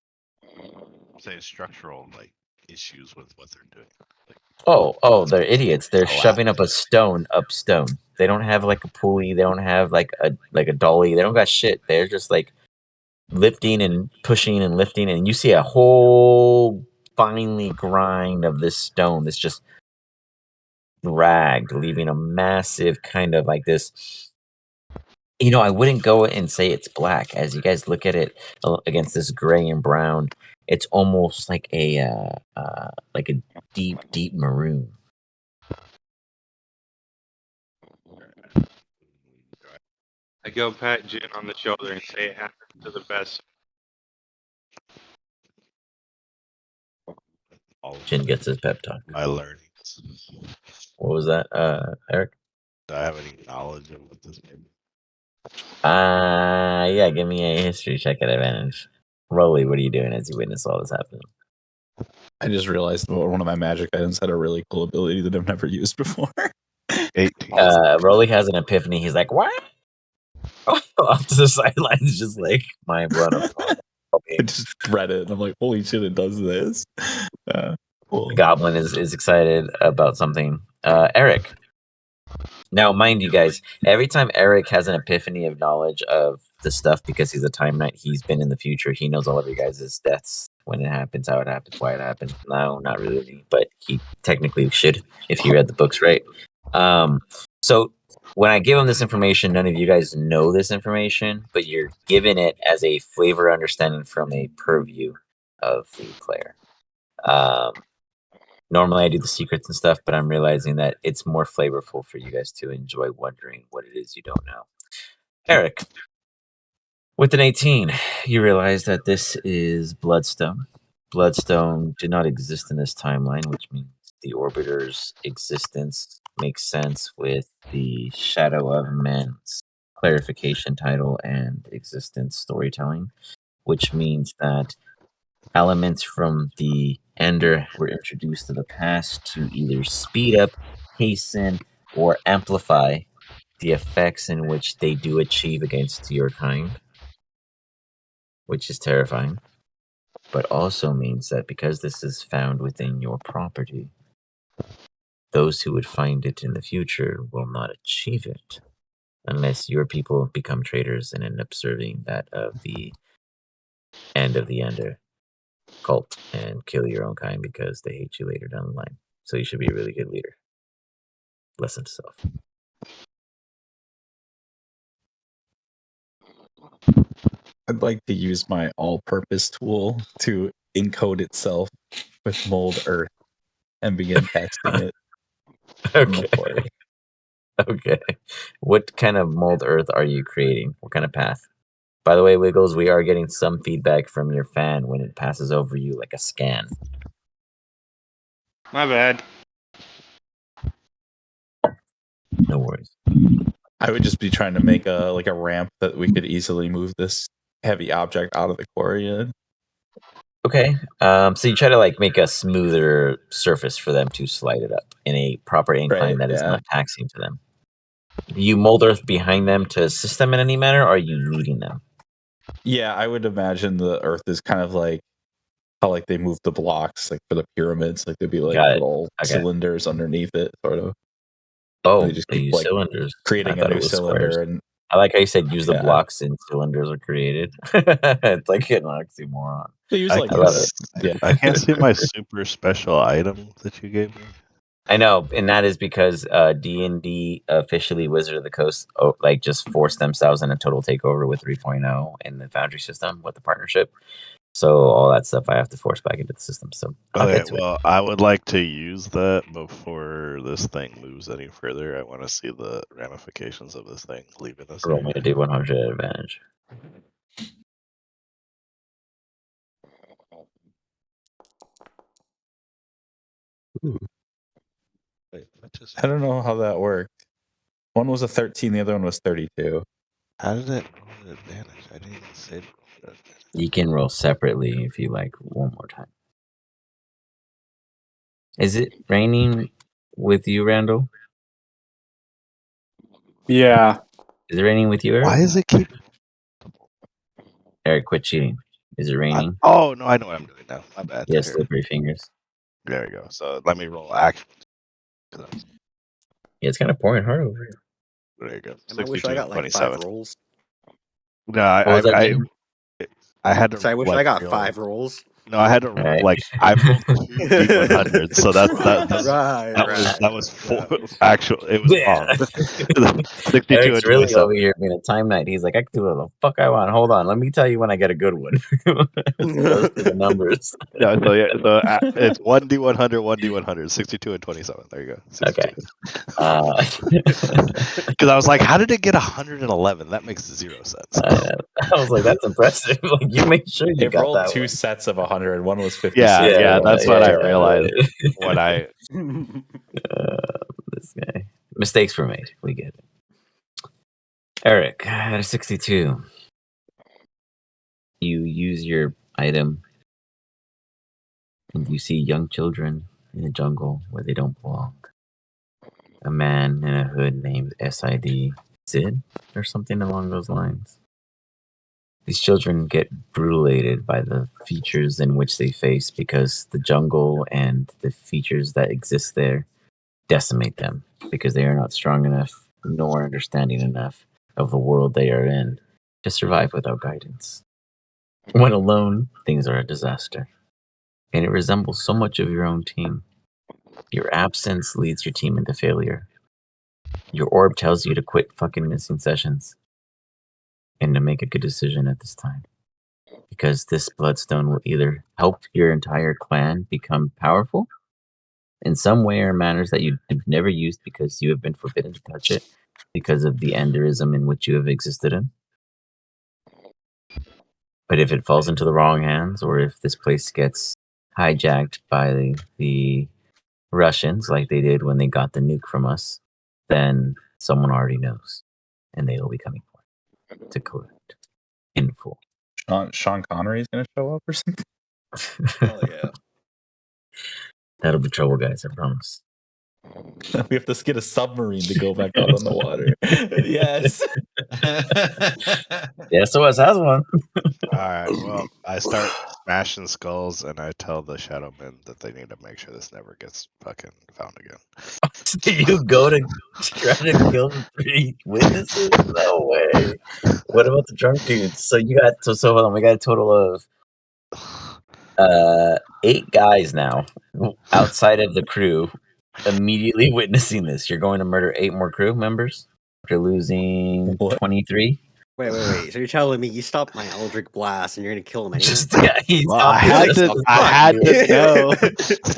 I'm saying structural issues with what they're doing. Oh, they're idiots. They're shoving up a stone up stone. They don't have like a pulley. They don't have like a dolly. They don't got shit. They're just like lifting and pushing and lifting, and you see a whole finely grind of this stone that's just dragged, leaving a massive kind of like this. I wouldn't go and say it's black. As you guys look at it against this gray and brown, it's almost like a deep, deep maroon. I go pat Jin on the shoulder and say it happens to the best. Jin gets his pep talk. My learnings. What was that, Eric? Do I have any knowledge of what this may be? Yeah, give me a history check at advantage. Rolly, what are you doing as you witness all this happening? I just realized one of my magic items had a really cool ability that I've never used before. 18. Rolly has an epiphany. He's like, what? Off to the sidelines, just like mind blown. I just read it and I'm like, holy shit, it does this. Cool. Goblin is excited about something. Eric. Now, mind you guys, every time Eric has an epiphany of knowledge of the stuff, because he's a time knight, he's been in the future, he knows all of your guys' deaths, when it happens, how it happens, why it happens. No, not really, but he technically should if he read the books right. So when I give him this information, none of you guys know this information, but you're given it as a flavor understanding from a purview of the player. Normally I do the secrets and stuff, but I'm realizing that it's more flavorful for you guys to enjoy wondering what it is you don't know. Eric, with an 18, you realize that this is Bloodstone. Bloodstone did not exist in this timeline, which means the Orbiter's existence makes sense with the Shadow of Man's clarification title and existence storytelling, which means that elements from the Ender were introduced to the past to either speed up, hasten, or amplify the effects in which they do achieve against your kind, which is terrifying, but also means that because this is found within your property, those who would find it in the future will not achieve it unless your people become traitors and end up serving that of the end of the Ender cult and kill your own kind because they hate you later down the line. So you should be a really good leader. Listen to self. I'd like to use my all-purpose tool to encode itself with mold earth and begin casting it. Okay. Okay. What kind of mold earth are you creating? What kind of path? By the way, Wiggles, we are getting some feedback from your fan when it passes over you like a scan. My bad. No worries. I would just be trying to make a ramp that we could easily move this heavy object out of the quarry in. Okay. So you try to make a smoother surface for them to slide it up in a proper incline that is not taxing to them. Do you mold earth behind them to assist them in any manner, or are you leading them? Yeah, I would imagine the earth is kind of like how they move the blocks for the pyramids. There'd be little cylinders underneath it, sort of. Oh, they just they keep use cylinders. creating a new cylinder. And I like how you said use the blocks and cylinders are created. It's like an oxymoron. They use I love it. Yeah. I can't see my super special item that you gave me. I know, and that is because D&D officially Wizard of the Coast just forced themselves in a total takeover with 3.0 in the Foundry system with the partnership. So all that stuff I have to force back into the system. So Okay, well, I would like to use that before this thing moves any further. I want to see the ramifications of this thing leaving this. Roll me to do 100 at advantage. Ooh. Wait, I don't know how that worked. One was a 13, the other one was 32. How did it roll advantage? I didn't even say it. You can roll separately if you like one more time. Is it raining with you, Randall? Yeah. Is it raining with you, Eric? Why is it keep? Eric, quit cheating. Is it raining? Oh, no, I know what I'm doing now. My bad. Yes, slippery fingers. There we go. So let me roll action. Yeah, it's kind of pouring hard over here. There you go. I wish I got 5 rolls. No, What was that, Jim? I had to. So I wish I got 5 rolls. No, I had to Right. like I rolled 2 D100s, so that Right. that was four actual. It was Yeah. wrong. 62 Eric's and really 27. over here being a time knight. He's like, I can do whatever the fuck I want. Hold on, let me tell you when I get a good one. Those are the numbers. Yeah, so it's 1D100, 1D100, 62 and 27. There you go. 62. Okay. Because I was like, how did it get 111? That makes 0 sense. I was like, that's impressive. Like, you make sure you It got rolled that 2 one. sets of 100. One was 56. Yeah, that's what I realized right. when I. This guy. Mistakes were made. We get it. Eric, at a 62, you use your item and you see young children in a jungle where they don't belong. A man in a hood named SID Sid or something along those lines. These children get brutalated by the features in which they face because the jungle and the features that exist there decimate them because they are not strong enough nor understanding enough of the world they are in to survive without guidance. When alone, things are a disaster. And it resembles so much of your own team. Your absence leads your team into failure. Your orb tells you to quit fucking missing sessions and to make a good decision at this time. Because this bloodstone will either help your entire clan become powerful in some way or manners that you've never used because you have been forbidden to touch it because of the enderism in which you have existed in. But if it falls into the wrong hands, or if this place gets hijacked by the Russians like they did when they got the nuke from us, then someone already knows, and they will be coming for it to collect in full. Sean Connery's gonna show up or something. Hell yeah. That'll be trouble, guys. I promise. We have to get a submarine to go back out on the water. Yes. The SOS has one. All right. Well, I start smashing skulls, and I tell the Shadowmen that they need to make sure this never gets fucking found again. Do you go to try to kill the 3 witnesses? No way. What about the drunk dudes? So you got so hold on. We got a total of 8 guys now outside of the crew immediately witnessing this. You're going to murder 8 more crew members after losing What? 23. Wait. So you're telling me you stopped my Eldritch Blast and you're gonna kill him anyway? Just yeah, he's Well, I had to know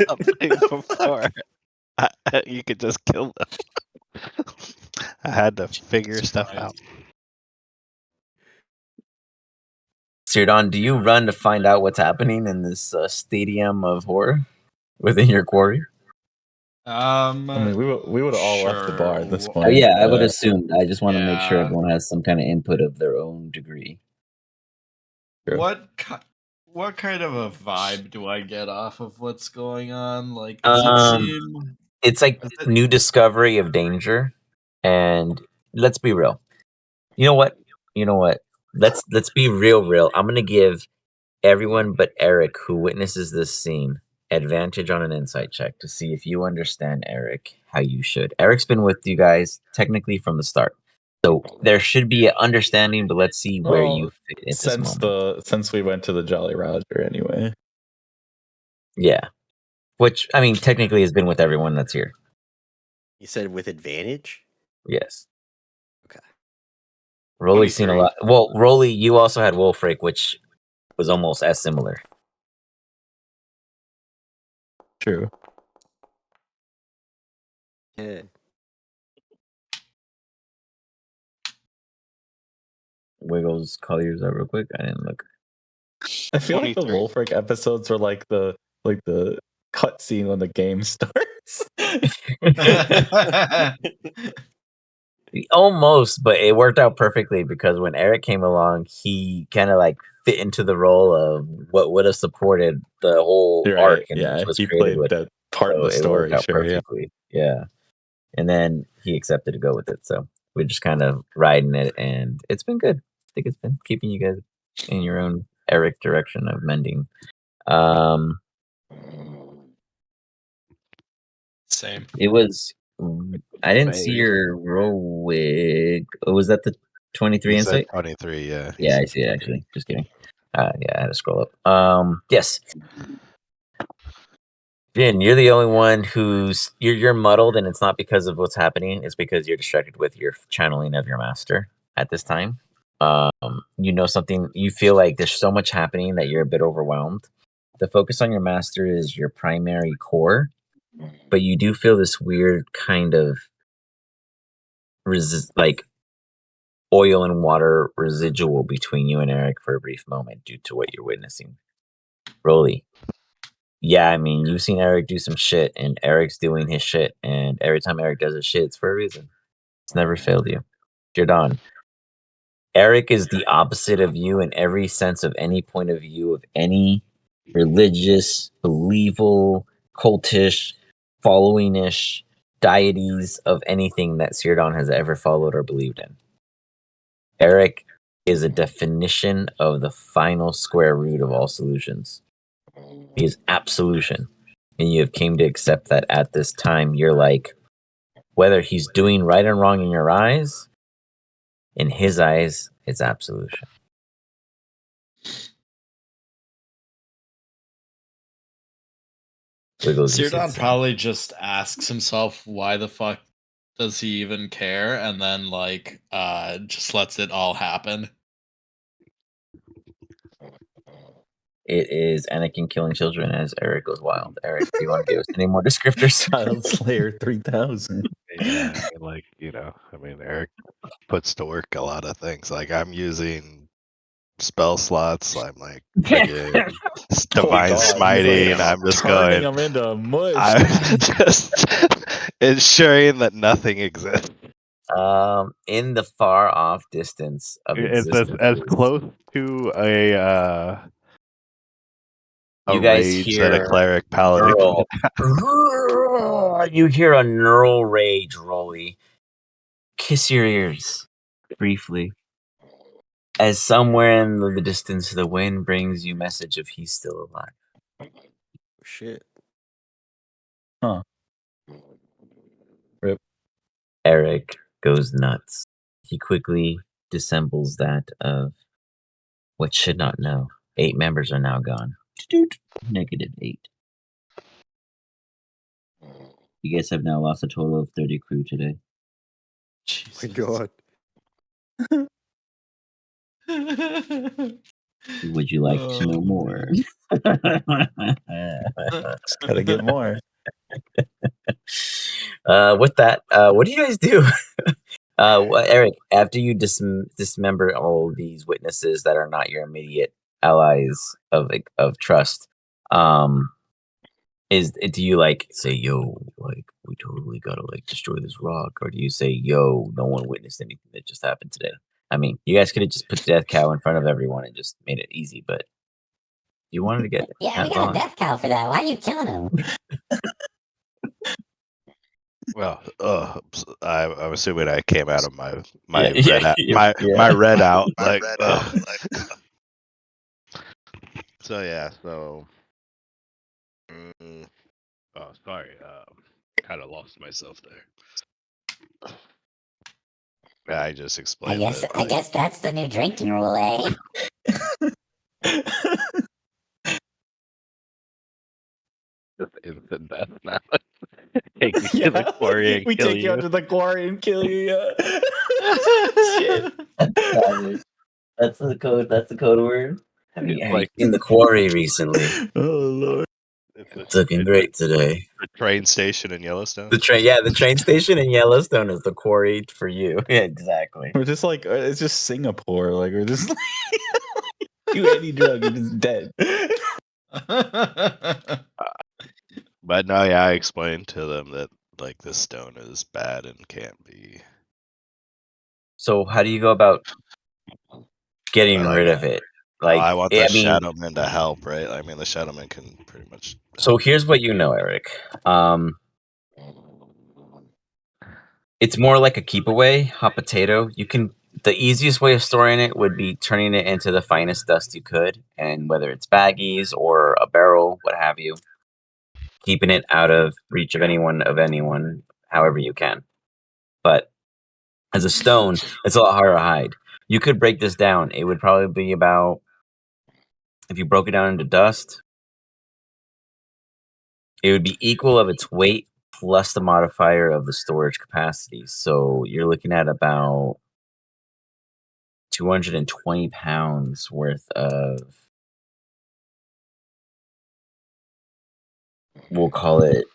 something before you could just kill them. I had to figure stuff out. Sirdon, do you run to find out what's happening in this stadium of horror within your quarry? I mean, we would have all left the bar at this point. Oh yeah, I would assume. I just want to make sure Yeah. everyone has some kind of input of their own degree. Sure. What kind of a vibe do I get off of what's going on? Like, does it seem? It's like new discovery of danger, and let's be real. You know what? Let's be real. I'm gonna give everyone but Eric, who witnesses this scene, advantage on an insight check to see if you understand Eric how you should. Eric's been with you guys technically from the start, so there should be an understanding. But let's see where you fit at this moment. Since we went to the Jolly Roger anyway. Yeah, which I mean technically has been with everyone that's here. You said with advantage? Yes. Okay. Rolly's seen a lot. Well, Rolly, you also had Wolfric, which was almost as similar. True. Yeah. Wiggles, call yours out real quick. I didn't look. I feel like the Wolfric episodes are like the cutscene when the game starts. Almost, but it worked out perfectly because when Eric came along, he kind of like fit into the role of what would have supported the whole arc and yeah, which was he created played with. that part of the It story. worked out Sure, perfectly. Yeah, and then he accepted to go with it. So we're just kind of riding it, and it's been good. I think it's been keeping you guys in your own Eric direction of mending. Same. It was. I didn't see your roll wig. Was that the 23 He said insight? 23, yeah. Yeah, I see it actually. Just kidding. Yeah, I had to scroll up. Yes. Jin, you're the only one who's you're muddled, and it's not because of what's happening. It's because you're distracted with your channeling of your master at this time. You know something. You feel like there's so much happening that you're a bit overwhelmed. The focus on your master is your primary core, but you do feel this weird kind of like oil and water residual between you and Eric for a brief moment due to what you're witnessing. Roly. Yeah, I mean, you've seen Eric do some shit, and Eric's doing his shit, and every time Eric does his shit, it's for a reason. It's never failed you. Jordan. Eric is the opposite of you in every sense of any point of view of any religious, believable, cultish, following-ish deities of anything that Sirdon has ever followed or believed in. Eric is a definition of the final square root of all solutions. He is absolution. And you have came to accept that at this time, you're like, whether he's doing right and wrong in your eyes, in his eyes, it's absolution. Sirdon probably just asks himself why the fuck does he even care, and then like just lets it all happen. It is Anakin killing children as Eric goes wild. Eric, do you want to give us any more descriptors? Child Slayer 3000. Yeah, I mean, like, I mean, Eric puts to work a lot of things. Like, I'm using spell slots. I'm like friggin' divine God, smiting. like, I'm just turning going. them into mush. I'm just ensuring that nothing exists. In the far off distance of It's existence, as close to a you guys rage that a hear cleric paladin. you hear a neural rage, Rolly. Kiss your ears briefly. As somewhere in the distance, the wind brings you message of he's still alive. Shit. Huh. Rip. Eric goes nuts. He quickly dissembles that of what should not know. 8 members are now gone. -8. You guys have now lost a total of 30 crew today. My God. Would you like to know more? Just gotta get more. With that, what do you guys do? Eric, after you dismember all these witnesses that are not your immediate allies of trust, do you like say, yo, like we totally gotta like destroy this rock, or do you say, yo, no one witnessed anything that just happened today? I mean, you guys could have just put Death Cow in front of everyone and just made it easy, but you wanted to get Yeah, we got a death cow for that. Why are you killing him? Well, I'm assuming I came out of my Yeah. my red out like. So yeah, so. Oh, sorry. Kind of lost myself there. I just explained. I guess that's the new drinking rule, eh? Just instant death now. Take me to the quarry and we kill take you you. out to the quarry and kill you. Yeah. Shit. That's the code. That's the code word. Have you Like been in the quarry recently? Oh Lord. It's looking great today. The train station in Yellowstone. The train station in Yellowstone is the quarry for you. Yeah, exactly. We're just like it's just Singapore. Like we're just like, do any drug, you're just dead. But no, yeah, I explained to them that like this stone is bad and can't be. So how do you go about getting rid of it? Like I want the Shadowman to help, right? I mean, the Shadowman can pretty much. So here's what you know, Eric. It's more like a keep away, hot potato. The easiest way of storing it would be turning it into the finest dust you could, and whether it's baggies or a barrel, what have you, keeping it out of reach of anyone, however you can. But as a stone, it's a lot harder to hide. You could break this down. It would probably be about if you broke it down into dust, it would be equal of its weight plus the modifier of the storage capacity. So you're looking at about 220 pounds worth of, we'll call it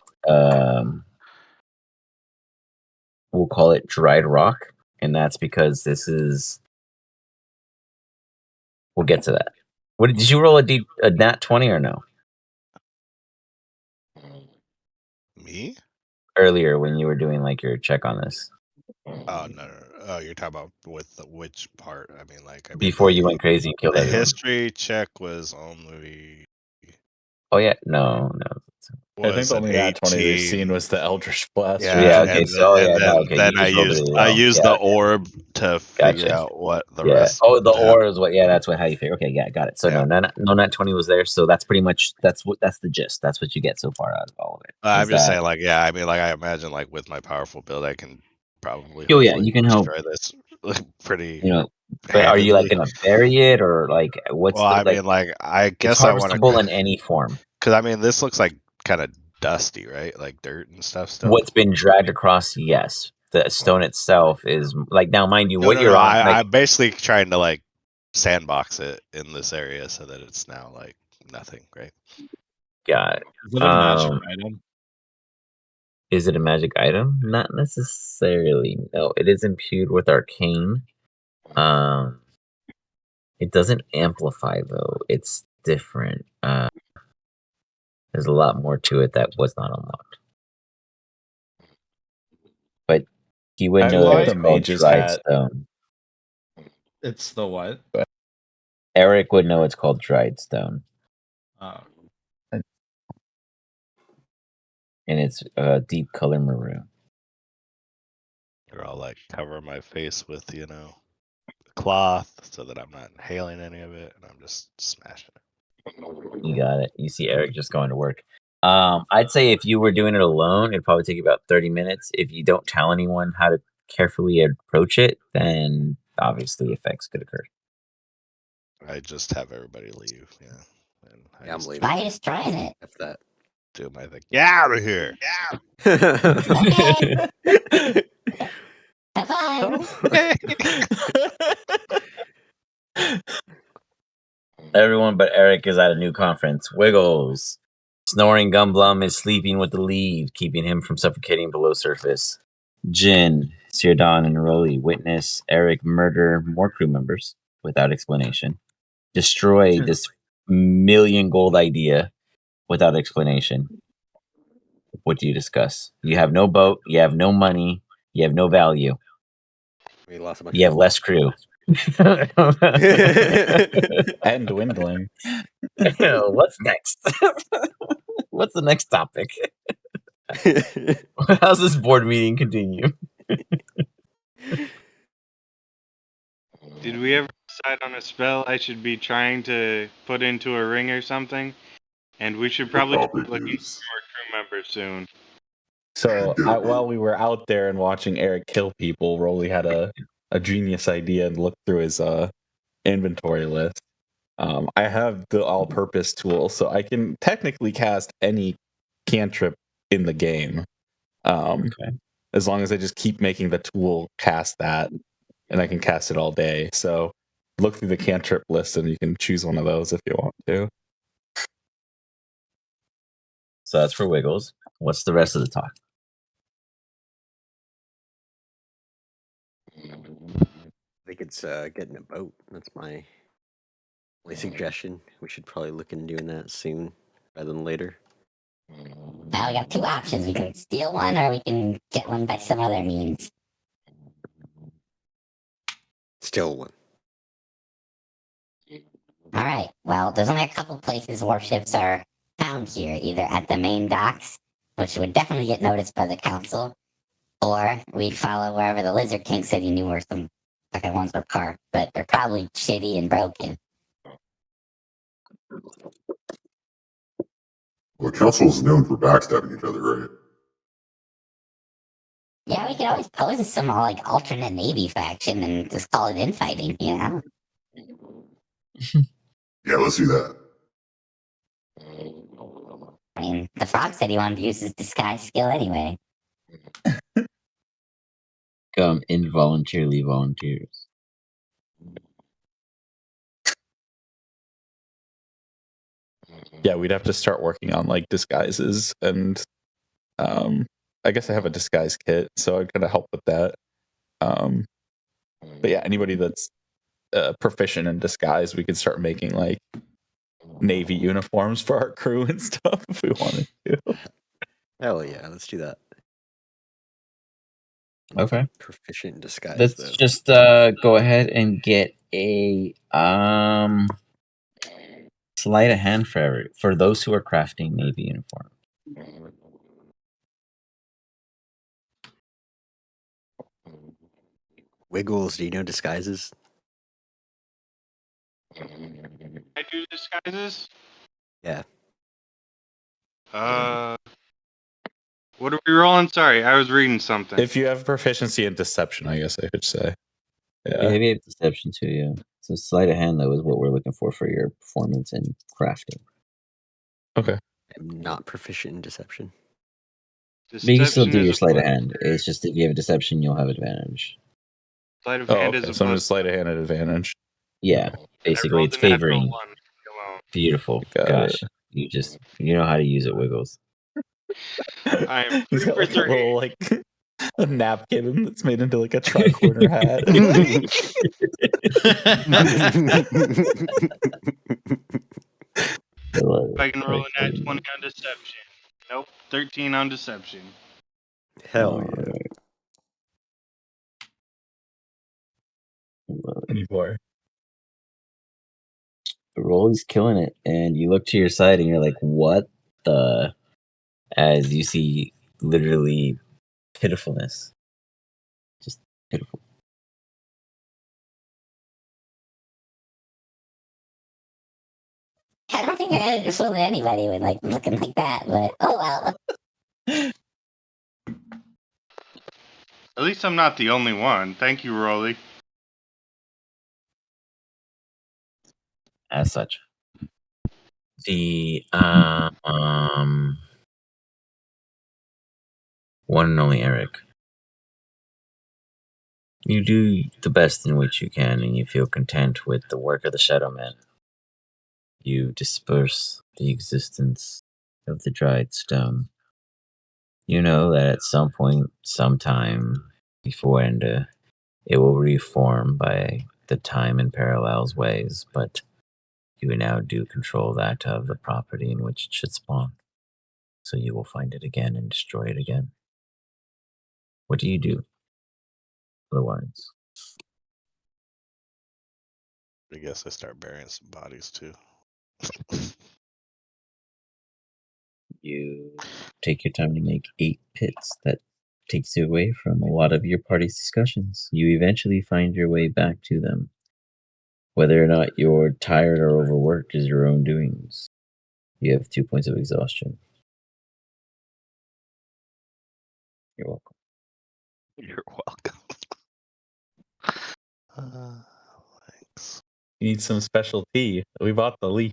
dried rock, and that's because this is. We'll get to that. What did you roll a nat 20 or no? Me? Earlier when you were doing like your check on this. Oh no. Oh, you're talking about with which part? I mean, Before you went crazy and killed the everyone. history check was only. Oh yeah, no. I think the only nat 20 we've 18. seen was the Eldritch Blast. Yeah, okay, Then you I just rolled used really well. the orb to figure out what the rest. Oh, the would have. orb is what? Yeah, that's how you figure. Okay, yeah, got it. So no nat 20 was there. So that's pretty much that's the gist. That's what you get so far out of all of it. I'm just saying, I mean, I imagine, with my powerful build, I can probably. Oh yeah, you can help destroy this pretty. But are you handedly. gonna bury it or what's Well, the I mean, I guess it's I want harvestable in any form. Because I mean, this looks kind of dusty, right? Like dirt and stuff. Still, what's been dragged across? Yes, the stone itself is now, mind you, no, what no, you're no. on. I'm basically trying to sandbox it in this area so that it's now nothing, right? Got it. Is it a magic item? Is it a magic item? Not necessarily. No, it is imbued with arcane. It doesn't amplify though. It's different. There's a lot more to it that was not unlocked. But he would know that it's called dried stone. It's the what? Eric would know it's called dried stone. Oh. And it's deep color maroon. Or I'll cover my face with cloth so that I'm not inhaling any of it, and I'm just smashing it. You got it. You see Eric just going to work. I'd say if you were doing it alone, it'd probably take you about 30 minutes. If you don't tell anyone how to carefully approach it, then obviously effects could occur. I just have everybody leave. Yeah. And I'm leaving. Why is trying it? After that. Do my thing. Get out of here. Everyone but Eric is at a new conference. Wiggles. Snoring Gumblum is sleeping with the lead, keeping him from suffocating below surface. Jin, Sirdon, and Rolly witness Eric murder more crew members without explanation. Destroy this million gold idea without explanation. What do you discuss? You have no boat, you have no money, you have no value. We lost a bunch you have less crew. And dwindling. What's next? What's the next topic? How's this board meeting continue? Did we ever decide on a spell I should be trying to put into a ring or something? And we should probably start looking for more crew members soon. So while we were out there and watching Eric kill people, Rolly had a genius idea and looked through his inventory list. I have the all-purpose tool, so I can technically cast any cantrip in the game. As long as I just keep making the tool cast that, and I can cast it all day. So look through the cantrip list, and you can choose one of those if you want to. So that's for Wiggles. What's the rest of the talk? I think it's getting a boat. That's my only suggestion. We should probably look into doing that soon rather than later. Now we got two options. We can steal one or we can get one by some other means. Steal one. Alright, well, there's only a couple places warships are found here, either at the main docks, which would definitely get noticed by the council, or we'd follow wherever the Lizard King said he knew where some fucking ones were parked, but they're probably shitty and broken. Well, the council's known for backstabbing each other, right? Yeah, we could always pose some alternate Navy faction and just call it infighting, you know? Yeah, let's do that. I mean, the frog said he wanted to use his disguise skill anyway. Involuntarily volunteers. Yeah, we'd have to start working on like disguises, and I guess I have a disguise kit, so I'd kind of help with that. But yeah, anybody that's proficient in disguise, we could start making like Navy uniforms for our crew and stuff if we wanted to. Hell yeah, let's do that. Okay. Proficient in disguise, Let's though. just go ahead and get a sleight of hand for those who are crafting Navy uniform. Wiggles, do you know disguises? I do disguises? Yeah. What are we rolling? Sorry, I was reading something. If you have proficiency in deception, I guess I could say. Yeah, we have deception too, yeah. So sleight of hand, though, is what we're looking for your performance in crafting. Okay. I'm not proficient in deception. But you can still do Deception your is a sleight of plus hand. It's just if you have deception, you'll have advantage. Sleight of Oh, hand okay. is a So I'm plus. just sleight of hand at advantage. Yeah, I basically, rolled it's a natural favoring. one. Alone. Beautiful. Got Gosh, you know how to use it, Wiggles. I am He's 3 got for like 3. a little like a napkin that's made into like a tri-corner hat. If I can roll a nat 20 on deception. Nope, 13 on deception. Hell yeah. 24. Rolly's killing it, and you look to your side and you're like, what the? As you see literally pitifulness. Just pitiful. I don't think I had fool anybody with like looking like that, but oh well. At least I'm not the only one. Thank you, Rolly. As such. The one and only Eric. You do the best in which you can, and you feel content with the work of the Shadow Man. You disperse the existence of the dried stone. You know that at some point, sometime before Ender, it will reform by the time and parallels ways, but you now do control that of the property in which it should spawn. So you will find it again and destroy it again. What do you do? Otherwise, I guess I start burying some bodies too. you take your time to make 8 pits. That takes you away from a lot of your party's discussions. You eventually find your way back to them. Whether or not you're tired or overworked is your own doings. You have 2 points of exhaustion. You're welcome. You're welcome. Thanks. You need some special tea. We bought the leaf.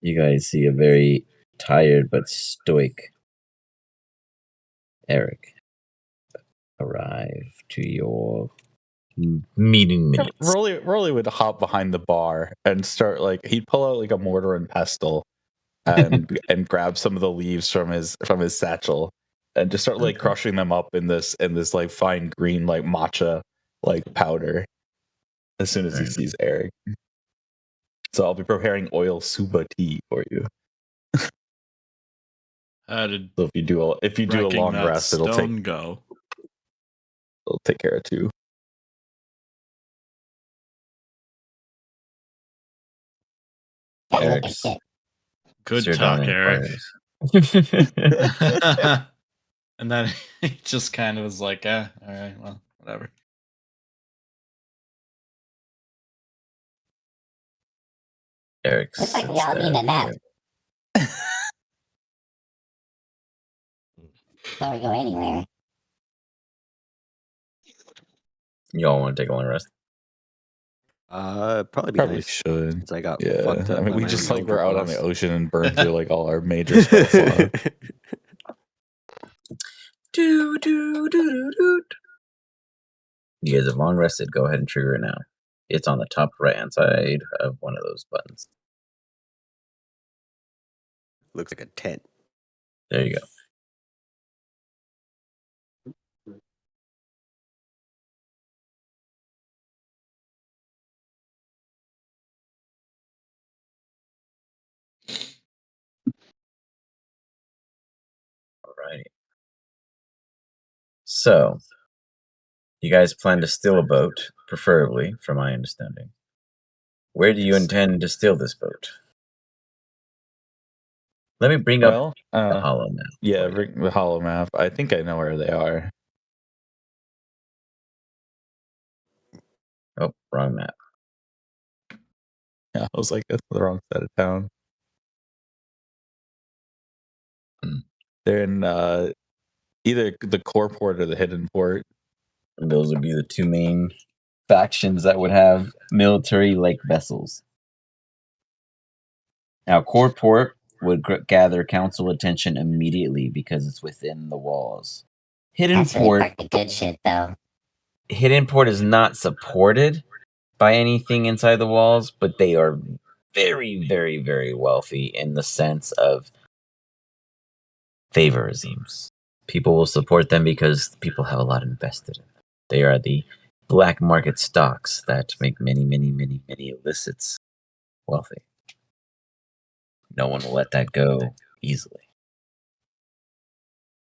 You guys see a very tired but stoic Eric arrive to your meeting minutes. Rolly would hop behind the bar and start like he'd pull out like a mortar and pestle and grab some of the leaves from his satchel and just start like crushing them up in this like fine green like matcha like powder as soon as he sees Eric. So I'll be preparing oil suba tea for you. How did So if you do a long that rest, it'll take care of 2. Eric's good Sir talk, Don Eric. inquires. And then he just kind of was like, all right, well, whatever. Eric's Looks like we all need a nap. Before we go anywhere. You all want to take a long rest? Probably be Probably nice. should. Since I got Yeah. fucked up I mean, by we my just own like were out on the class. ocean and burned through like all our major spell slot. Do, do, do, do, do. You guys have long rested. Go ahead and trigger it now. It's on the top right-hand side of one of those buttons. Looks like a tent. There you go. Alrighty. So, you guys plan to steal a boat, preferably, from my understanding. Where do you intend to steal this boat? Let me bring up the hollow map. Yeah, bring the hollow map. I think I know where they are. Oh, wrong map. Yeah, I was like, that's the wrong side of town. They're in either the core port or the hidden port. And those would be the two main factions that would have military-like vessels. Now, core port would gather council attention immediately because it's within the walls. Hidden That's really port, part the good shit, though. hidden port is not supported by anything inside the walls, but they are very, very, very wealthy in the sense of favorisms. People will support them because people have a lot invested in them. They are the black market stocks that make many, many, many, many illicits wealthy. No one will let that go easily.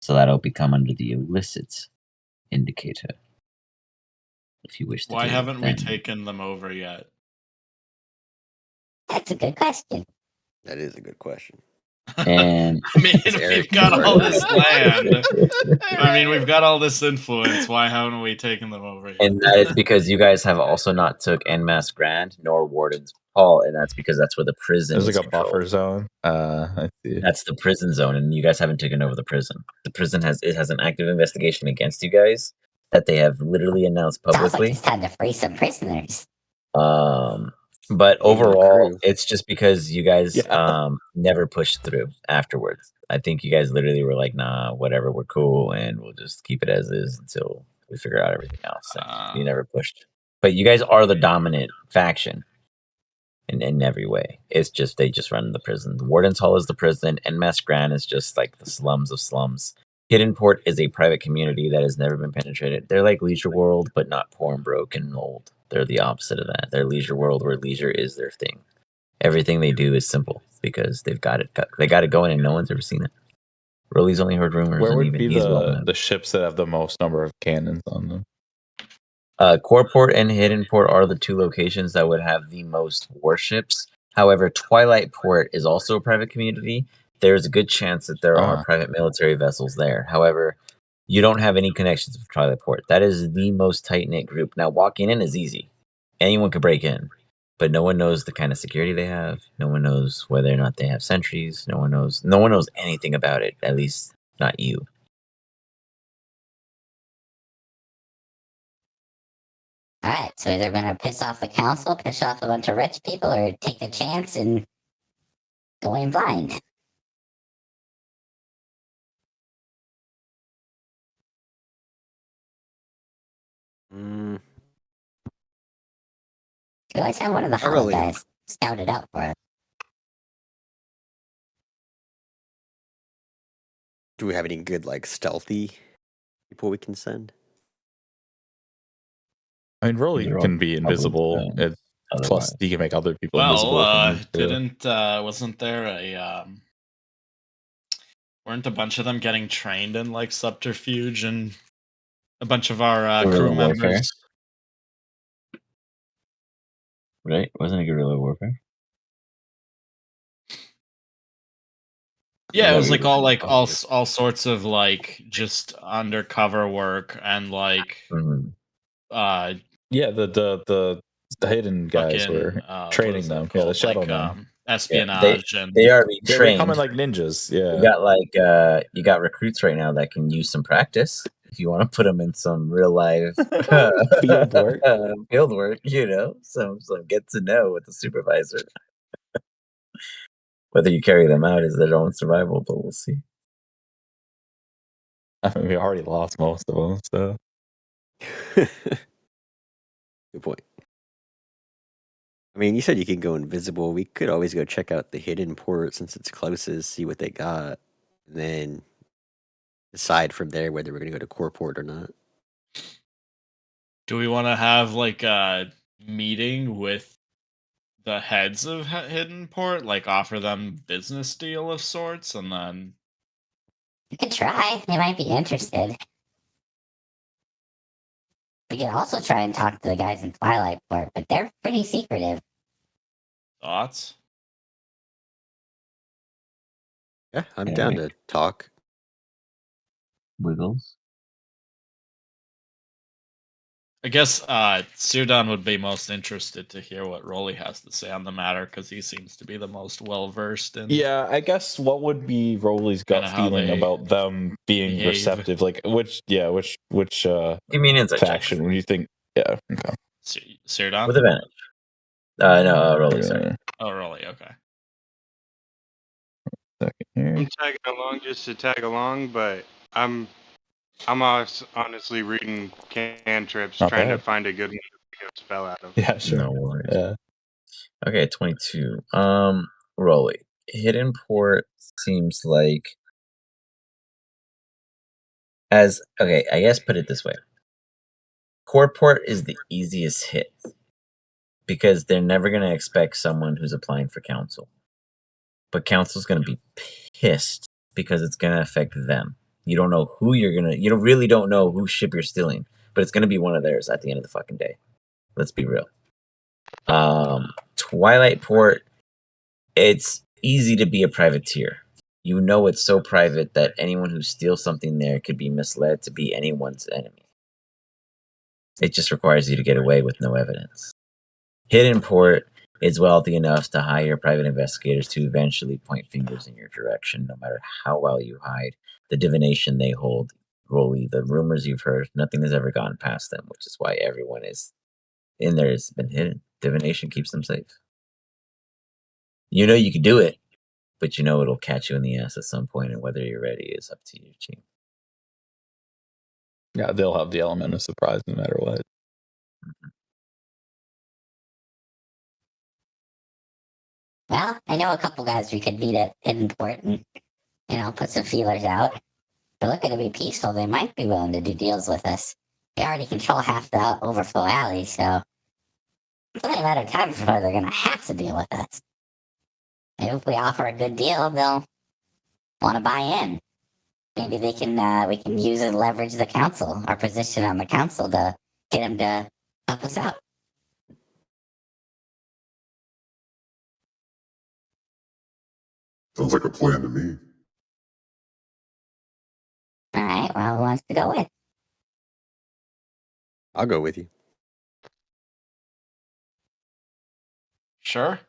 So that'll become under the illicits indicator. If you wish to Why deal haven't with we them. taken them over yet? That's a good question. That is a good question. And I mean, Is Eric we've got part all of this it? land. I mean, we've got all this influence. Why haven't we taken them over yet? And that is because you guys have also not took En Masse Grand nor Warden's Hall, and that's because that's where the prison There's is like a controlled. buffer zone. I see. That's the prison zone, and you guys haven't taken over the prison. The prison has an active investigation against you guys that they have literally announced Sounds like publicly. it's time to free some prisoners. But Even the overall, crew. it's just because you guys Yeah. never pushed through afterwards. I think you guys literally were like, nah, whatever, we're cool, and we'll just keep it as is until we figure out everything else. And you never pushed. But you guys are the dominant faction in every way. It's just they just run the prison. The Warden's Hall is the prison, and Mass Grand is just like the slums of slums. Hidden Port is a private community that has never been penetrated. They're like Leisure World, but not poor and broken and old. They're the opposite of that. They're Leisure World, where leisure is their thing. Everything they do is simple because they've got it. They got it going, and no one's ever seen it. Rolly's only heard rumors, Where and would even be he's well known. the ships that have the most number of cannons on them? Core Port and Hidden Port are the two locations that would have the most warships. However, Twilight Port is also a private community. There's a good chance that there are private military vessels there. However, you don't have any connections with Twilight Port. That is the most tight-knit group. Now, walking in is easy. Anyone could break in. But no one knows the kind of security they have. No one knows whether or not they have sentries. No one knows anything about it. At least not you. Alright, so either gonna piss off the council, piss off a bunch of rich people, or take the chance and go in blind. Mm, You always have one of the Not hollow really. guys scouted out for us. Do we have any good, like, stealthy people we can send? I mean, Rolly They're all can be probably, invisible. Plus, otherwise. he can make other people invisible. Well, if he needs to. wasn't there a weren't a bunch of them getting trained in like subterfuge and a bunch of our crew Guerrilla warfare. members? Right? Wasn't it guerrilla warfare? Yeah, it That was we like were- all sorts of like just undercover work and like Mhm. Yeah, the hidden guys were fucking training them. Yeah, the shadow like men. espionage and They already They trained. come in like ninjas. You Yeah. got like you got recruits right now that can use some practice. if you want to put them in some real life Field work. field work, some get to know with the supervisor. Whether you carry them out is their own survival, but we'll see. I mean, we already lost most of them, so. Good point. I mean, you said you could go invisible. We could always go check out the hidden port since it's closest, see what they got, and then decide from there whether we're going to go to core port or not. Do we want to have like a meeting with the heads of Hidden Port, like offer them business deal of sorts, and then You could try. They might be interested. We could also try and talk to the guys in Twilight Port, but they're pretty secretive. thoughts? Yeah, I'm down to talk. Wiggles. I guess Sirdan would be most interested to hear what Rolly has to say on the matter because he seems to be the most well versed in. Yeah, I guess what would be Rolly's gut feeling about them being behave. receptive? Like which Give me an insight faction? check. When you think, yeah, okay. Sirdan With advantage. No, Rolly. Sorry. Oh, Rolly. Okay. I'm tagging along just to tag along, but I'm honestly reading cantrips, Not trying to bad. find a good one to get a spell out of. Yeah, sure. No worries. Yeah. Okay, 22. Rolly. Hidden port seems like I guess put it this way. Core port is the easiest hit because they're never going to expect someone who's applying for council. But council's going to be pissed because it's going to affect them. You don't know who you really don't know whose ship you're stealing, but it's going to be one of theirs at the end of the fucking day. Let's be real. Twilight Port, it's easy to be a privateer. You know it's so private that anyone who steals something there could be misled to be anyone's enemy. It just requires you to get away with no evidence. Hidden Port is wealthy enough to hire private investigators to eventually point fingers in your direction, no matter how well you hide the divination they hold. Rolly, the rumors you've heard, nothing has ever gone past them, which is why everyone is in there has been hidden. Divination keeps them safe. You know you can do it, but you know it'll catch you in the ass at some point, and whether you're ready is up to your team. Yeah, they'll have the element of surprise no matter what. Well, I know a couple guys we could meet at Hidden Port and, put some feelers out. They're looking to be peaceful. They might be willing to do deals with us. They already control half the overflow alley, so it's only a matter of time before they're going to have to deal with us. Maybe if we offer a good deal, they'll want to buy in. Maybe we can use and leverage the council, our position on the council, to get them to help us out. Sounds like a plan to me. All right, well, who wants to go with? I'll go with you. Sure.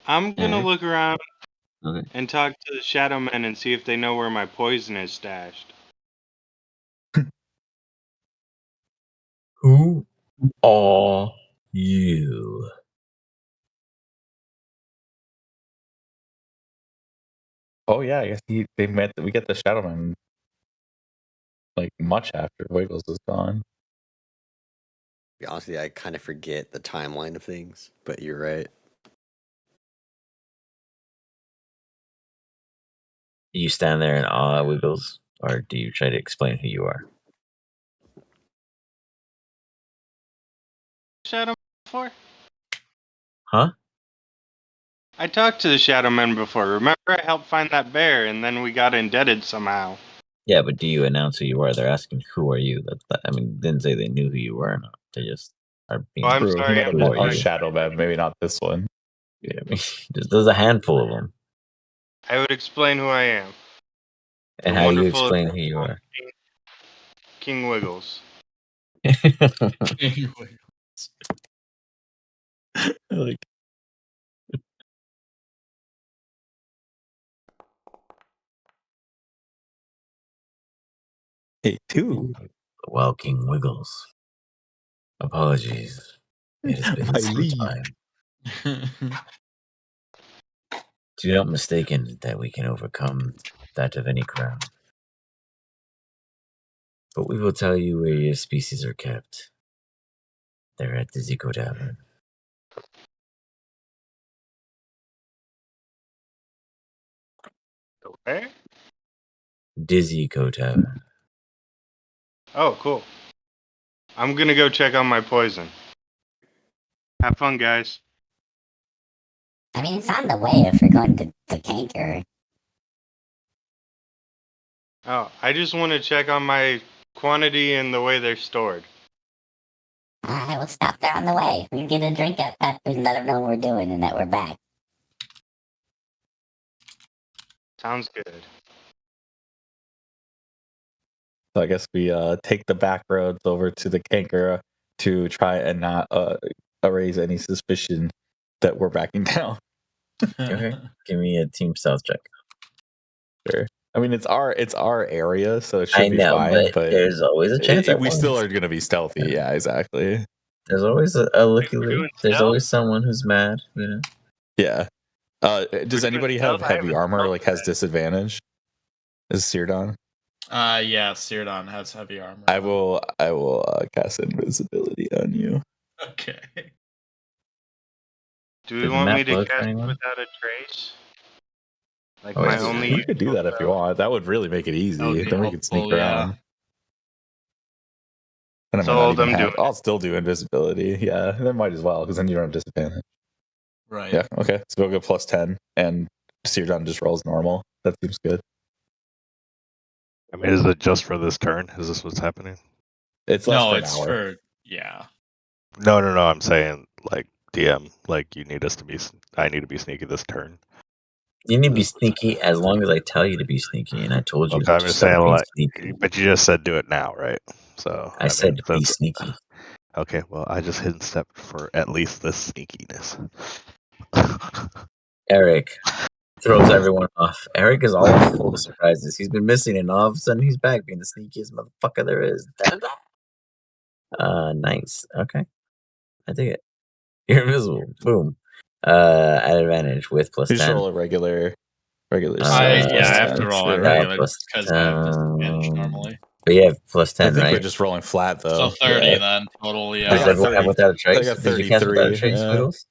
I'm gonna look around Okay. and talk to the Shadow Men and see if they know where my poison is stashed. Who are you? Oh yeah, I guess they met. We get the Shadow Man like much after Wiggles is gone. To be honest with you, I kind of forget the timeline of things, but you're right. Do you stand there in awe, Wiggles, or do you try to explain who you are? Shadow Men before? Huh? I talked to the Shadow Men before. Remember, I helped find that bear, and then we got indebted somehow. Yeah, but do you announce who you are? They're asking, who are you? Didn't say they knew who you were or not. They just are being... Oh, I'm True. sorry, He might have I'm met just a like- Shadow Man, maybe not this one. Yeah, I mean, there's a handful of them. I would explain who I am. And The how do you wonderful explain who you are? King Wiggles. Like Hey, two. Well, King Wiggles. Apologies. It has been My some lead. time. Do not mistaken that we can overcome that of any crown. But we will tell you where your species are kept. They're at the Zico Tavern. Where? Dizzy Tavern. Oh, cool. I'm gonna go check on my poison. Have fun, guys. I mean, it's on the way if we're going to the canker. Oh, I just want to check on my quantity and the way they're stored. Alright, we'll stop there on the way. We can get a drink at Pep and let them know what we're doing and that we're back. Sounds good. So I guess we take the back roads over to the Kankara to try and not erase any suspicion that we're backing down. Okay. Give me a team stealth check. Sure. I mean, it's our area, so it should I be know, fine. But there's always a chance that we still one. are going to be stealthy. Yeah, exactly. There's always a looky We're loo. doing There's stealth? always someone who's mad, you know. Yeah. Does doing anybody stealth? have I heavy haven't armor? stealthed Like has yet. disadvantage? Is Sirdon? Yeah, Sirdon has heavy armor. I will cast invisibility on you. Okay. Do we Did the want map me to load for cast anyone? without a trace? Like Oh, my yes. only You could do useful that if you spell? want. That would really make it That would easy. be Then we could sneak helpful, yeah. around. And I might not Sold, even I'm doing have. I'll still do invisibility. Yeah, that might as well because then you don't have disadvantage. Right. Yeah. Okay. So we'll go plus 10, and Sirdon just rolls normal. That seems good. I mean, is it just for this turn? Is this what's happening? It's less No, for an it's hour. for yeah. No. I'm saying like DM, like you need us to be. I need to be sneaky this turn. You need to be sneaky as long as I tell you to be sneaky, and I told you Okay, I'm to just start saying being like, sneaky. but you just said do it now, right? So I said mean, be that's sneaky. okay. Well, I just hidden step for at least this sneakiness. Eric throws everyone off. Eric is always full of surprises. He's been missing, and all of a sudden he's back being the sneakiest motherfucker there is. Nice. Okay, I dig it. You're invisible. Boom. At advantage with plus You just 10. roll a regular I stealth yeah, I plus have 10. to roll a Sure. regular plus because I have disadvantage normally. But you have plus I 10, think we're right? just rolling flat though. So 30 Yeah. then total, I Does yeah. got everyone 30. have without a I trace? got Did you cast without a 33. trace, Yeah. Wiggles?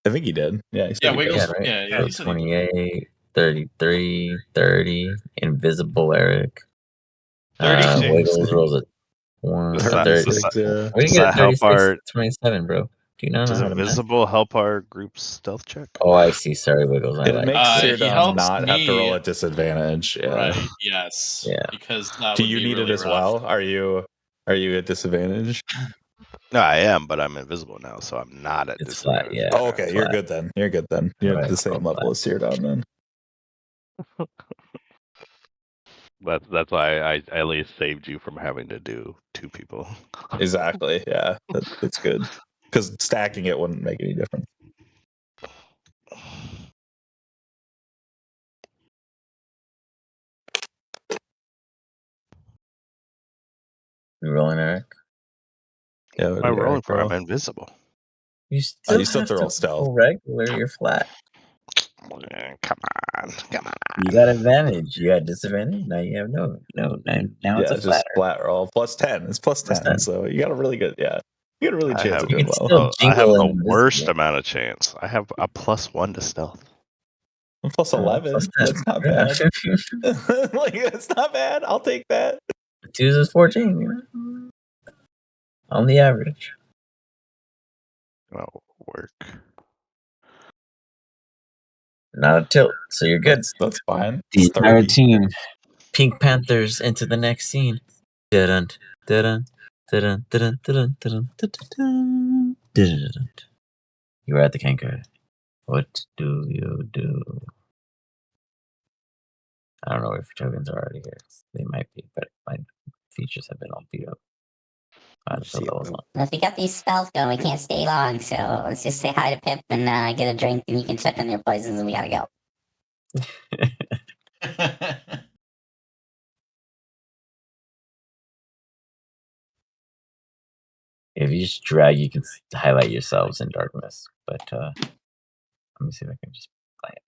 I think he did. Yeah, he said Yeah, he Wiggles. did. Yeah, right? Yeah, So he said he did. 28, 33, 30. Invisible Eric. 36. Wiggles rolls a 1, Does a that 30. 36, yeah. Where do you does get a that help 36? our? 27, bro. Do you not know Does how to math? invisible help our group stealth check? Oh, I see. Sorry, Wiggles. I It like makes He Sirdon helps not have to roll me. a disadvantage. Yeah. Right, yes. Yeah. Because that Do would you be need really it as rough. well? Are you at disadvantage? No, I am, but I'm invisible now, so I'm not at It's flat, disadvantage. yeah. Oh, okay. You're Flat. good then. You're good then. You're at Right, the same roll level as Sirdon then. That's why I at least saved you from having to do two people. Exactly. Yeah, that's good. Because stacking it wouldn't make any difference. You rolling, Eric? Yeah, What am I rolling for? I'm invisible. You still you still have have to to roll stealth. roll regular. You're flat. Come on. You got advantage. You had disadvantage. Now you have no. Now it's Yeah, a it's just flatter. flat roll. Plus 10. It's plus 10. 10. So you got a really good, yeah. You got a really I chance have of You doing can well. still I have jingle the and worst invisible. amount of chance. I have a +1 to stealth. Plus 11. Plus 10. That's not Yeah. bad. Like, that's not bad. I'll take that. 2s is 14. You know? On the average. That'll work. Not a tilt. So you're good. That's fine. The It's entire 30. team. Pink Panthers into the next scene. Dun dun dun dun dun dun dun dun. You are at the Kanker. What do you do? I don't know if tokens are already here. They might be, but my features have been all beat up. So that was not. Well, if you got these spells going, we can't stay long, so let's just say hi to Pip and get a drink, and you can check on your poisons, and we gotta go. If you just drag, you can highlight yourselves in darkness. But let me see if I can just.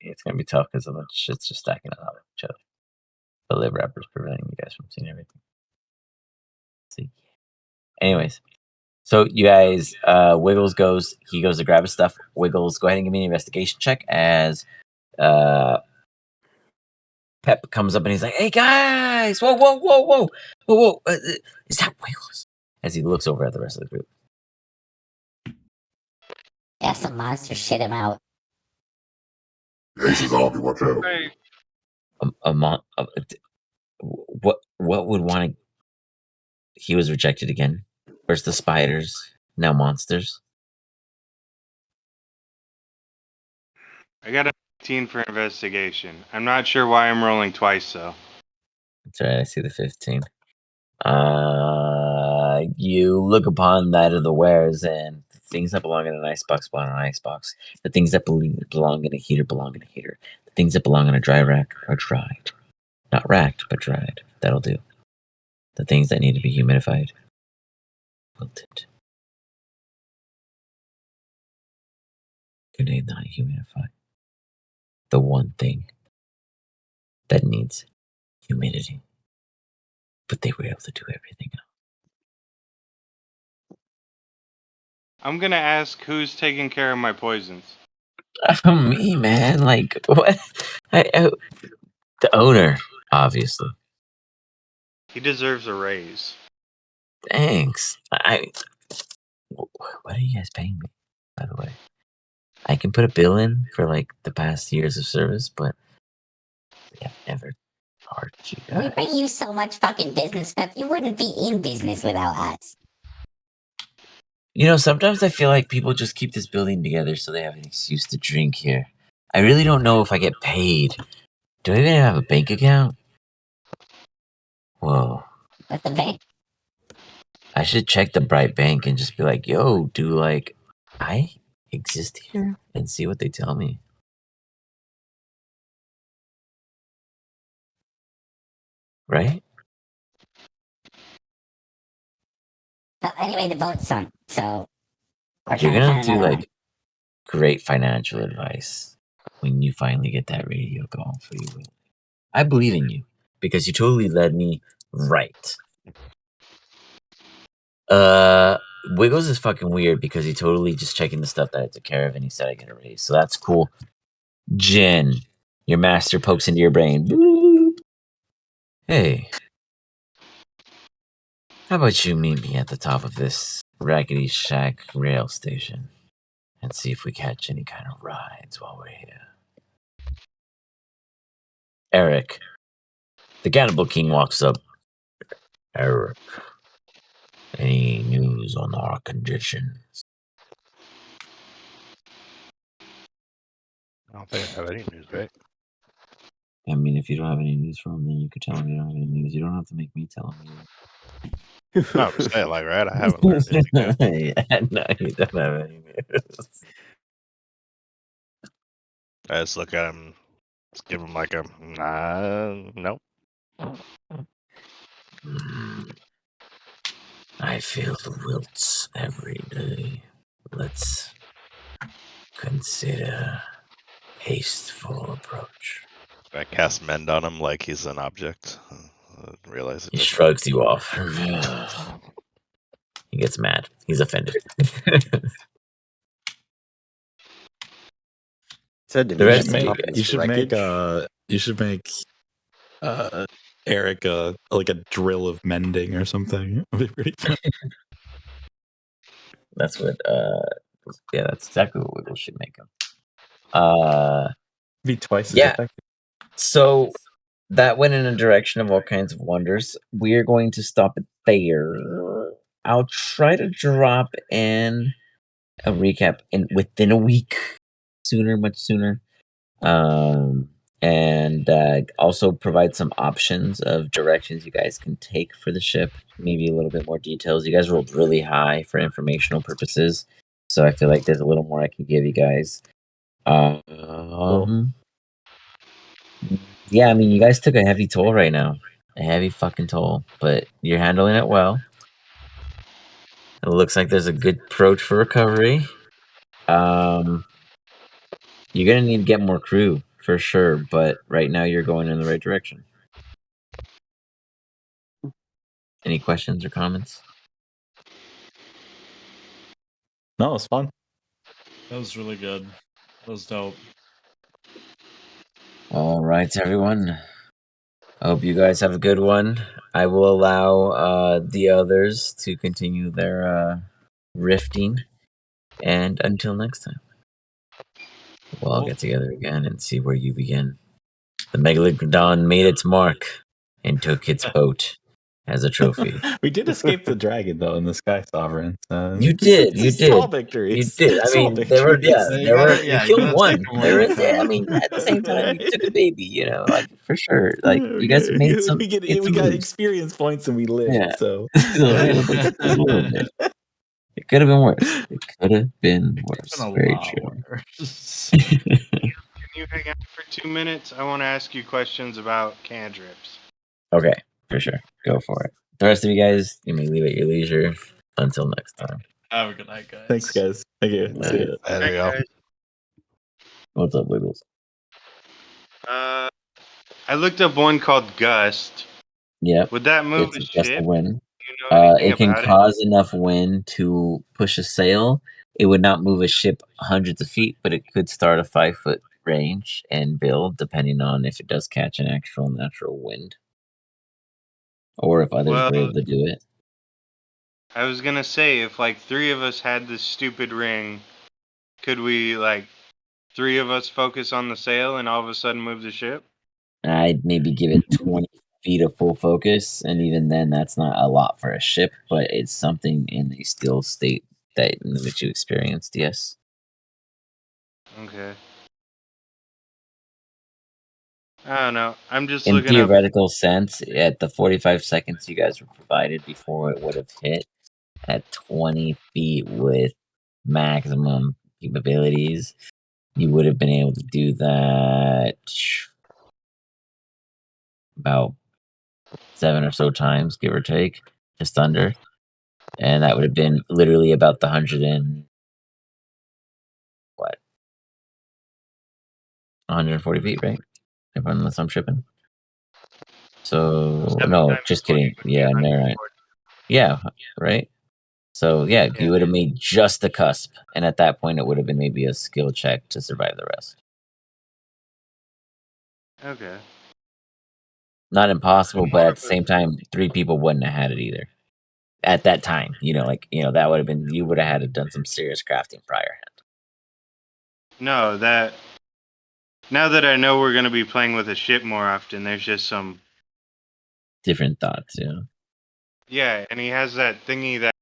It's gonna be tough because a bunch of shit's just stacking on each other. The lib wrapper's preventing you guys from seeing everything. Let's see. Anyways, so you guys, Wiggles goes. He goes to grab his stuff. Wiggles, go ahead and give me an investigation check as Pep comes up and he's like, "Hey guys, whoa, whoa, whoa, whoa, whoa, whoa! Is that Wiggles?" As he looks over at the rest of the group. Yeah, some monster shit him out. Yeah, he's a zombie. Watch out. Right. What would want to? He was rejected again. First the spiders, now monsters. I got a 15 for investigation. I'm not sure why I'm rolling twice though. That's right. I see the 15. You look upon that of the wares, and the things that belong in an icebox belong in an icebox. The things that belong in a heater belong in a heater. The things that belong in a dry rack are dried. Not racked, but dried. That'll do. The things that need to be humidified, wilted. Could they not humidify? The one thing that needs humidity. But they were able to do everything else. I'm gonna ask who's taking care of my poisons. Me, man. Like, what? The owner, obviously. He deserves a raise. Thanks. What are you guys paying me, by the way? I can put a bill in for, like, the past years of service, but we have never charged you We guys. bring you so much fucking business stuff. You wouldn't be in business without us. You know, sometimes I feel like people just keep this building together so they have an excuse to drink here. I really don't know if I get paid. Do I even have a bank account? Whoa. What's the bank? I should check the Bright Bank and just be like, yo, do, like, I exist here? And see what they tell me. Right? Well, anyway, the boat's sunk, so we're You're trying to gonna find do, another one. like, great financial advice when you finally get that radio going for you. Will. I believe in you because you totally led me right. Wiggles is fucking weird because he totally just checking the stuff that I took care of and he said I get a raise. So that's cool. Jen, your master pokes into your brain. Boop. Hey, how about you meet me at the top of this raggedy shack rail station and see if we catch any kind of rides while we're here. Eric, the Cannibal King walks up. Eric, any news on our conditions? I don't think I have any news, right? I mean, if you don't have any news from him, then you could tell him you don't have any news. You don't have to make me tell him. No, I'm just saying, like, right? I haven't learned anything new. Yeah, no, you don't have any news. I just look at him, just give him like a no. I feel the wilts every day. Let's consider hasteful approach. I cast mend on him like he's an object. Realize it He doesn't. shrugs you off. He gets mad. He's offended. Said to The me, rest that's of the you top of guys. this wreckage. You should make Eric like a drill of mending or something. It'd be pretty fun. That's what yeah, that's exactly what Wiggle should make him. Be twice as Yeah. effective. So that went in a direction of all kinds of wonders. We're going to stop it there. I'll try to drop in a recap within a week, much sooner, and also provide some options of directions you guys can take for the ship. Maybe a little bit more details. You guys rolled really high for informational purposes, so I feel like there's a little more I can give you guys. Yeah, I mean, you guys took a heavy toll right now. A heavy fucking toll. But you're handling it well. It looks like there's a good approach for recovery. You're gonna need to get more crew for sure, but right now you're going in the right direction. Any questions or comments? No, it's fun. That was really good. That was dope. All right, everyone. I hope you guys have a good one. I will allow the others to continue their rifting, and until next time, we'll all Cool. get together again and see where you begin. The Megalodon made its mark and took its boat as a trophy. We did escape the dragon though in the Sky Sovereign. You did. Small victories. You did. I Small mean, there were victories. you killed gotta one. take them There one is, at a I time. mean, at the same time, you took a baby. You know, like for sure. Like you guys made some. We got experience points and we lived. Yeah. So Just a little bit. It could have been worse. It could have been It's worse. been a Very lot true. worse. Can you hang out for 2 minutes? I want to ask you questions about cantrips. Okay, for sure. Go for it. The rest of you guys, you may leave at your leisure. Until next time. Have a good night, guys. thanks, guys. Thank you. Good See night. ya. There you go. What's up, Wiggles? I looked up one called Gust. Yep. Would that move It's a just a ship? wind. Do you know anything It can about it? cause enough wind to push a sail. It would not move a ship hundreds of feet, but it could start a 5-foot range and build, depending on if it does catch an actual natural wind, or if others were Well, able to do it. I was gonna say, if like 3 of us had this stupid ring, could we like 3 of us focus on the sail and all of a sudden move the ship? I'd maybe give it 20 feet of full focus, and even then, that's not a lot for a ship, but it's something in the still state that in which you experienced. Yes. Okay. I don't know. I'm just In looking up. theoretical sense, at the 45 seconds you guys were provided before it would have hit, at 20 feet with maximum capabilities, you would have been able to do that about 7 or so times, give or take, just under. And that would have been literally about the 140 feet, right? Unless I'm tripping. So 7 no, times just 20 kidding. would be Yeah, no, right. 140. Yeah, right. So yeah, Yeah. you would have made just the cusp, and at that point, it would have been maybe a skill check to survive the rest. Okay. Not impossible, but More at of the a same time, 3 people wouldn't have had it either. At that time, that would have been, you would have had to done some serious crafting prior. no, that now that I know we're gonna be playing with a ship more often, there's just some Different thoughts, yeah. yeah, and he has that thingy that